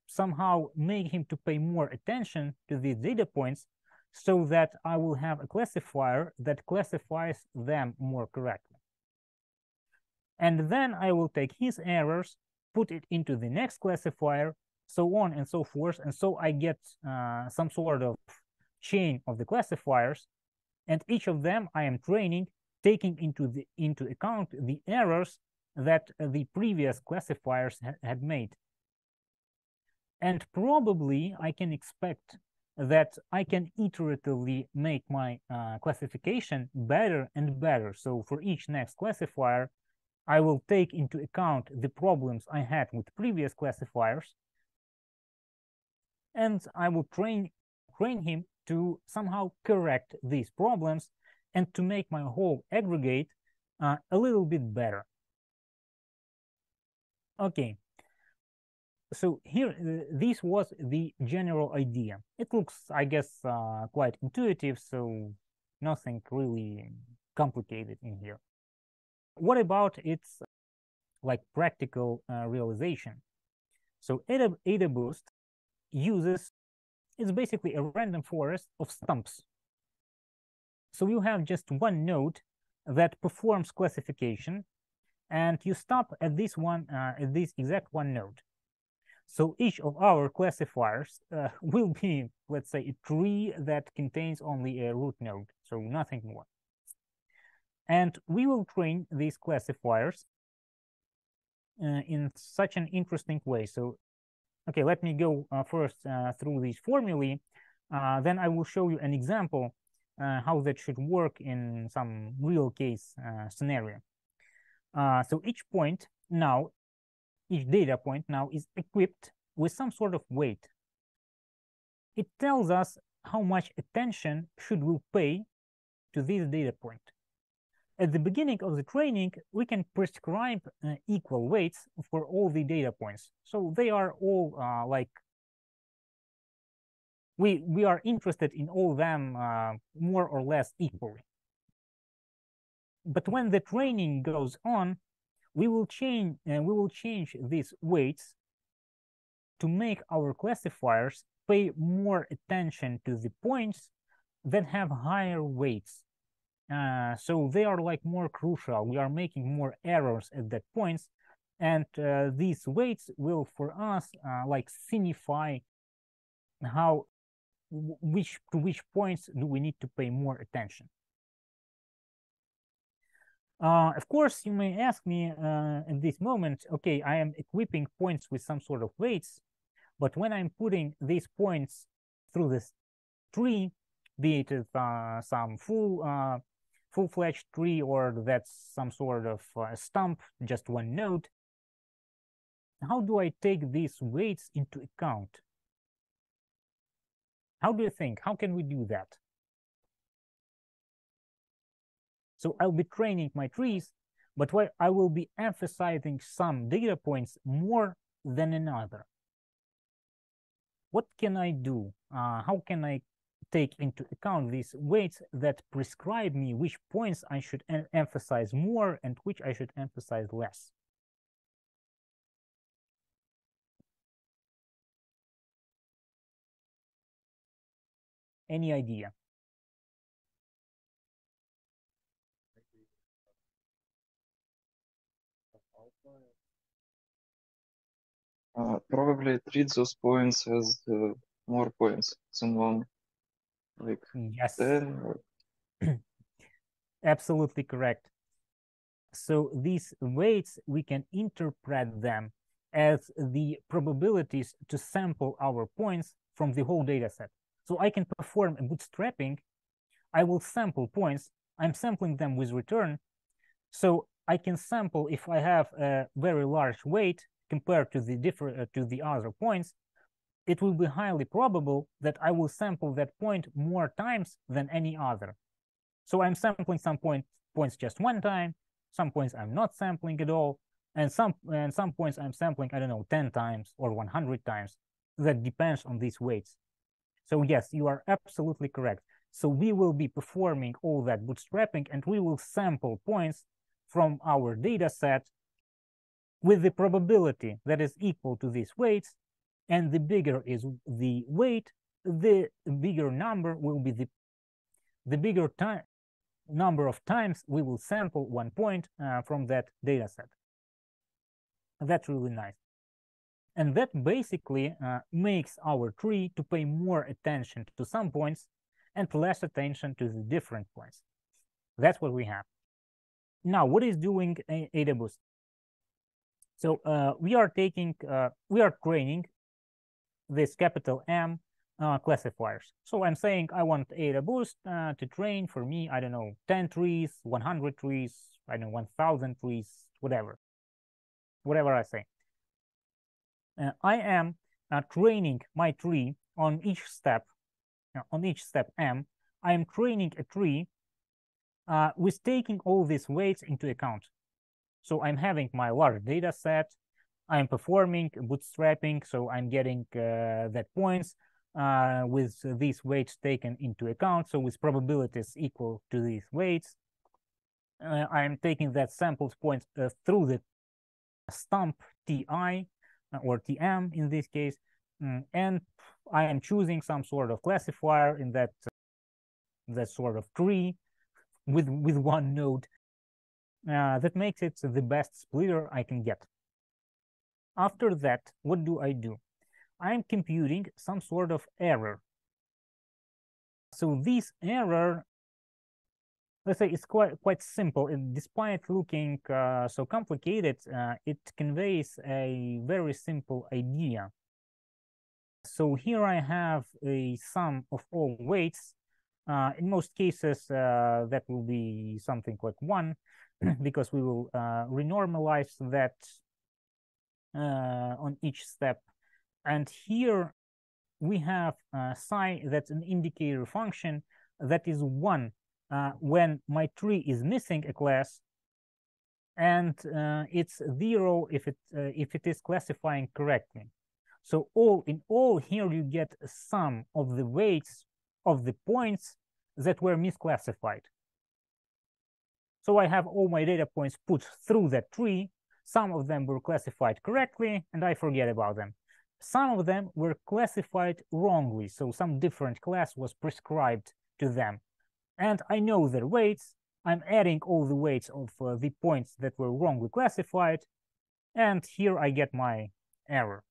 Speaker 1: somehow make him to pay more attention to these data points so that I will have a classifier that classifies them more correctly. And then I will take his errors, put it into the next classifier, so on and so forth. And so I get some sort of chain of the classifiers, and each of them I am training, taking into account the errors that the previous classifiers had made. And probably I can expect that I can iteratively make my classification better and better. So for each next classifier, I will take into account the problems I had with previous classifiers, and I will train him to somehow correct these problems and to make my whole aggregate a little bit better. Okay, so here, this was the general idea. It looks, I guess, quite intuitive, so nothing really complicated in here. What about its like practical realization? So Ada Boost uses, it's basically a random forest of stumps. So you have just one node that performs classification, and you stop at this one, at this exact one node. So each of our classifiers will be, let's say, a tree that contains only a root node, so nothing more. And we will train these classifiers in such an interesting way. So, okay, let me go first through these formulae. Then I will show you an example how that should work in some real case scenario. So each point now, each data point now is equipped with some sort of weight. It tells us how much attention should we pay to this data point. at the beginning of the training, we can prescribe equal weights for all the data points. So they are all like, we are interested in all them more or less equally. But when the training goes on, we will change these weights to make our classifiers pay more attention to the points that have higher weights. So they are like more crucial. We are making more errors at that points, and these weights will for us like signify how to which points do we need to pay more attention. Of course, you may ask me at this moment, okay, I am equipping points with some sort of weights, but when I'm putting these points through this tree, be it some full-fledged tree, or that's some sort of stump, just one node, how do I take these weights into account? How do you think? How can we do that? So I'll be training my trees, but I will be emphasizing some data points more than another. What can I do? How can I take into account these weights that prescribe me which points I should emphasize more and which I should emphasize less? Any idea?
Speaker 2: Probably treat those points as more points than one, like
Speaker 1: Yes.
Speaker 2: 10 or...
Speaker 1: Absolutely correct. So these weights, we can interpret them as the probabilities to sample our points from the whole data set. So I can perform a bootstrapping. I will sample points. I'm sampling them with return. So I can sample if I have a very large weight compared to the other points. It will be highly probable that I will sample that point more times than any other. So I'm sampling some points just one time. Some points I'm not sampling at all, and some points I'm sampling, I don't know, 10 times or 100 times. That depends on these weights. So yes, you are absolutely correct. So we will be performing all that bootstrapping, and we will sample points from our data set with the probability that is equal to these weights, and the bigger is the weight, the bigger number will be the bigger number of times we will sample one point from that data set. That's really nice. And that basically makes our tree to pay more attention to some points and less attention to the different points. That's what we have. Now, what is doing AdaBoost? So we are training this capital M classifiers. So I'm saying I want AdaBoost to train for me, I don't know, 10 trees, 100 trees, I don't know, 1,000 trees, whatever I say. I am training my tree on each step M. I am training a tree with taking all these weights into account. So I'm having my large data set. I'm performing bootstrapping, so I'm getting that points with these weights taken into account. So with probabilities equal to these weights, I'm taking that sampled points through the stump TI or TM in this case, and I am choosing some sort of classifier in that sort of tree with one node that makes it the best splitter I can get. After that, what do? I'm computing some sort of error. So this error, let's say, it's quite simple. And despite looking so complicated, it conveys a very simple idea. So here I have a sum of all weights. In most cases, that will be something like 1, because we will renormalize that on each step. And here we have psi, that's an indicator function that is 1 when my tree is missing a class, and it's 0 if it is classifying correctly. So all in all, here you get a sum of the weights of the points that were misclassified. So I have all my data points put through that tree. Some of them were classified correctly, and I forget about them. Some of them were classified wrongly, so some different class was prescribed to them. And I know their weights. I'm adding all the weights of the points that were wrongly classified, and here I get my error.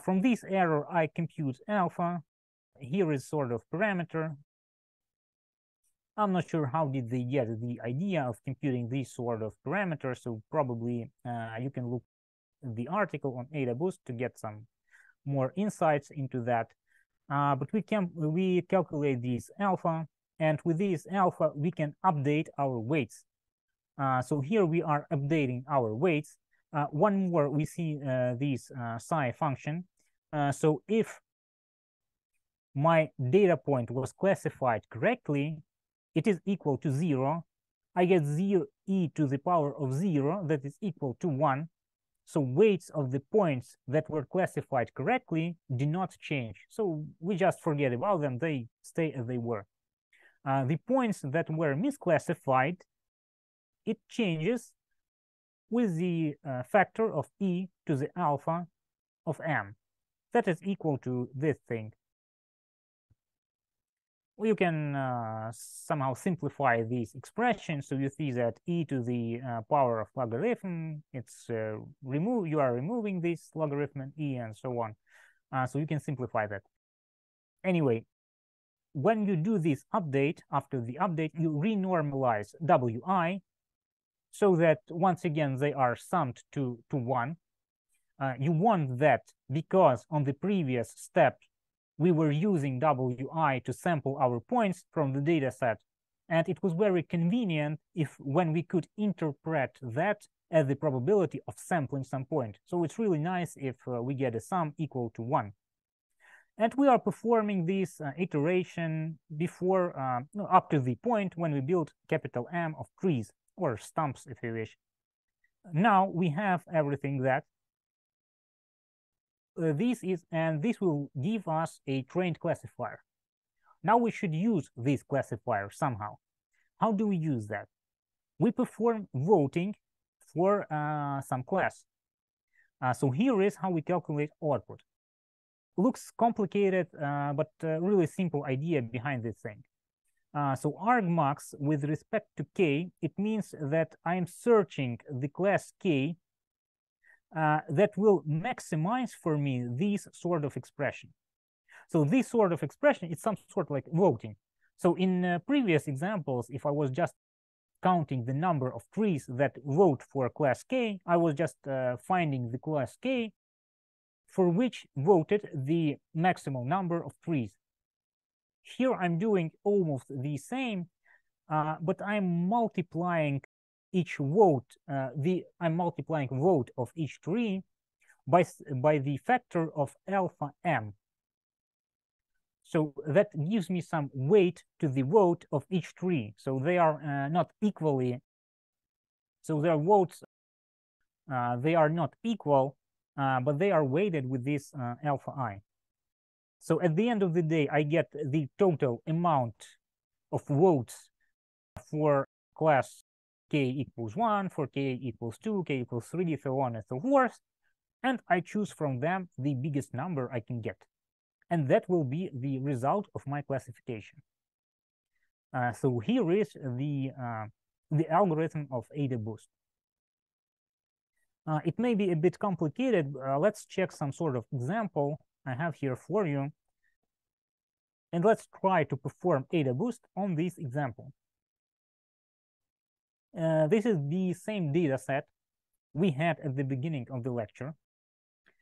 Speaker 1: From this error, I compute alpha. Here is sort of parameter. I'm not sure how did they get the idea of computing these sort of parameters, so probably you can look at the article on AdaBoost to get some more insights into that. But we calculate these alpha, and with this alpha, we can update our weights. So here we are updating our weights. One more, we see this psi function. So if my data point was classified correctly, it is equal to 0. I get 0 e to the power of 0, that is equal to 1. So weights of the points that were classified correctly do not change. So we just forget about them, they stay as they were. The points that were misclassified, it changes with the factor of e to the alpha of m. That is equal to this thing. You can somehow simplify this expression. So you see that e to the power of logarithm, it's you are removing this logarithm and e and so on. So you can simplify that. Anyway, when you do this update, after the update, you renormalize wi so that once again they are summed to 1. You want that because on the previous step we were using wi to sample our points from the data set, and it was very convenient when we could interpret that as the probability of sampling some point. So it's really nice if we get a sum equal to 1. And we are performing this iteration before up to the point when we build capital M of trees or stumps, if you wish. Now we have everything that this will give us a trained classifier. Now we should use this classifier somehow. How do we use that? We perform voting for some class. So here is how we calculate output. Looks complicated, but really simple idea behind this thing. So argmax with respect to k, it means that I'm searching the class k that will maximize for me this sort of expression. So this sort of expression is some sort of like voting. So in previous examples, if I was just counting the number of trees that vote for class k, I was just finding the class k for which voted the maximum number of trees. Here I'm doing almost the same, but I'm multiplying each vote, I'm multiplying vote of each tree by the factor of alpha m. So that gives me some weight to the vote of each tree. So they are not equally, so their votes, they are not equal, but they are weighted with this alpha I. So at the end of the day, I get the total amount of votes for class k equals 1, for k equals 2, k equals 3, so on and so forth. And I choose from them the biggest number I can get. And that will be the result of my classification. So here is the algorithm of AdaBoost. It may be a bit complicated. Let's check some sort of example I have here for you. And let's try to perform AdaBoost on this example. This is the same data set we had at the beginning of the lecture.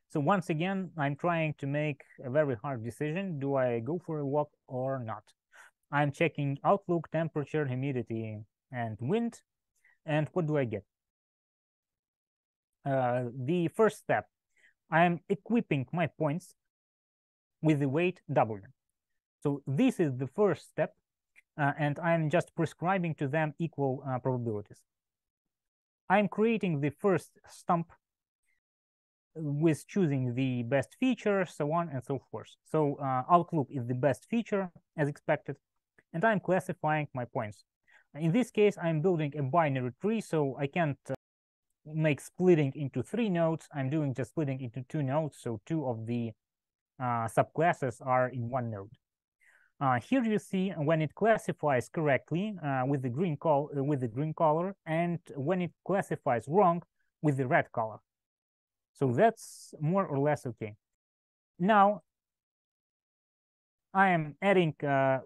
Speaker 1: So once again, I'm trying to make a very hard decision. Do I go for a walk or not? I'm checking outlook, temperature, humidity, and wind. And what do I get? The first step, I'm equipping my points with the weight W. So this is the first step. and I'm just prescribing to them equal probabilities. I'm creating the first stump with choosing the best feature, so on and so forth. So outlook is the best feature as expected, and I'm classifying my points. In this case, I'm building a binary tree, so I can't make splitting into 3 nodes. I'm doing just splitting into 2 nodes, so 2 of the subclasses are in 1 node. Here you see when it classifies correctly with the green color, and when it classifies wrong with the red color. So that's more or less okay. Now I am adding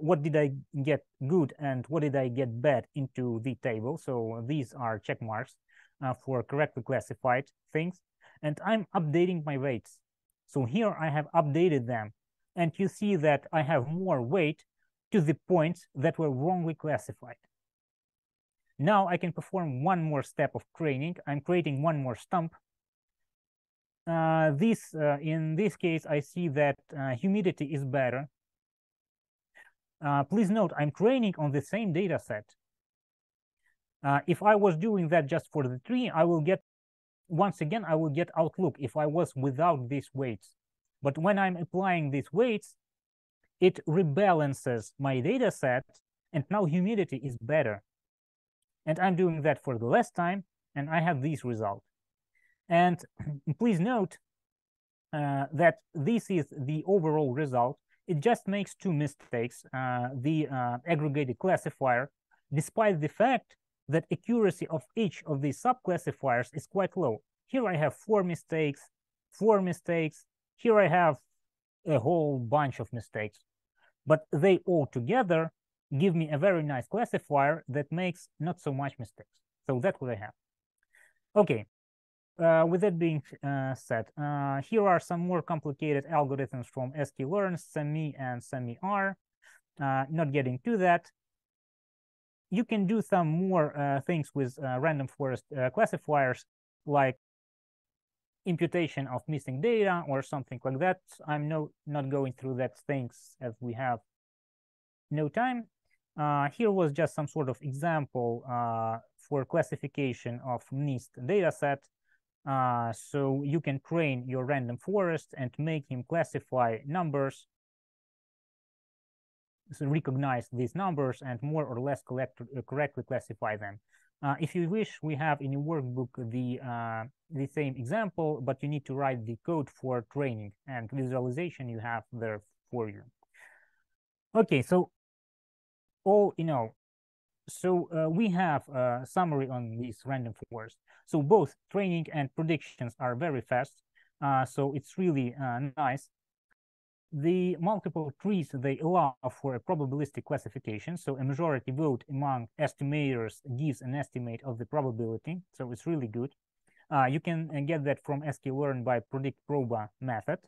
Speaker 1: what did I get good and what did I get bad into the table. So these are check marks for correctly classified things, and I'm updating my weights. So here I have updated them, and you see that I have more weight to the points that were wrongly classified. Now I can perform one more step of training. I'm creating one more stump. In this case, I see that humidity is better. Please note, I'm training on the same data set. If I was doing that just for the tree, I will get, once again, I will get outlook if I was without these weights. But when I'm applying these weights, it rebalances my data set, and now humidity is better. And I'm doing that for the last time, and I have this result. And please note that this is the overall result. It just makes 2 mistakes. The aggregated classifier, despite the fact that accuracy of each of these subclassifiers is quite low. Here I have 4 mistakes, 4 mistakes. Here I have a whole bunch of mistakes. But they all together give me a very nice classifier that makes not so much mistakes. So that's what I have. Okay. With that being said, here are some more complicated algorithms from sklearn, SEMI, and SEMI-R. Not getting to that. You can do some more things with random forest classifiers, like imputation of missing data or something like that. I'm not going through that things as we have no time. Here was just some sort of example for classification of NIST data set. So you can train your random forest and make him classify numbers, so recognize these numbers and more or less correctly classify them. If you wish, we have in your workbook the same example, but you need to write the code for training, and visualization you have there for you. Okay, so all in all, so we have a summary on this random forest. So both training and predictions are very fast. So it's really nice. The multiple trees, they allow for a probabilistic classification. So a majority vote among estimators gives an estimate of the probability. So it's really good. You can get that from sklearn by predict-proba method.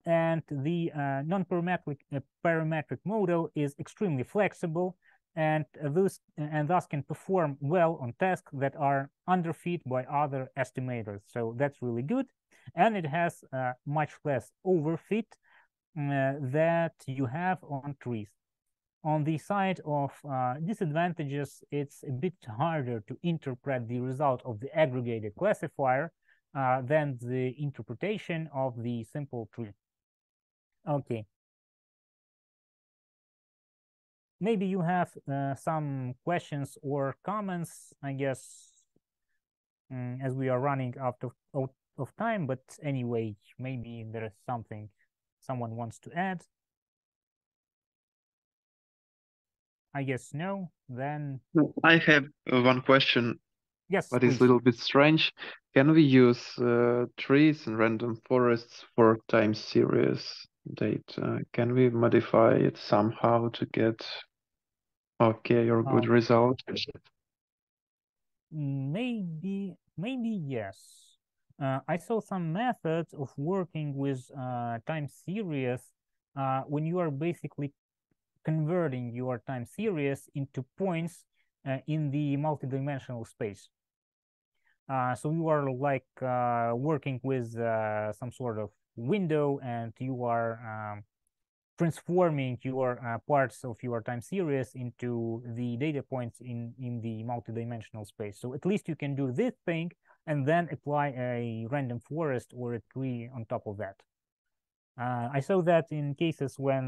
Speaker 1: And the non-parametric model is extremely flexible, and thus can perform well on tasks that are underfit by other estimators. So that's really good. And it has much less overfit that you have on trees. On the side of disadvantages, it's a bit harder to interpret the result of the aggregated classifier than the interpretation of the simple tree. Okay. Maybe you have some questions or comments, I guess, as we are running out of time, but anyway, maybe there is something someone wants to add. I guess no, then...
Speaker 3: I have one question.
Speaker 1: Yes,
Speaker 3: but
Speaker 1: please.
Speaker 3: it's a little bit strange. Can we use trees and random forests for time series data? Can we modify it somehow to get okay or good result?
Speaker 1: Maybe yes. I saw some methods of working with time series when you are basically converting your time series into points in the multidimensional space. So you are like working with some sort of window, and you are transforming your parts of your time series into the data points in the multidimensional space. So at least you can do this thing and then apply a random forest or a tree on top of that. I saw that in cases when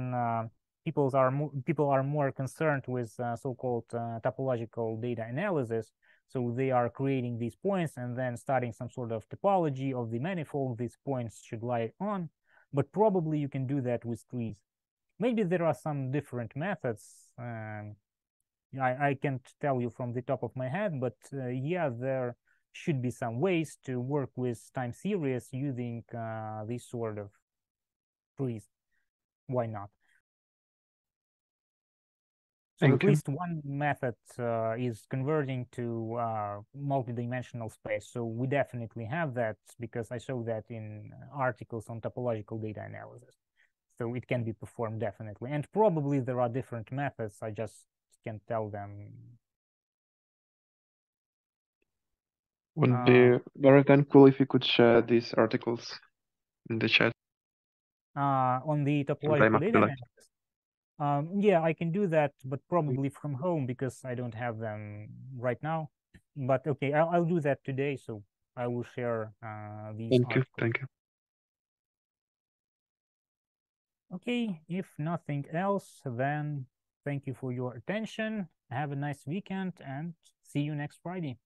Speaker 1: people are more concerned with so-called topological data analysis. So they are creating these points and then starting some sort of topology of the manifold these points should lie on. But probably you can do that with trees. Maybe there are some different methods. I can't tell you from the top of my head, but yeah, there should be some ways to work with time series using these sort of trees. Why not? So
Speaker 3: Thank
Speaker 1: at
Speaker 3: you.
Speaker 1: least one method is converting to multidimensional space. So we definitely have that because I saw that in articles on topological data analysis. So it can be performed definitely. And probably there are different methods. I just can't tell them.
Speaker 3: Would be very then cool if you could share these articles in the chat.
Speaker 1: On the
Speaker 3: Sometime
Speaker 1: topological
Speaker 3: after
Speaker 1: data
Speaker 3: lunch.
Speaker 1: analysis. Yeah, I can do that, but probably from home because I don't have them right now. But okay, I'll do that today. So I will share these
Speaker 3: Thank you.
Speaker 1: articles.
Speaker 3: Thank you.
Speaker 1: Okay, if nothing else, then thank you for your attention. Have a nice weekend and see you next Friday.